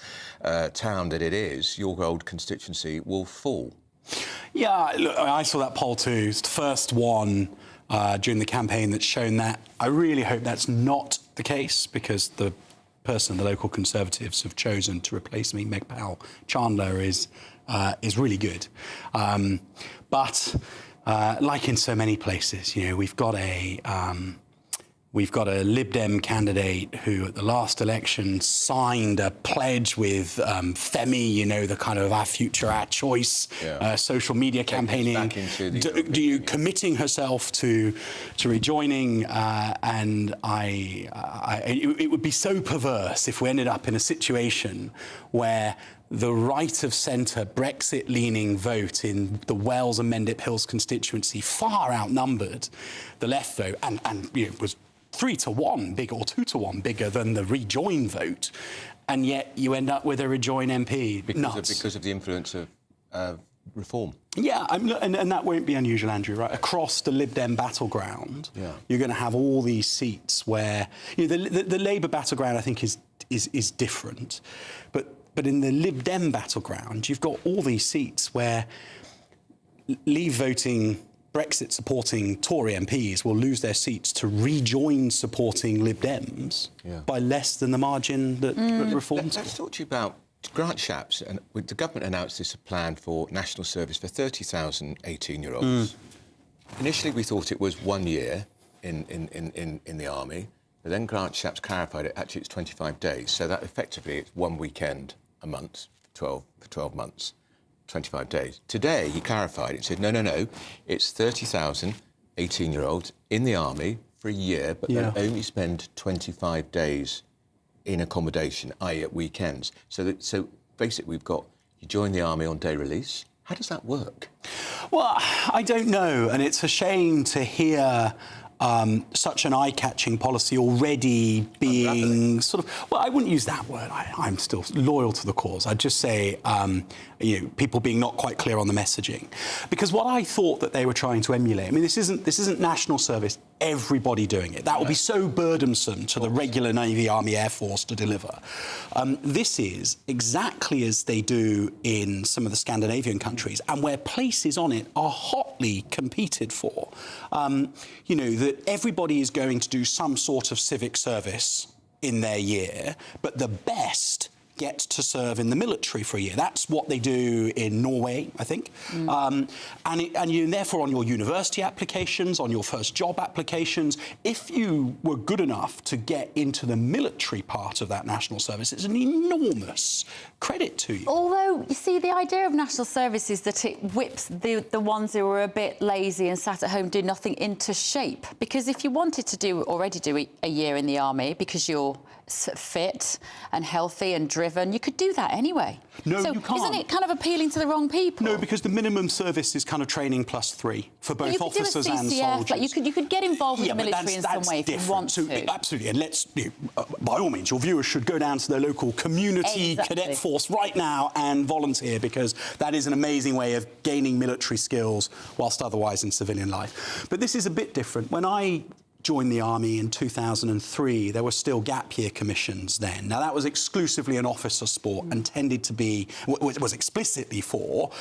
town that it is, your old constituency, will fall. Yeah, look, I saw that poll too. It's the first one during the campaign that's shown that. I really hope that's not the case, because the person the local Conservatives have chosen to replace me, Meg Powell-Chandler, is really good. But like in so many places, you know, we've got a Lib Dem candidate who, at the last election, signed a pledge with Femi, you know, the kind of our future, our choice, social media campaigning, committing herself to rejoining, and it would be so perverse if we ended up in a situation where the right-of-centre Brexit-leaning vote in the Wells and Mendip Hills constituency far outnumbered the left vote, and you know, was 3-1 bigger, or 2-1 bigger than the rejoin vote, and yet you end up with a rejoin MP. Because of the influence of reform. Yeah, and that won't be unusual, Andrew, right? Across the Lib Dem battleground, you're going to have all these seats where, you know, the Labour battleground, I think, is different, but in the Lib Dem battleground, you've got all these seats where Leave voting, Brexit-supporting Tory MPs will lose their seats to rejoin supporting Lib Dems by less than the margin that reforms. Let's talk to you about Grant Shapps. And the government announced this plan for national service for 30,000 18-year-olds. Initially, we thought it was 1 year in the army, but then Grant Shapps clarified it. Actually, it's 25 days, so that effectively it's one weekend a month for 12 months. 25 days. Today, he clarified it, said, no, it's 30,000 18-year-olds in the army for a year, but they'll only spend 25 days in accommodation, i.e. at weekends. So basically, we've got, you join the army on day release. How does that work? Well, I don't know, and it's a shame to hear such an eye-catching policy already being sort of... Well, I wouldn't use that word. I'm still loyal to the cause. I'd just say, you know, people being not quite clear on the messaging. Because what I thought that they were trying to emulate... I mean, this isn't national service, everybody doing it. That would be so burdensome to the regular Navy, Army, Air Force to deliver. This is exactly as they do in some of the Scandinavian countries, and where places on it are hotly competed for. You know, that everybody is going to do some sort of civic service in their year, but the best get to serve in the military for a year. That's what they do in Norway, I think. And you, therefore, on your university applications, on your first job applications, if you were good enough to get into the military part of that national service, it's an enormous credit to you. Although, you see, the idea of national service is that it whips the ones who are a bit lazy and sat at home doing nothing into shape. Because if you wanted to already do a year in the army because you're fit and healthy and driven, you could do that anyway. No, so you can't. Isn't it kind of appealing to the wrong people? No, because the minimum service is kind of training +3 for both officers and soldiers. Like you could get involved with the military in some way if you want to. Absolutely, and let's, by all means, your viewers should go down to their local community cadet force right now and volunteer, because that is an amazing way of gaining military skills whilst otherwise in civilian life. But this is a bit different. When I joined the army in 2003, there were still gap year commissions then. Now, that was exclusively an officer sport and tended to be, was explicitly for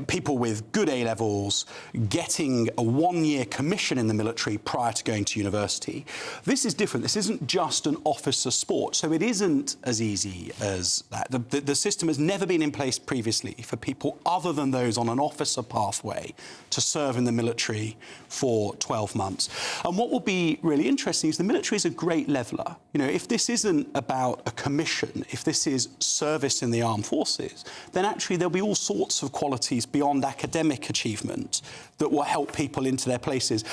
people with good A-levels getting a 1-year commission in the military prior to going to university. This is different. This isn't just an officer sport, so it isn't as easy as that. The system has never been in place previously for people other than those on an officer pathway to serve in the military for 12 months. And what will be really interesting is the military is a great leveller. You know, if this isn't about a commission, if this is service in the armed forces, then actually there'll be all sorts of qualities beyond academic achievement that will help people into their places.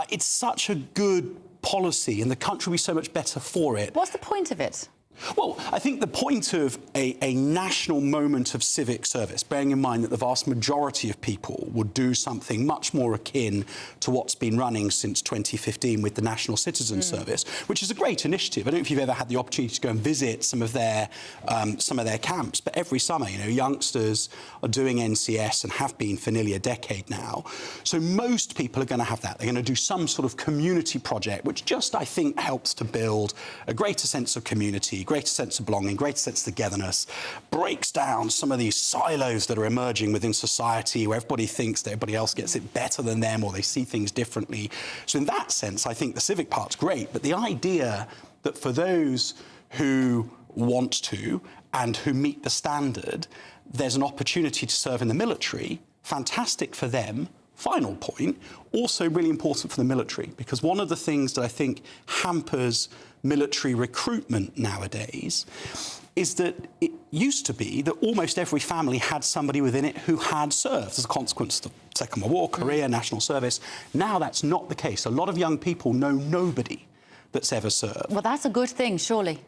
It's such a good policy and the country would be so much better for it. What's the point of it? Well, I think the point of a national moment of civic service, bearing in mind that the vast majority of people would do something much more akin to what's been running since 2015 with the National Citizen Service, which is a great initiative. I don't know if you've ever had the opportunity to go and visit some of their camps, but every summer, you know, youngsters are doing NCS and have been for nearly a decade now. So most people are going to have that. They're going to do some sort of community project, which just, I think, helps to build a greater sense of community, greater sense of belonging, greater sense of togetherness, breaks down some of these silos that are emerging within society where everybody thinks that everybody else gets it better than them or they see things differently. So in that sense, I think the civic part's great, but the idea that for those who want to and who meet the standard, there's an opportunity to serve in the military, fantastic for them. Final point, also really important for the military, because one of the things that I think hampers military recruitment nowadays is that it used to be that almost every family had somebody within it who had served as a consequence of the Second World War, career, national service. Now that's not the case. A lot of young people know nobody that's ever served. Well, that's a good thing, surely.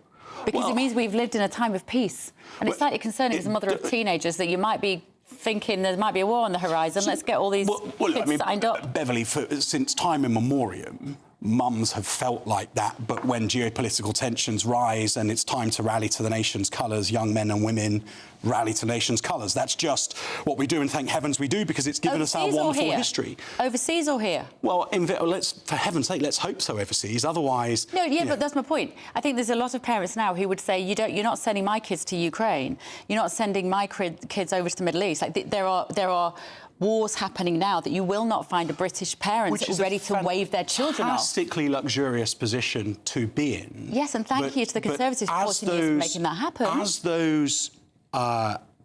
Because it means we've lived in a time of peace. And it's slightly concerning as a mother of teenagers that you might be thinking there might be a war on the horizon. Let's get all these kids signed up. Beverly, since time immemorial, mums have felt like that, but when geopolitical tensions rise and it's time to rally to the nation's colours, young men and women rally to the nation's colours. That's just what we do, and thank heavens we do, because it's given us our wonderful history. Overseas or here? Well, for heaven's sake, let's hope so overseas. Otherwise... No, but that's my point. I think there's a lot of parents now who would say, you're not sending my kids to Ukraine. You're not sending my kids over to the Middle East. Like, there are wars happening now that you will not find a British parent ready to wave their children off. Fantastically luxurious position to be in. Yes, and thank you to the Conservatives for 14 years for making that happen.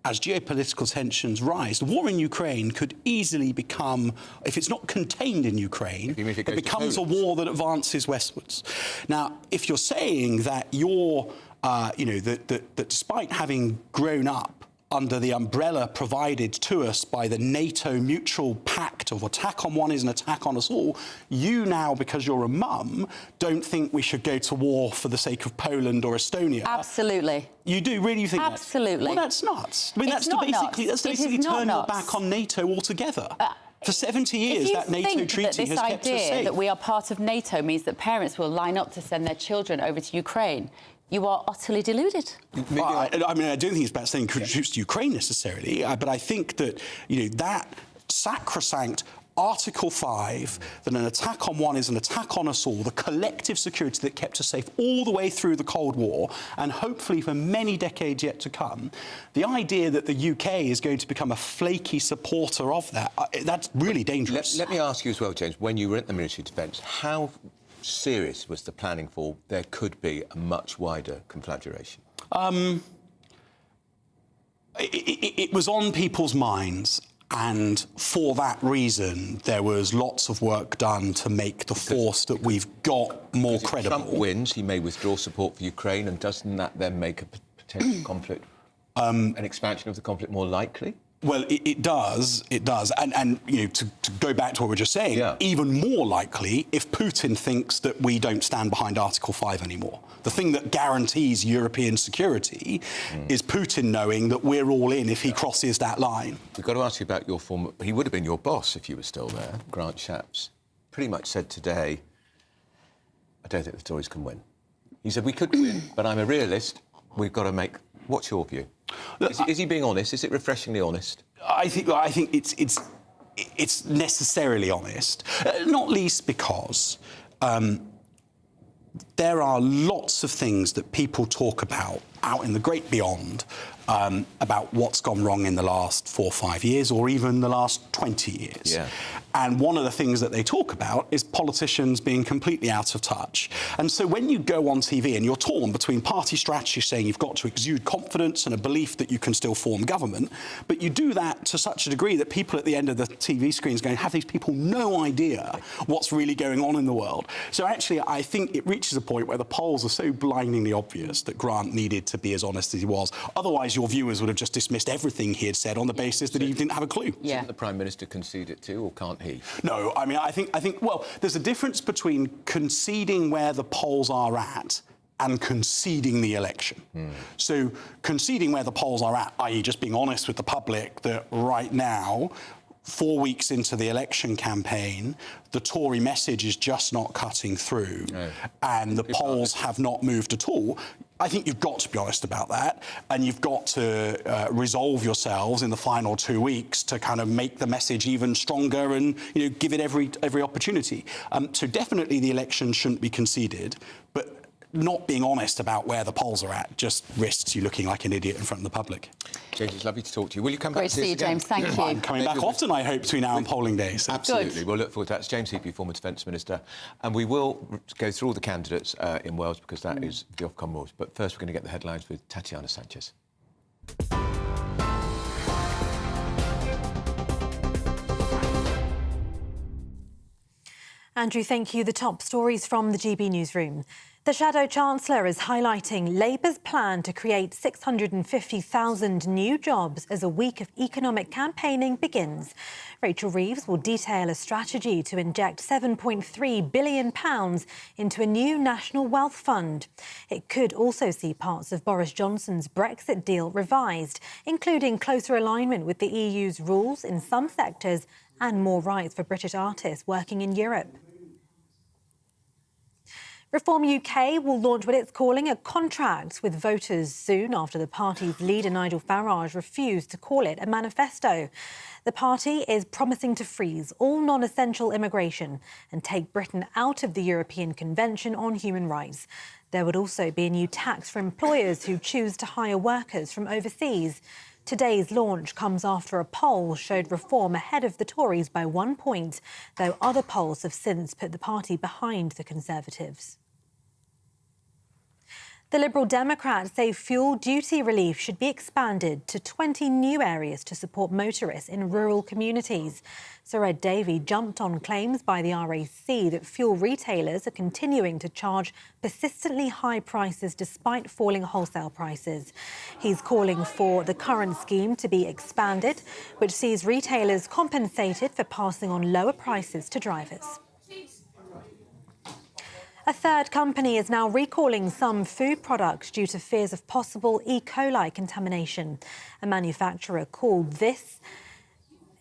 As geopolitical tensions rise, the war in Ukraine could easily become, if it's not contained in Ukraine, it becomes a war that advances westwards. Now, if you're saying that that despite having grown up under the umbrella provided to us by the NATO mutual pact of attack on one is an attack on us all, you now, because you're a mum, don't think we should go to war for the sake of Poland or Estonia. Absolutely. You do really think that? Absolutely. Well, that's nuts. I mean, that's basically turn your back on NATO altogether. For 70 years, that NATO treaty has kept us safe. If you think that this idea that we are part of NATO means that parents will line up to send their children over to Ukraine, you are utterly deluded. Well, I mean, I don't think it's about saying troops to Ukraine necessarily, but I think that, that sacrosanct Article 5, that an attack on one is an attack on us all, the collective security that kept us safe all the way through the Cold War, and hopefully for many decades yet to come, the idea that the UK is going to become a flaky supporter of that, that's really dangerous. Let me ask you as well, James, when you were at the military defence, how serious was the planning for there could be a much wider conflagration? It was on people's minds, and for that reason, there was lots of work done to make the force that we've got more credible. If Trump wins, he may withdraw support for Ukraine, and doesn't that then make a potential conflict, an expansion of the conflict more likely? Well, it does, and to go back to what we were just saying, even more likely if Putin thinks that we don't stand behind Article 5 anymore. The thing that guarantees European security is Putin knowing that we're all in if he crosses that line. We've got to ask you about your former... He would have been your boss if you were still there, Grant Shapps. Pretty much said today, I don't think the Tories can win. He said, we could win, but I'm a realist. We've got to make... What's your view? Is he being honest? Is it refreshingly honest? I think it's necessarily honest, not least because there are lots of things that people talk about out in the great beyond about what's gone wrong in the last 4 or 5 years, or even the last 20 years. Yeah. And one of the things that they talk about is politicians being completely out of touch. And so when you go on TV and you're torn between party strategy saying you've got to exude confidence and a belief that you can still form government, but you do that to such a degree that people at the end of the TV screens going, have these people no idea what's really going on in the world? So actually, I think it reaches a point where the polls are so blindingly obvious that Grant needed to be as honest as he was. Otherwise, your viewers would have just dismissed everything he had said on the basis that he didn't have a clue. Shouldn't the Prime Minister concede it too, or can't he? No, I mean, I think, well, there's a difference between conceding where the polls are at and conceding the election. So conceding where the polls are at, i.e. just being honest with the public that right now, 4 weeks into the election campaign, the Tory message is just not cutting through, and the polls have not moved at all. I think you've got to be honest about that, and you've got to resolve yourselves in the final 2 weeks to kind of make the message even stronger and give it every opportunity. So definitely the election shouldn't be conceded, but not being honest about where the polls are at just risks you looking like an idiot in front of the public. James, it's lovely to talk to you. Will you come back Great to see you, James. Thank you. I'm coming back often, I hope, between now and polling day. So. Absolutely. We'll look forward to that. It's James Heappey, former Defence Minister. And we will go through all the candidates in Wales because that is the Ofcom rules. But first, we're going to get the headlines with Tatiana Sanchez. Andrew, thank you. The top stories from the GB Newsroom. The Shadow Chancellor is highlighting Labour's plan to create 650,000 new jobs as a week of economic campaigning begins. Rachel Reeves will detail a strategy to inject £7.3 billion into a new national wealth fund. It could also see parts of Boris Johnson's Brexit deal revised, including closer alignment with the EU's rules in some sectors and more rights for British artists working in Europe. Reform UK will launch what it's calling a contract with voters soon after the party's leader Nigel Farage refused to call it a manifesto. The party is promising to freeze all non-essential immigration and take Britain out of the European Convention on Human Rights. There would also be a new tax for employers who choose to hire workers from overseas. Today's launch comes after a poll showed Reform ahead of the Tories by 1 point, though other polls have since put the party behind the Conservatives. The Liberal Democrats say fuel duty relief should be expanded to 20 new areas to support motorists in rural communities. Sir Ed Davey jumped on claims by the RAC that fuel retailers are continuing to charge persistently high prices despite falling wholesale prices. He's calling for the current scheme to be expanded, which sees retailers compensated for passing on lower prices to drivers. A third company is now recalling some food products due to fears of possible E. coli contamination. A manufacturer called This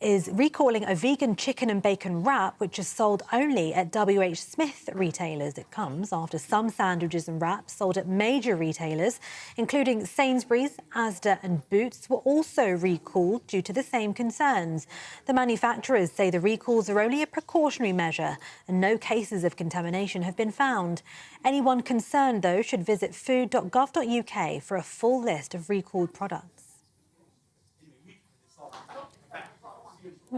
is recalling a vegan chicken and bacon wrap, which is sold only at WH Smith retailers. It comes after some sandwiches and wraps sold at major retailers, including Sainsbury's, Asda and Boots, were also recalled due to the same concerns. The manufacturers say the recalls are only a precautionary measure and no cases of contamination have been found. Anyone concerned, though, should visit food.gov.uk for a full list of recalled products.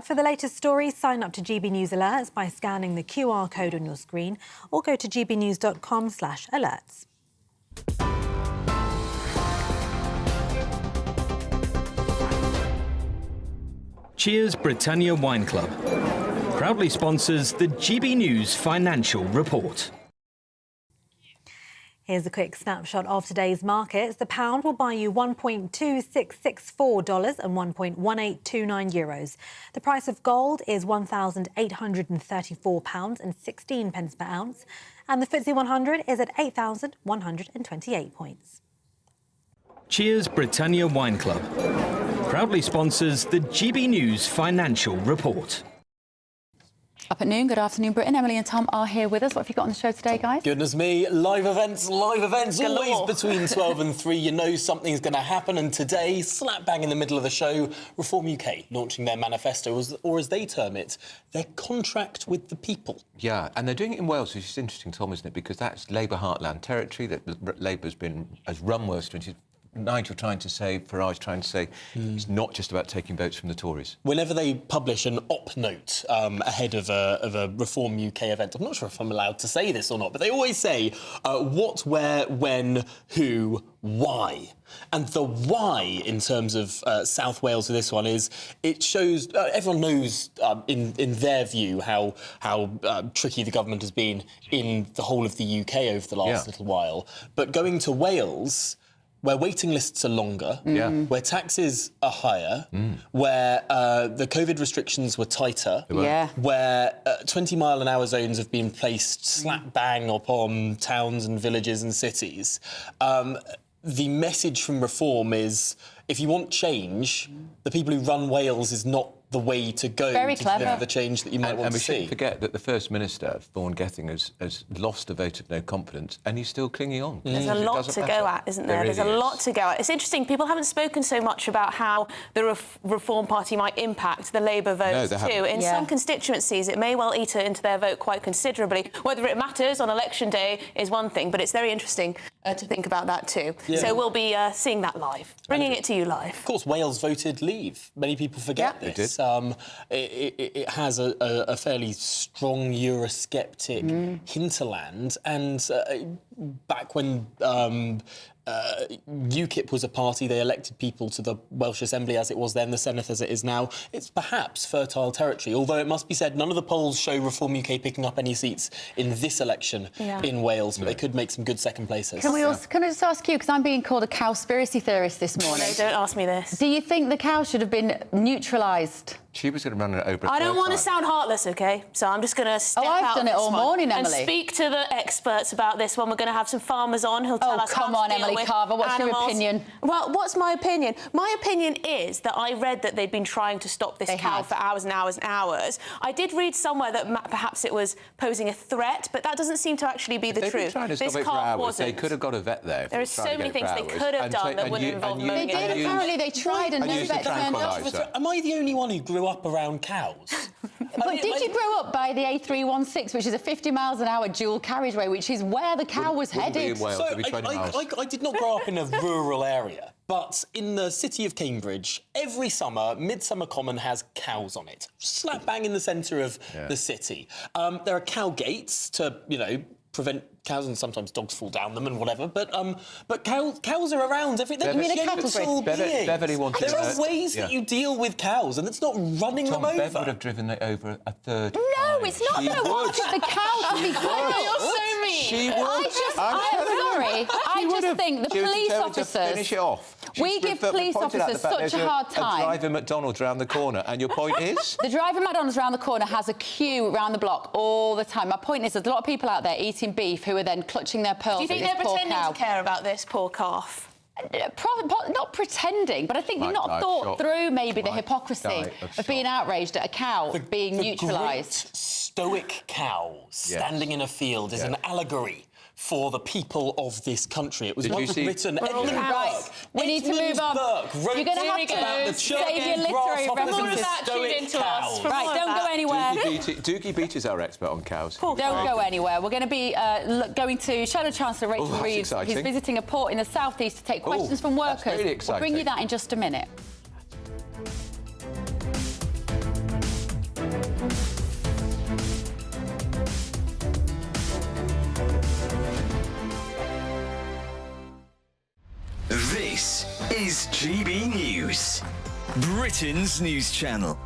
For the latest stories, sign up to GB News Alerts by scanning the QR code on your screen or go to gbnews.com/alerts. Cheers Britannia Wine Club proudly sponsors the GB News Financial Report. Here's a quick snapshot of today's markets. The pound will buy you $1.2664 and €1.1829. The price of gold is £1,834.16 per ounce, and the FTSE 100 is at 8,128 points. Cheers Britannia Wine Club proudly sponsors the GB News Financial Report. Up at noon, good afternoon, Britain. Emily and Tom are here with us. What have you got on the show today, guys? Goodness me, live events, always between 12 and 3. You know something's going to happen, and today, slap bang in the middle of the show, Reform UK launching their manifesto, or as they term it, their contract with the people. Yeah, and they're doing it in Wales, which is interesting, Tom, isn't it? Because that's Labour heartland territory that Labour's has run Wales to. Nigel Farage trying to say it's not just about taking votes from the Tories. Whenever they publish an op note ahead of a Reform UK event, I'm not sure if I'm allowed to say this or not, but they always say what, where, when, who, why. And the why, in terms of South Wales for this one, is it shows everyone knows, in their view, how tricky the government has been in the whole of the UK over the last little while. But going to Wales, where waiting lists are longer, where taxes are higher, where the COVID restrictions were tighter, where 20-mile-an-hour zones have been placed slap bang upon towns and villages and cities. The message from Reform is, if you want change, the people who run Wales is not the way to go Very to clever. deliver the change that you might want and to we see. shouldn't forget that the First Minister, Vaughan Gething, has lost a vote of no confidence, and he's still clinging on. There's a lot to go at, isn't there? There's a lot to go at. It's interesting, people haven't spoken so much about how the Reform Party might impact the Labour vote too. In some constituencies, it may well eat into their vote quite considerably. Whether it matters on election day is one thing, but it's very interesting to think about that too. So we'll be seeing that live, bringing it to you live. Of course, Wales voted Leave. Many people forget this. It has a fairly strong Eurosceptic hinterland, and back when UKIP was a party, they elected people to the Welsh Assembly as it was then, the Senedd as it is now. It's perhaps fertile territory, although it must be said none of the polls show Reform UK picking up any seats in this election in Wales, but they could make some good second places. Can I just ask you, because I'm being called a cowspiracy theorist this morning. No, don't ask me this. Do you think the cow should have been neutralised? She was going to run it over. I don't want to sound heartless, OK? So I'm just going to step out I've done it all morning, Emily. and speak to the experts about this one. We're going to have some farmers on who'll tell us how to deal Emily with Carver, what's your animals. opinion? Well, what's my opinion? My opinion is that I read that they'd been trying to stop this cow for hours and hours and hours. I did read somewhere that perhaps it was posing a threat, but that doesn't seem to actually be the truth. They've been trying to stop it for hours. They could have got a vet there. There are so many things they could have done that wouldn't involve They did, apparently. They tried and no vet turned up. Am I the only one who grew up around cows? But did you grow up by the A316, which is a 50 miles an hour dual carriageway, which is where the cow was headed? I did not grow up in a rural area, but in the city of Cambridge, every summer, Midsummer Common has cows on it, slap bang in the centre of the city. There are cow gates to, prevent cows, and sometimes dogs fall down them and whatever, but cows are around. You mean a cattle grid? Beverly wanted there are ways that you deal with cows, and it's not running them over. Bev would have driven it over a third. No, it's not that I wanted the cow to be killed. You're so mean. She would. I just think the police officers... Finish it off. We give police officers such a hard time. A driver McDonald's round the corner, and your point is? The driver McDonald's round the corner has a queue round the block all the time. My point is there's a lot of people out there eating beef who are then clutching their pearls. Do you think they're pretending to care about this poor calf? Not pretending, but I think they've not thought through maybe the hypocrisy of being outraged at a cow being neutralised. Great stoic cow standing in a field is an allegory for the people of this country. It was once written. We need to move on. You're going to have to save your literary references. Right, don't go anywhere. Doogie Beach is our expert on cows. Don't go anywhere. We're going to be going to Shadow Chancellor Rachel Reeves, who's visiting a port in the southeast to take questions from workers. Really we'll bring you that in just a minute. This is GB News, Britain's news channel.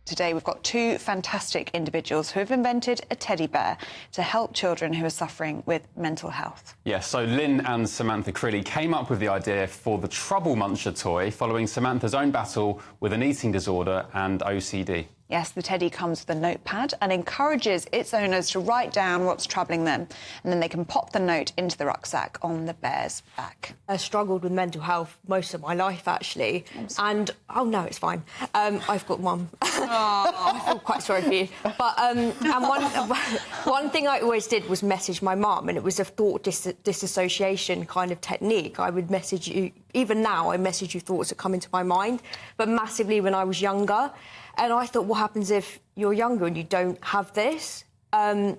Today we've got two fantastic individuals who have invented a teddy bear to help children who are suffering with mental health. Yes, so Lynn and Samantha Crilly came up with the idea for the Trouble Muncher toy following Samantha's own battle with an eating disorder and OCD. Yes, the teddy comes with a notepad and encourages its owners to write down what's troubling them, and then they can pop the note into the rucksack on the bear's back. I struggled with mental health most of my life, actually, and oh no, it's fine. I've got one. I feel quite sorry for you. But and one thing I always did was message my mum, and it was a thought disassociation kind of technique. I would message you. Even now, I message you thoughts that come into my mind, but massively when I was younger. And I thought, what happens if you're younger and you don't have this? Yeah,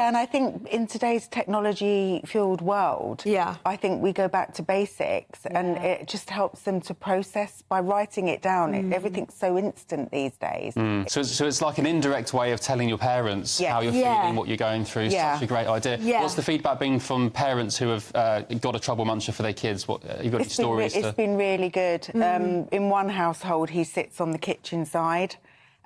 and I think in today's technology-fueled world, I think we go back to basics, and it just helps them to process by writing it down. Everything's so instant these days. So it's like an indirect way of telling your parents how you're feeling, what you're going through. Such a great idea. What's the feedback been from parents who have got a Trouble Muncher for their kids? What you got any stories? It's been really good. In one household, he sits on the kitchen side,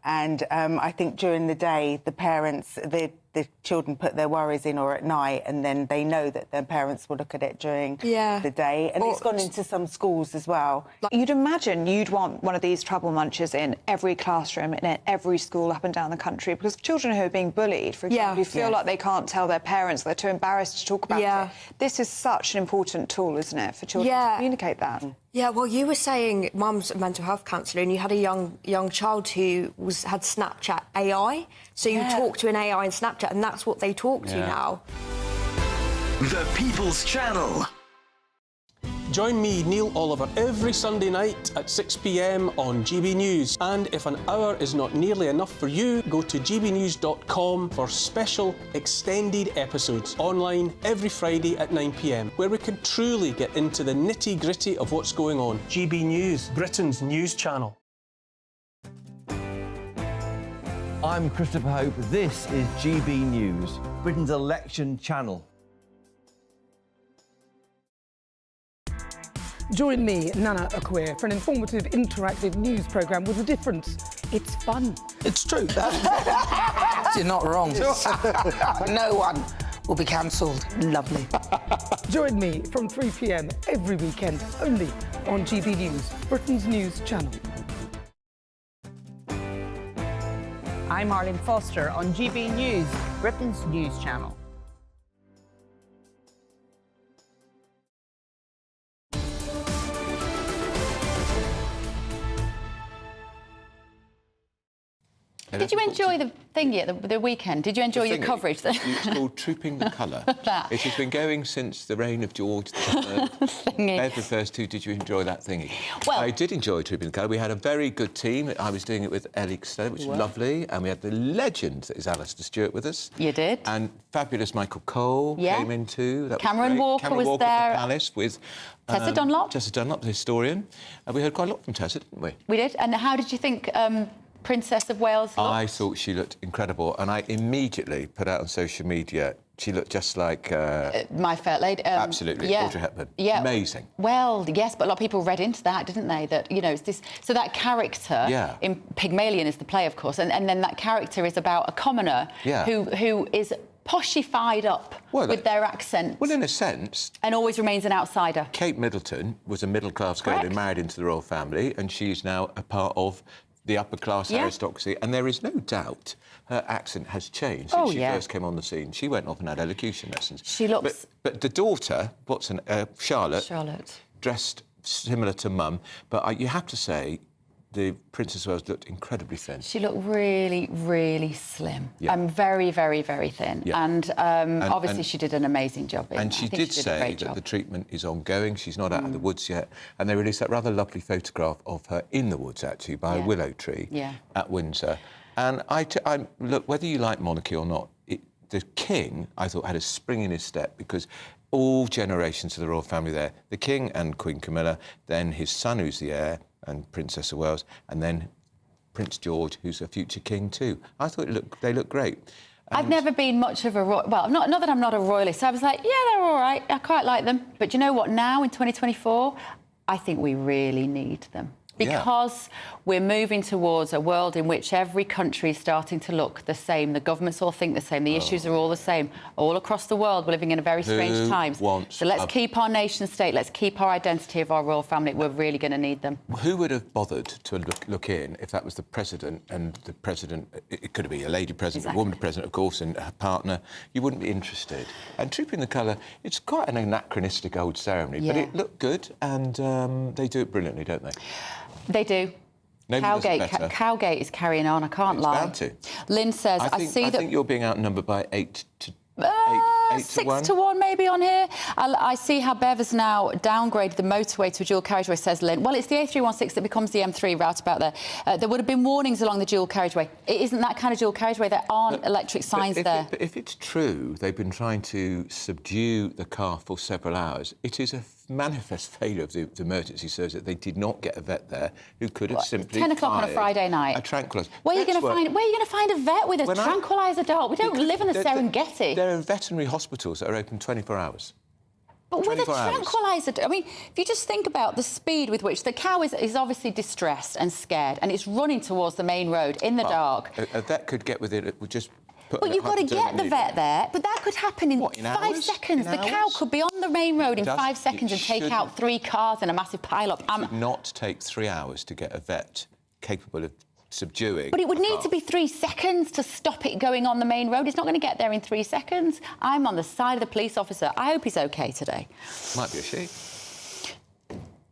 and I think during the day, the parents, the the children put their worries in or at night, and then they know that their parents will look at it during the day. And it's gone into some schools as well. You'd imagine you'd want one of these travel munchers in every classroom in every school up and down the country, because children who are being bullied, for example, who feel like they can't tell their parents, they're too embarrassed to talk about it. This is such an important tool, isn't it, for children to communicate that? Yeah, well, you were saying Mum's a mental health counsellor, and you had a young child who had Snapchat AI. So you talk to an AI in Snapchat, and that's what they talk to now. The People's Channel. Join me, Neil Oliver, every Sunday night at 6 p.m. on GB News. And if an hour is not nearly enough for you, go to gbnews.com for special extended episodes online every Friday at 9 p.m, where we can truly get into the nitty-gritty of what's going on. GB News, Britain's news channel. I'm Christopher Hope. This is GB News, Britain's election channel. Join me, Nana Okoye, for an informative, interactive news programme with a difference. It's fun. It's true. You're not wrong. No one will be cancelled. Lovely. Join me from 3 p.m. every weekend, only on GB News, Britain's news channel. I'm Arlene Foster on GB News, Britain's news channel. Did you enjoy the thingy at the weekend? Did you enjoy your coverage? It's called Trooping the Colour. It has been going since the reign of George III. Bev refers to, did you enjoy that thingy? Well, I did enjoy Trooping the Colour. We had a very good team. I was doing it with Ellie Costello, which was lovely. And we had the legend that is Alistair Stewart with us. You did. And fabulous Michael Cole came in too. That Cameron Walker was there. At the Palace with Tessa Dunlop. Tessa Dunlop, the historian. We heard quite a lot from Tessa, didn't we? We did. And how did you think Princess of Wales looked? I thought she looked incredible, and I immediately put out on social media, she looked just like... My Fair Lady. Absolutely, Audrey Hepburn. Yeah. Amazing. Well, yes, but a lot of people read into that, didn't they? That, you know, it's this... So that character in Pygmalion is the play, of course, and then that character is about a commoner who is poshified up with their accent. Well, in a sense... And always remains an outsider. Kate Middleton was a middle-class girl who married into the royal family, and she's now a part of the upper-class aristocracy, and there is no doubt her accent has changed since she first came on the scene. She went off and had elocution lessons. She looks... But the daughter, Charlotte, dressed similar to Mum, but you have to say the Princess of Wales looked incredibly thin. She looked really, really slim. Very, very, very thin. Yeah. And obviously she did an amazing job in And she did say that the treatment is ongoing. She's not out of the woods yet. And they released that rather lovely photograph of her in the woods, actually, by a willow tree at Windsor. And look, whether you like monarchy or not, the King, I thought, had a spring in his step, because all generations of the royal family there, the King and Queen Camilla, then his son, who's the heir, and Princess of Wales, and then Prince George, who's a future king too. I thought they looked great. I've never been much of a well, not that I'm not a royalist. I was like, yeah, they're all right. I quite like them. But you know what? Now in 2024, I think we really need them. Because we're moving towards a world in which every country is starting to look the same. The governments all think the same. The issues are all the same. All across the world, we're living in a very strange times. So let's keep our nation state. Let's keep our identity of our royal family. We're really going to need them. Who would have bothered to look in if that was the president, and the president, it could be a lady president, a woman president, of course, and her partner. You wouldn't be interested. And Trooping the Colour, it's quite an anachronistic old ceremony, but it looked good, and they do it brilliantly, don't they? They do. Cowgate is carrying on, I can't lie. Bound to. Lynn says, I think you're being outnumbered by 8 to 6 to 1 maybe on here. I see how Bev has now downgraded the motorway to a dual carriageway, says Lynn. Well, it's the A316 that becomes the M3 roundabout there. There would have been warnings along the dual carriageway. It isn't that kind of dual carriageway. There aren't electric signs there. But if it's true, they've been trying to subdue the car for several hours. It is a manifest failure of the emergency service that they did not get a vet there who could have simply 10 o'clock on a Friday night. A tranquiliser. Where are you going to find a vet with a tranquiliser dog? We don't live in the Serengeti. There are veterinary hospitals that are open 24 hours. But with a tranquiliser, I mean, if you just think about the speed with which the cow is obviously distressed and scared, and it's running towards the main road in the dark. A vet could get with it with just But you've got to get the vet there. But that could happen in 5 seconds. The cow could be on the main road in 5 seconds and take out 3 cars in a massive pile-up. It should not take 3 hours to get a vet capable of subduing. But it would need to be 3 seconds to stop it going on the main road. It's not going to get there in 3 seconds. I'm on the side of the police officer. I hope he's OK today. Might be a she.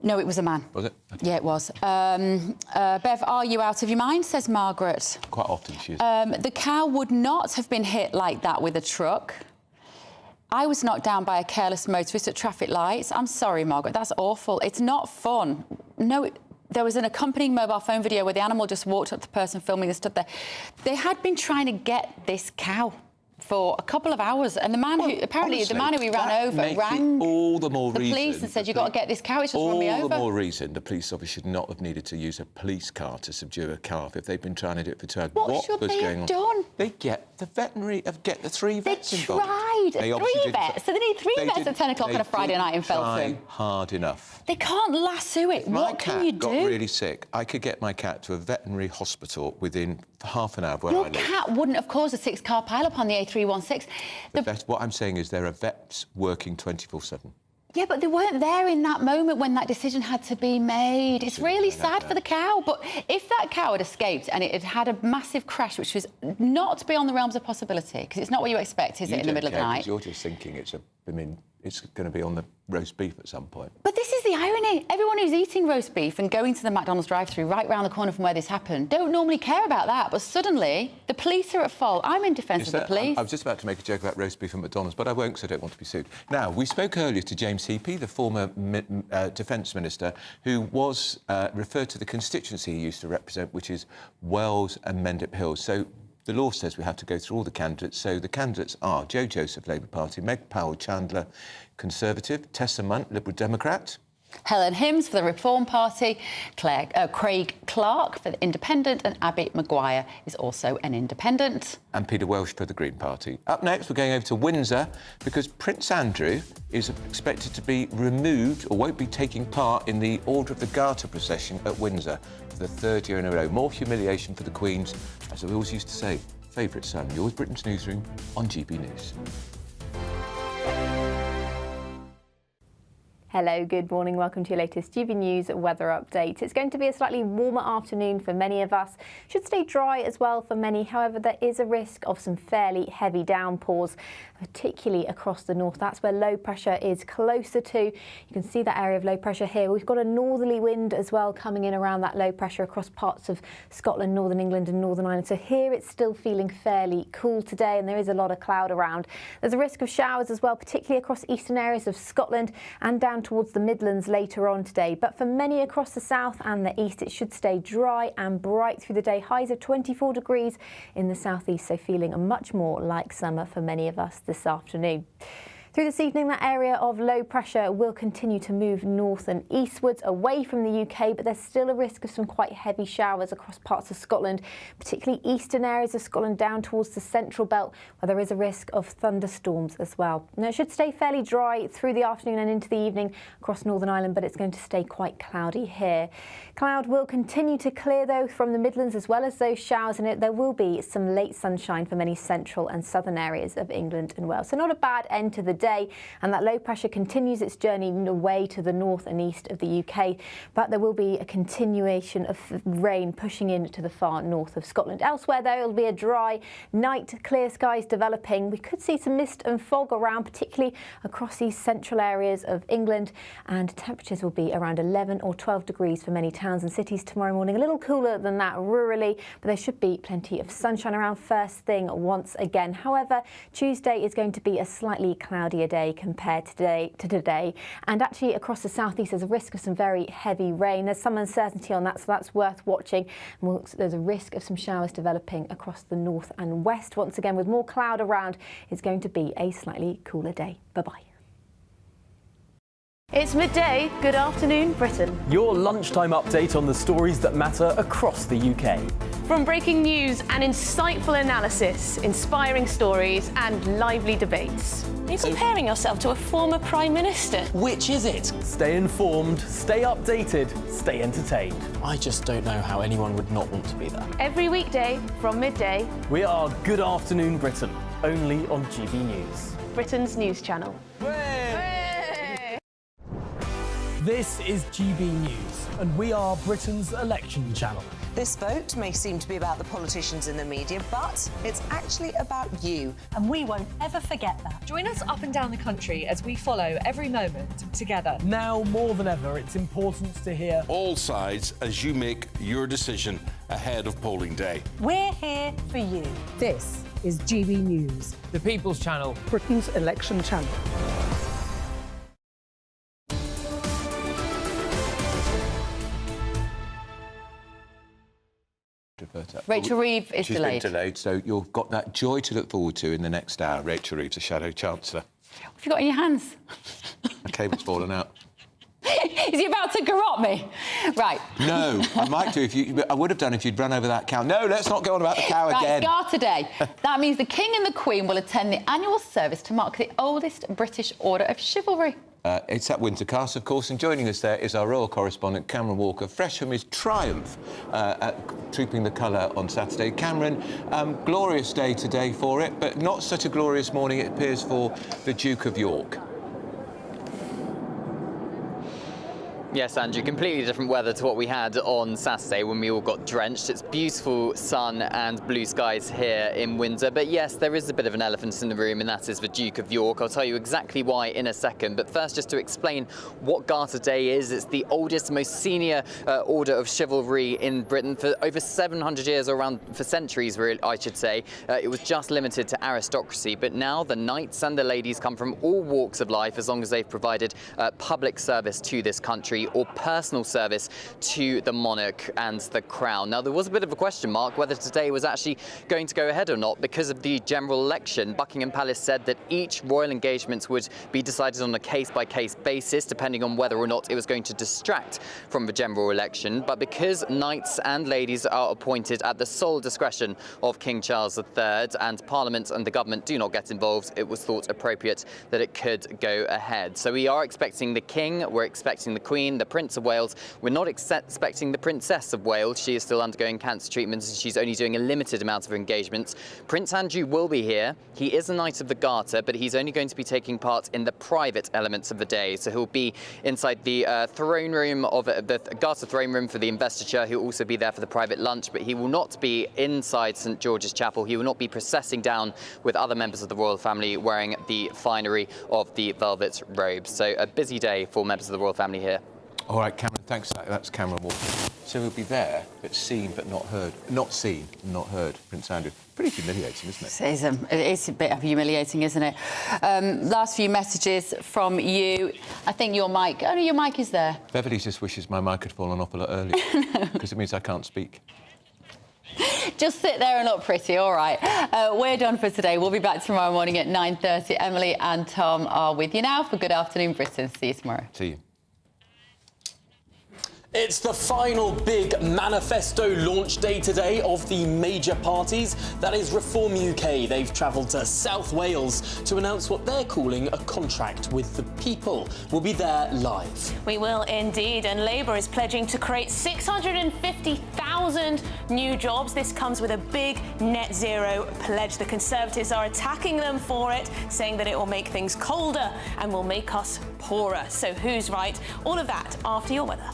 No, it was a man. Was it? Okay. Yeah, it was. Bev, are you out of your mind, says Margaret. Quite often she is. The cow would not have been hit like that with a truck. I was knocked down by a careless motorist at traffic lights. I'm sorry, Margaret, that's awful. It's not fun. No, there was an accompanying mobile phone video where the animal just walked up to the person filming and stood there. They had been trying to get this cow for a couple of hours, and the man who the man who he ran over rang all the more reason police and said, "You've got to get this cow. It's just run me over." All the more reason the police officer should not have needed to use a police car to subdue a calf if they've been trying to do it for 2 hours. What should they have done? They get the veterinary, get the 3 vets involved. They tried 3 vets, so they need 3 vets at 10 o'clock on a Friday night in Felton. Hard enough. They can't lasso it. What can you do? If my cat got really sick, I could get my cat to a veterinary hospital within half an hour where I live. Your cat wouldn't have caused a 6-car pile-up on the A316. What I'm saying is there are vets working 24/7. Yeah, but they weren't there in that moment when that decision had to be made. It's really sad for the cow, but if that cow had escaped and it had had a massive crash, which was not beyond the realms of possibility, because it's not what you expect, is it, in the middle of the night? You're just thinking it's going to be on the roast beef at some point. But this is the irony. Everyone who's eating roast beef and going to the McDonald's drive-thru right round the corner from where this happened don't normally care about that, but suddenly the police are at fault. I'm in defence of the police. I was just about to make a joke about roast beef at McDonald's, but I won't because I don't want to be sued. Now, we spoke earlier to James Heappey, the former Defence Minister, who was referred to the constituency he used to represent, which is Wells and Mendip Hills. So the law says we have to go through all the candidates. So the candidates are Joe Joseph, Labour Party, Meg Powell-Chandler, Conservative, Tessa Munt, Liberal Democrat, Helen Hims for the Reform Party, Craig Clark for the Independent, and Abby Maguire is also an Independent. And Peter Welsh for the Green Party. Up next, we're going over to Windsor because Prince Andrew is expected to be removed or won't be taking part in the Order of the Garter procession at Windsor for the 3rd year in a row. More humiliation for the Queen's, as I always used to say, favourite son. Yours, Britain's Newsroom on GB News. Hello, good morning. Welcome to your latest GB News weather update. It's going to be a slightly warmer afternoon for many of us. Should stay dry as well for many. However, there is a risk of some fairly heavy downpours, particularly across the north. That's where low pressure is closer to. You can see that area of low pressure here. We've got a northerly wind as well coming in around that low pressure across parts of Scotland, Northern England and Northern Ireland. So here it's still feeling fairly cool today, and there is a lot of cloud around. There's a risk of showers as well, particularly across eastern areas of Scotland and down towards the Midlands later on today. But for many across the south and the east, it should stay dry and bright through the day. Highs of 24 degrees in the southeast, so feeling much more like summer for many of us this afternoon. Through this evening, that area of low pressure will continue to move north and eastwards away from the UK, but there's still a risk of some quite heavy showers across parts of Scotland, particularly eastern areas of Scotland down towards the central belt, where there is a risk of thunderstorms as well. Now, it should stay fairly dry through the afternoon and into the evening across Northern Ireland, but it's going to stay quite cloudy here. Cloud will continue to clear, though, from the Midlands as well as those showers, and there will be some late sunshine for many central and southern areas of England and Wales. So not a bad end to the day, and that low pressure continues its journey away to the north and east of the UK, but there will be a continuation of rain pushing into the far north of Scotland. Elsewhere, though, it'll be a dry night, clear skies developing. We could see some mist and fog around, particularly across these central areas of England, and temperatures will be around 11 or 12 degrees for many towns and cities tomorrow morning. A little cooler than that rurally, but there should be plenty of sunshine around first thing once again. However, Tuesday is going to be a slightly cloudier day compared to today, and actually across the southeast there's a risk of some very heavy rain. There's some uncertainty on that, so that's worth watching. There's a risk of some showers developing across the north and west. Once again, with more cloud around, it's going to be a slightly cooler day. Bye-bye. It's midday. Good afternoon, Britain. Your lunchtime update on the stories that matter across the UK. From breaking news and insightful analysis, inspiring stories and lively debates. Are you comparing yourself to a former Prime Minister? Which is it? Stay informed, stay updated, stay entertained. I just don't know how anyone would not want to be there. Every weekday from midday. We are Good Afternoon Britain, only on GB News. Britain's news channel. This is GB News, and we are Britain's election channel. This vote may seem to be about the politicians in the media, but it's actually about you. And we won't ever forget that. Join us up and down the country as we follow every moment together. Now more than ever, it's important to hear all sides as you make your decision ahead of polling day. We're here for you. This is GB News. The People's Channel. Britain's election channel. Rachel Reeve is She's delayed. been delayed, so you've got that joy to look forward to in the next hour. Rachel Reeves, the Shadow Chancellor. What have you got in your hands? A cable's fallen out. Is he about to garrote me? Right. No, I might do I would have done if you'd run over that cow. No, let's not go on about the cow again. Right, Garter Day. That means the King and the Queen will attend the annual service to mark the oldest British order of chivalry. It's at Windsor Castle, of course, and joining us there is our royal correspondent, Cameron Walker, fresh from his triumph at Trooping the Colour on Saturday. Cameron, glorious day today for it, but not such a glorious morning, it appears, for the Duke of York. Yes, Andrew, completely different weather to what we had on Saturday when we all got drenched. It's beautiful sun and blue skies here in Windsor. But yes, there is a bit of an elephant in the room, and that is the Duke of York. I'll tell you exactly why in a second. But first, just to explain what Garter Day is, it's the oldest, most senior order of chivalry in Britain for over 700 years, or around for centuries, I should say. It was just limited to aristocracy. But now the knights and the ladies come from all walks of life, as long as they've provided public service to this country or personal service to the monarch and the crown. Now, there was a bit of a question mark whether today was actually going to go ahead or not because of the general election. Buckingham Palace said that each royal engagement would be decided on a case-by-case basis, depending on whether or not it was going to distract from the general election. But because knights and ladies are appointed at the sole discretion of King Charles III and Parliament and the government do not get involved, it was thought appropriate that it could go ahead. So we are expecting the King, we're expecting the Queen, the Prince of Wales. We're not expecting the Princess of Wales. She is still undergoing cancer treatment and she's only doing a limited amount of engagements. Prince Andrew will be here. He is a Knight of the Garter, but he's only going to be taking part in the private elements of the day. So he'll be inside the throne room of the Garter throne room for the investiture. He'll also be there for the private lunch, but he will not be inside St George's Chapel. He will not be processing down with other members of the royal family wearing the finery of the velvet robes. So a busy day for members of the royal family here. All right, Cameron, thanks for that. That's Cameron Walker. So he'll be there, but seen but not heard. Not seen, not heard, Prince Andrew. Pretty humiliating, isn't it? It is a bit humiliating, isn't it? Last few messages from you. I think your mic... Oh, no, your mic is there. Beverly just wishes my mic had fallen off a lot earlier, because it means I can't speak. Just sit there and look pretty, all right. We're done for today. We'll be back tomorrow morning at 9:30. Emily and Tom are with you now for Good Afternoon Britain. See you tomorrow. See you. It's the final big manifesto launch day today of the major parties. That is Reform UK. They've travelled to South Wales to announce what they're calling a contract with the people. We'll be there live. We will indeed, and Labour is pledging to create 650,000 new jobs. This comes with a big net zero pledge. The Conservatives are attacking them for it, saying that it will make things colder and will make us poorer. So who's right? All of that after your weather.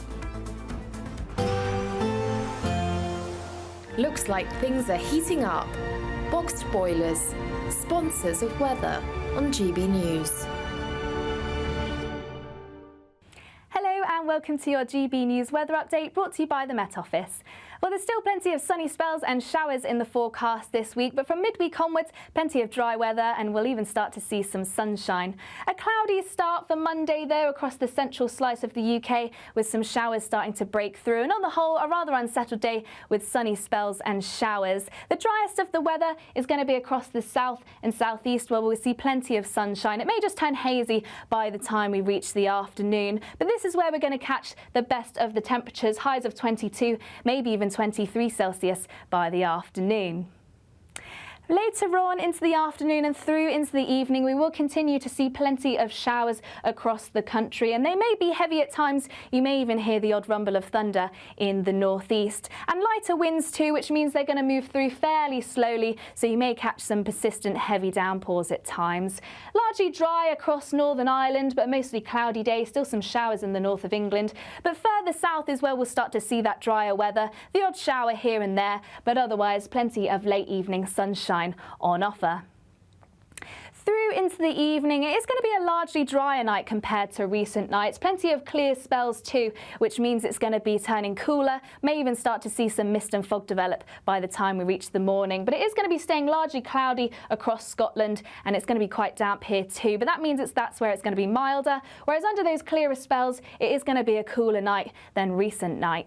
Looks like things are heating up. Boxed boilers, sponsors of weather on GB News. Hello and welcome to your GB News weather update brought to you by the Met Office. Well, there's still plenty of sunny spells and showers in the forecast this week, but from midweek onwards, plenty of dry weather, and we'll even start to see some sunshine. A cloudy start for Monday, though, across the central slice of the UK, with some showers starting to break through, and on the whole, a rather unsettled day with sunny spells and showers. The driest of the weather is going to be across the south and southeast, where we'll see plenty of sunshine. It may just turn hazy by the time we reach the afternoon, but this is where we're going to catch the best of the temperatures, highs of 22, maybe even 23 Celsius by the afternoon. Later on into the afternoon and through into the evening, we will continue to see plenty of showers across the country, and they may be heavy at times. You may even hear the odd rumble of thunder in the northeast. And lighter winds too, which means they're going to move through fairly slowly, so you may catch some persistent heavy downpours at times. Largely dry across Northern Ireland, but mostly cloudy day, still some showers in the north of England. But further south is where we'll start to see that drier weather, the odd shower here and there, but otherwise plenty of late evening sunshine on offer. Through into the evening, it is going to be a largely drier night compared to recent nights. Plenty of clear spells too, which means it's going to be turning cooler. May even start to see some mist and fog develop by the time we reach the morning. But it is going to be staying largely cloudy across Scotland, and it's going to be quite damp here too. But that means that's where it's going to be milder. Whereas under those clearer spells, it is going to be a cooler night than recent nights.